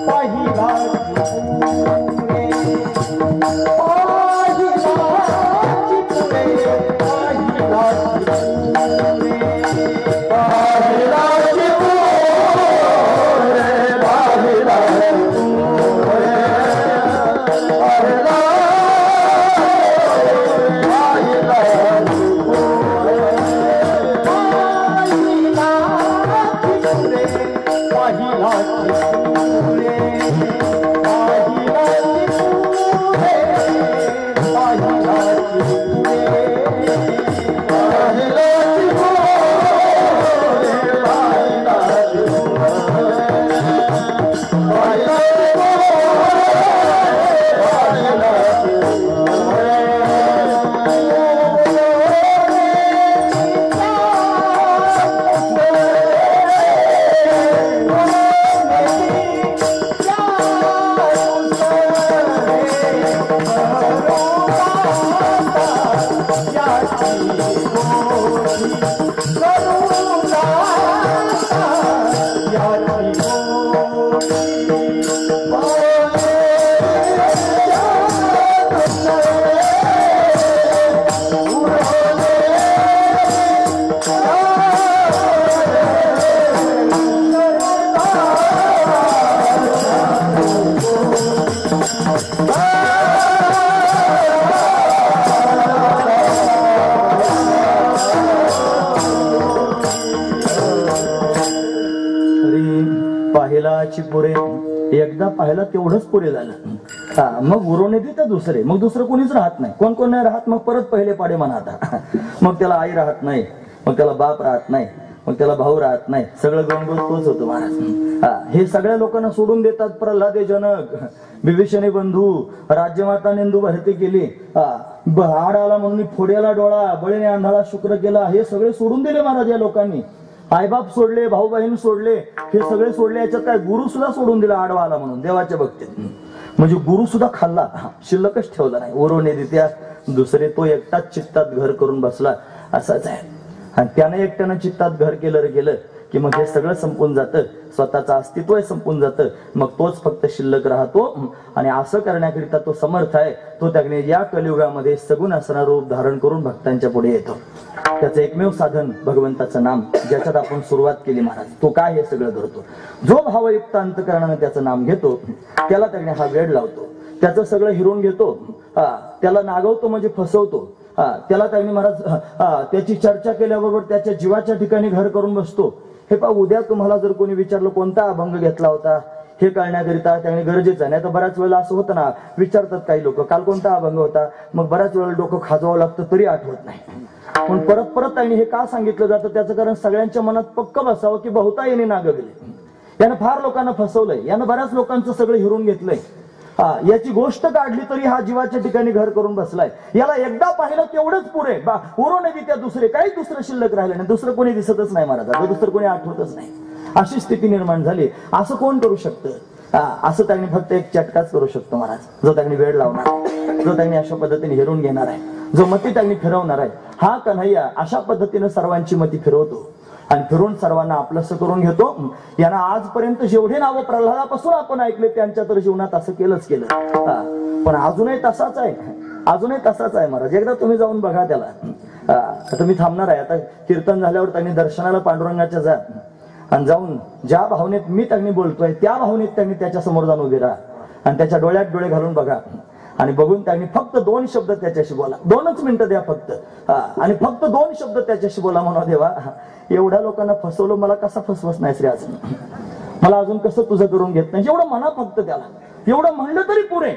पाहिलाची पुरे, पुरे एकदा पाहिला तेवढंच पुरे झालं. मग उरवणे देतात दुसरे, मग दुसरं कोणीच राहत नाही. कोण कोण नाही राहत, मग परत पहिले पाडे म्हणा आता. मग त्याला आई राहत नाही, मग त्याला बाप राहत नाही, मग त्याला भाऊ राहत नाही, सगळं गणगोत तोच होतो महाराज. हे सगळ्या लोकांना सोडून देतात. प्रल्हादे जनक, विभीषणे बंधू, राज्यमाता नेंदू भरती केली, हाड आला म्हणून फोड्याला डोळा, बळीने अंधाला शुक्र केला, हे सगळे सोडून दिले महाराज या लोकांनी. आईबाप सोडले, भाऊ बहीण सोडले, हे सगळे सोडले. याच्यात काय गुरु सुद्धा सोडून दिला आडवा आला म्हणून देवाच्या भक्तीत. म्हणजे गुरु सुद्धा खाल्ला, शिल्लकच ठेवला नाही. ओरवणे देत्या दुसरे तो एकटाच चित्तात घर करून बसला, असाच आहे. आणि त्याने एकट्यानं चित्तात घर केलं की मग हे सगळं संपून जातं, स्वतःचं अस्तित्व संपून जातं, मग तोच फक्त शिल्लक राहतो. आणि असं करण्याकरिता तो समर्थ आहे. तो त्याने या कलियुगामध्ये सगुण असणारं रूप धारण करून भक्तांच्या पुढे येतो. त्याचं एकमेव साधन भगवंताचं नाम, ज्याच्यात आपण सुरुवात केली महाराज. तो काय हे सगळं करतो, जो भावयुक्त अंतकरणाने त्याचं नाम घेतो त्याला त्याने हा वेड लावतो, त्याचं सगळं हिरून घेतो, त्याला नागवतो म्हणजे फसवतो, त्याला त्यांनी महाराज त्याची चर्चा केल्याबरोबर त्याच्या जीवाच्या ठिकाणी घर करून बसतो. हे पहा, उद्या तुम्हाला जर कोणी विचारलं कोणता अभंग घेतला होता, हे कळण्याकरिता त्याने गरजेचं आहे. नाही तर बऱ्याच वेळेला असं होतं ना, विचारतात काही लोक काल कोणता अभंग होता, मग बऱ्याच वेळेला डोकं खाजवावं लागतं तरी आठवत नाही. पण परत परत त्यांनी हे का सांगितलं जातं, त्याचं कारण सगळ्यांच्या मनात पक्क बसावं की बहुता येणे नागविले. यानं फार लोकांना फसवलंय, यानं बऱ्याच लोकांचं सगळं हिरून घेतलंय. याची गोष्ट काढली तरी हा जीवाच्या ठिकाणी घर करून बसलाय. याला एकदा पाहिलं तेवढंच पुरे, उरवणे त्या दुसरे काही दुसरं शिल्लक राहिलं नाही, दुसरं कोणी दिसतच नाही महाराज, दुसरं कोणी आठवतच नाही. अशी स्थिती निर्माण झाली. असं कोण करू शकतं? असं त्यांनी फक्त एक चटकाच करू शकतो महाराज, जो त्यांनी वेळ लावणार, जो त्यांनी अशा पद्धतीने हिरून घेणार आहे, जो मती त्यांनी फिरवणार आहे. हा कन्हैया अशा पद्धतीने सर्वांची मती फिरवतो आणि फिरून सर्वांना आपलंसं करून घेतो. यांना आजपर्यंत जेवढे नावं प्रल्हादापासून आपण ऐकले त्यांच्या तर जीवनात असं केलं. पण अजूनही तसाच आहे, अजूनही तसाच आहे महाराज. एकदा तुम्ही जाऊन बघा त्याला. आता मी थांबणार आहे. आता कीर्तन झाल्यावर त्यांनी दर्शनाला पांडुरंगाच्या जा आणि जाऊन ज्या भावनेत मी त्यांनी बोलतोय त्या भावनेत त्यांनी त्याच्या समोर जाऊन उभे राहा आणि त्याच्या डोळ्यात डोळे घालून बघा आणि बघून त्यांनी फक्त 2 शब्द त्याच्याशी बोला. 2च मिनिटं द्या फक्त, आणि फक्त 2 शब्द त्याच्याशी बोला. म्हणा देवा, एवढ्या लोकांना फसवलं, मला कसा फसवस नाही रे अजून, मला अजून कसं तुझं करून घेत नाही, एवढं म्हणा फक्त त्याला. एवढं म्हणलं तरी पुरे.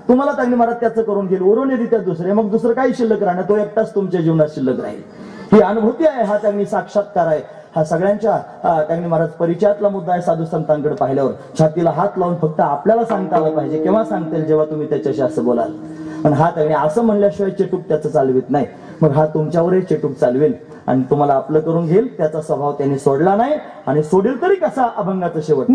तुम्हाला त्यांनी मला त्याचं करून घेईल, उरवणे देतात दुसरे, मग दुसरं काही शिल्लक राहणार, तो एकटाच तुमच्या जीवनात शिल्लक राहील. ही अनुभूती आहे, हा त्यांनी साक्षात्कार आहे. हा सगळ्यांच्या त्यांनी महाराज परिचयातला मुद्दा आहे. साधू संतांकडे पाहिल्यावर छातीला हात लावून फक्त आपल्याला सांगता आलं पाहिजे. केव्हा सांगता येईल, जेव्हा तुम्ही त्याच्याशी असं बोलाल. पण हा त्यांनी असं म्हणल्याशिवाय चेटूक त्याचं चालवित नाही. मग हा तुमच्यावरही चेटूक चालवेल आणि तुम्हाला आपलं करून घेईल. त्याचा स्वभाव त्यांनी सोडला नाही आणि सोडेल तरी कसा, अभंगाचा शेवट.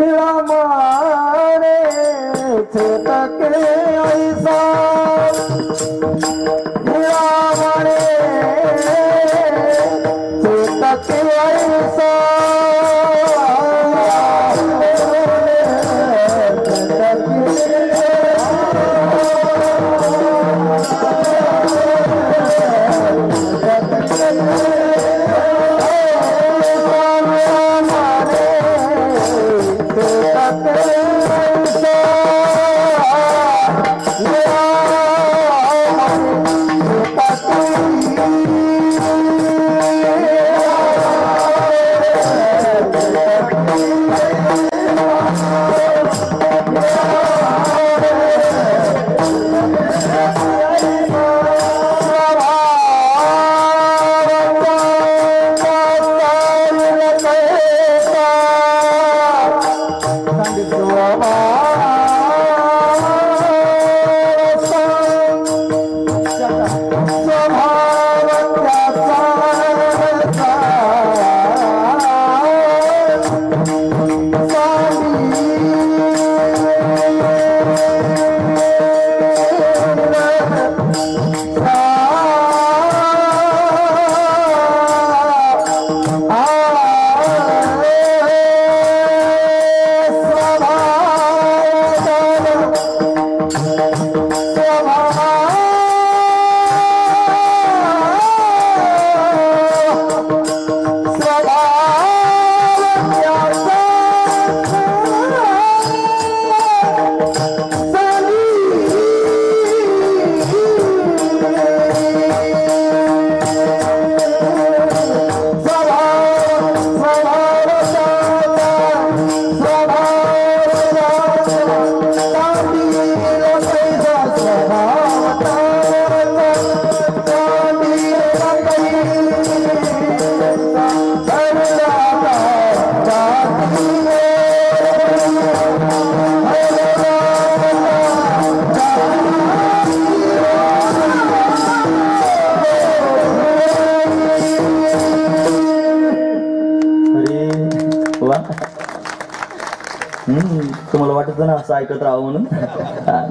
तुम्हाला वाटत ना असं ऐकत राहावं म्हणून.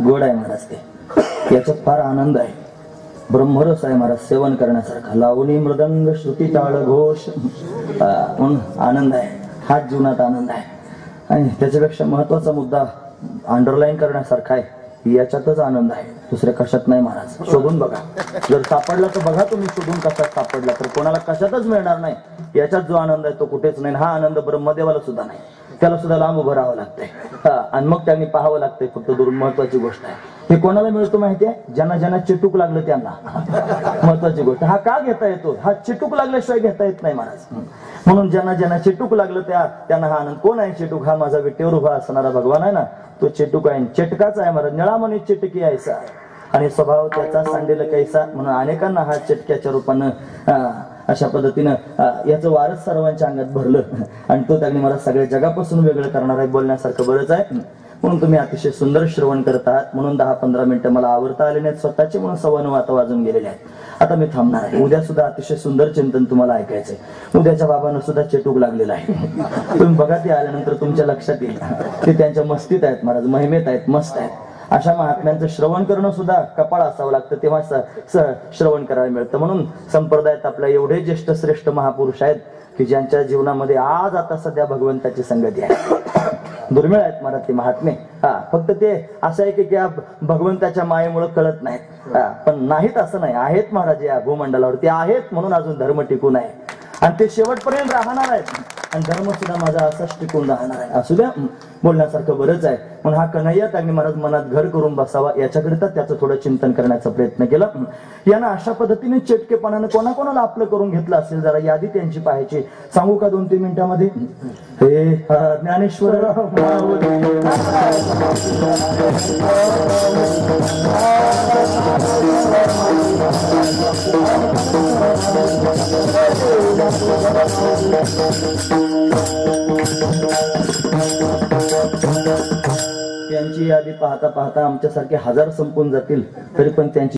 गोड आहे महाराज ते, याच्यात फार आनंद आहे. ब्रह्मरस आहे महाराज सेवन करण्यासारखा. लावणी मृदंग श्रुती टाळ घोष म्हणून आनंद आहे. हाच जीवनात आनंद आहे. आणि त्याच्यापेक्षा महत्वाचा मुद्दा अंडरलाईन करण्यासारखा आहे, याच्यातच आनंद आहे, दुसऱ्या कशात नाही महाराज. शोधून बघा, जर सापडला तर बघा तुम्ही शोधून कशात सापडला, तर कोणाला कशातच मिळणार नाही. याच्यात जो आनंद आहे तो कुठेच नाही. हा आनंद ब्रह्मदेवाला सुद्धा नाही, त्याला सुद्धा लांब उभं राहावं लागतंय. आणि मग त्यांनी पाहावं लागतंय. फक्त दुरून महत्वाची गोष्ट आहे, हे कोणाला मिळतो माहितीये? ज्यांना ज्यांना चिटूक लागलं त्यांना. महत्वाची गोष्ट, हा का घेता येतो? हा चिटूक लागल्याशिवाय घेता येत नाही महाराज. म्हणून ज्यांना ज्यांना चिटूक लागलं त्यांना हा आनंद. कोण आहे चिटूक? हा माझा विटेवर उभा असणारा भगवान आहे ना, तो चिटूक आहे. चिटकाच आहे महाराज. निळामणी चिटकी ऐसा आणि स्वभाव त्याचा सांडेल कैसा. म्हणून अनेकांना हा चिटक्याच्या रूपानं अशा पद्धतीनं याचं वारस सर्वांच्या अंगात भरलं. आणि तो त्यांनी मला सगळ्या जगापासून वेगळं करणार आहे. बोलण्यासारखं बरंच आहे. म्हणून तुम्ही अतिशय सुंदर श्रवण करत आहात. म्हणून 10-15 मिनिटं मला आवडता आले नाहीत स्वतःचे, म्हणून 9:15 आता वाजून गेलेले आहेत. आता मी थांबणार आहे. उद्या सुद्धा अतिशय सुंदर चिंतन तुम्हाला ऐकायचंय. उद्याच्या बाबांना सुद्धा चेटूक लागलेला आहे. तुम्ही बघा, ते आल्यानंतर तुमच्या लक्षात येईल ते त्यांच्या मस्तीत आहेत महाराज, महिमेत आहेत, मस्त आहेत. अशा महात्म्यांचं श्रवण करणं सुद्धा कपाळ असावं लागतं, तेव्हा श्रवण करायला मिळतं. म्हणून संप्रदायात आपल्या एवढे ज्येष्ठ श्रेष्ठ महापुरुष आहेत की ज्यांच्या जीवनामध्ये आज आता सध्या भगवंताची संगती आहे. दुर्मिळ आहेत महाराज ते महात्मे. फक्त ते असं आहे की भगवंताच्या मायेमुळे कळत नाहीत. पण नाहीत असं नाही, आहेत महाराज या भूमंडलावर. ते आहेत म्हणून अजून धर्म टिकून आहे आणि ते शेवटपर्यंत राहणार आहेत. आणि धर्म सुद्धा माझा असाच टिकून राहणार आहे. असू द्या, बोलण्यासारखं बरंच आहे. म्हणून हा कन्हैया त्यांनी महाराज मनात घर करून बसावा, याच्याकरिता त्याचं थोडं चिंतन करण्याचा प्रयत्न केला. यानं अशा पद्धतीने चटकेपणानं कोणाकोणाला आपलं करून घेतलं असेल, जरा यादी त्यांची पाहायची. सांगू का 2-3 मिनिटांमध्ये? हे ज्ञानेश्वर त्यांची यादी पाहता पाहता आमच्यासारखे 1000 संपून जातील, तरी पण त्यांची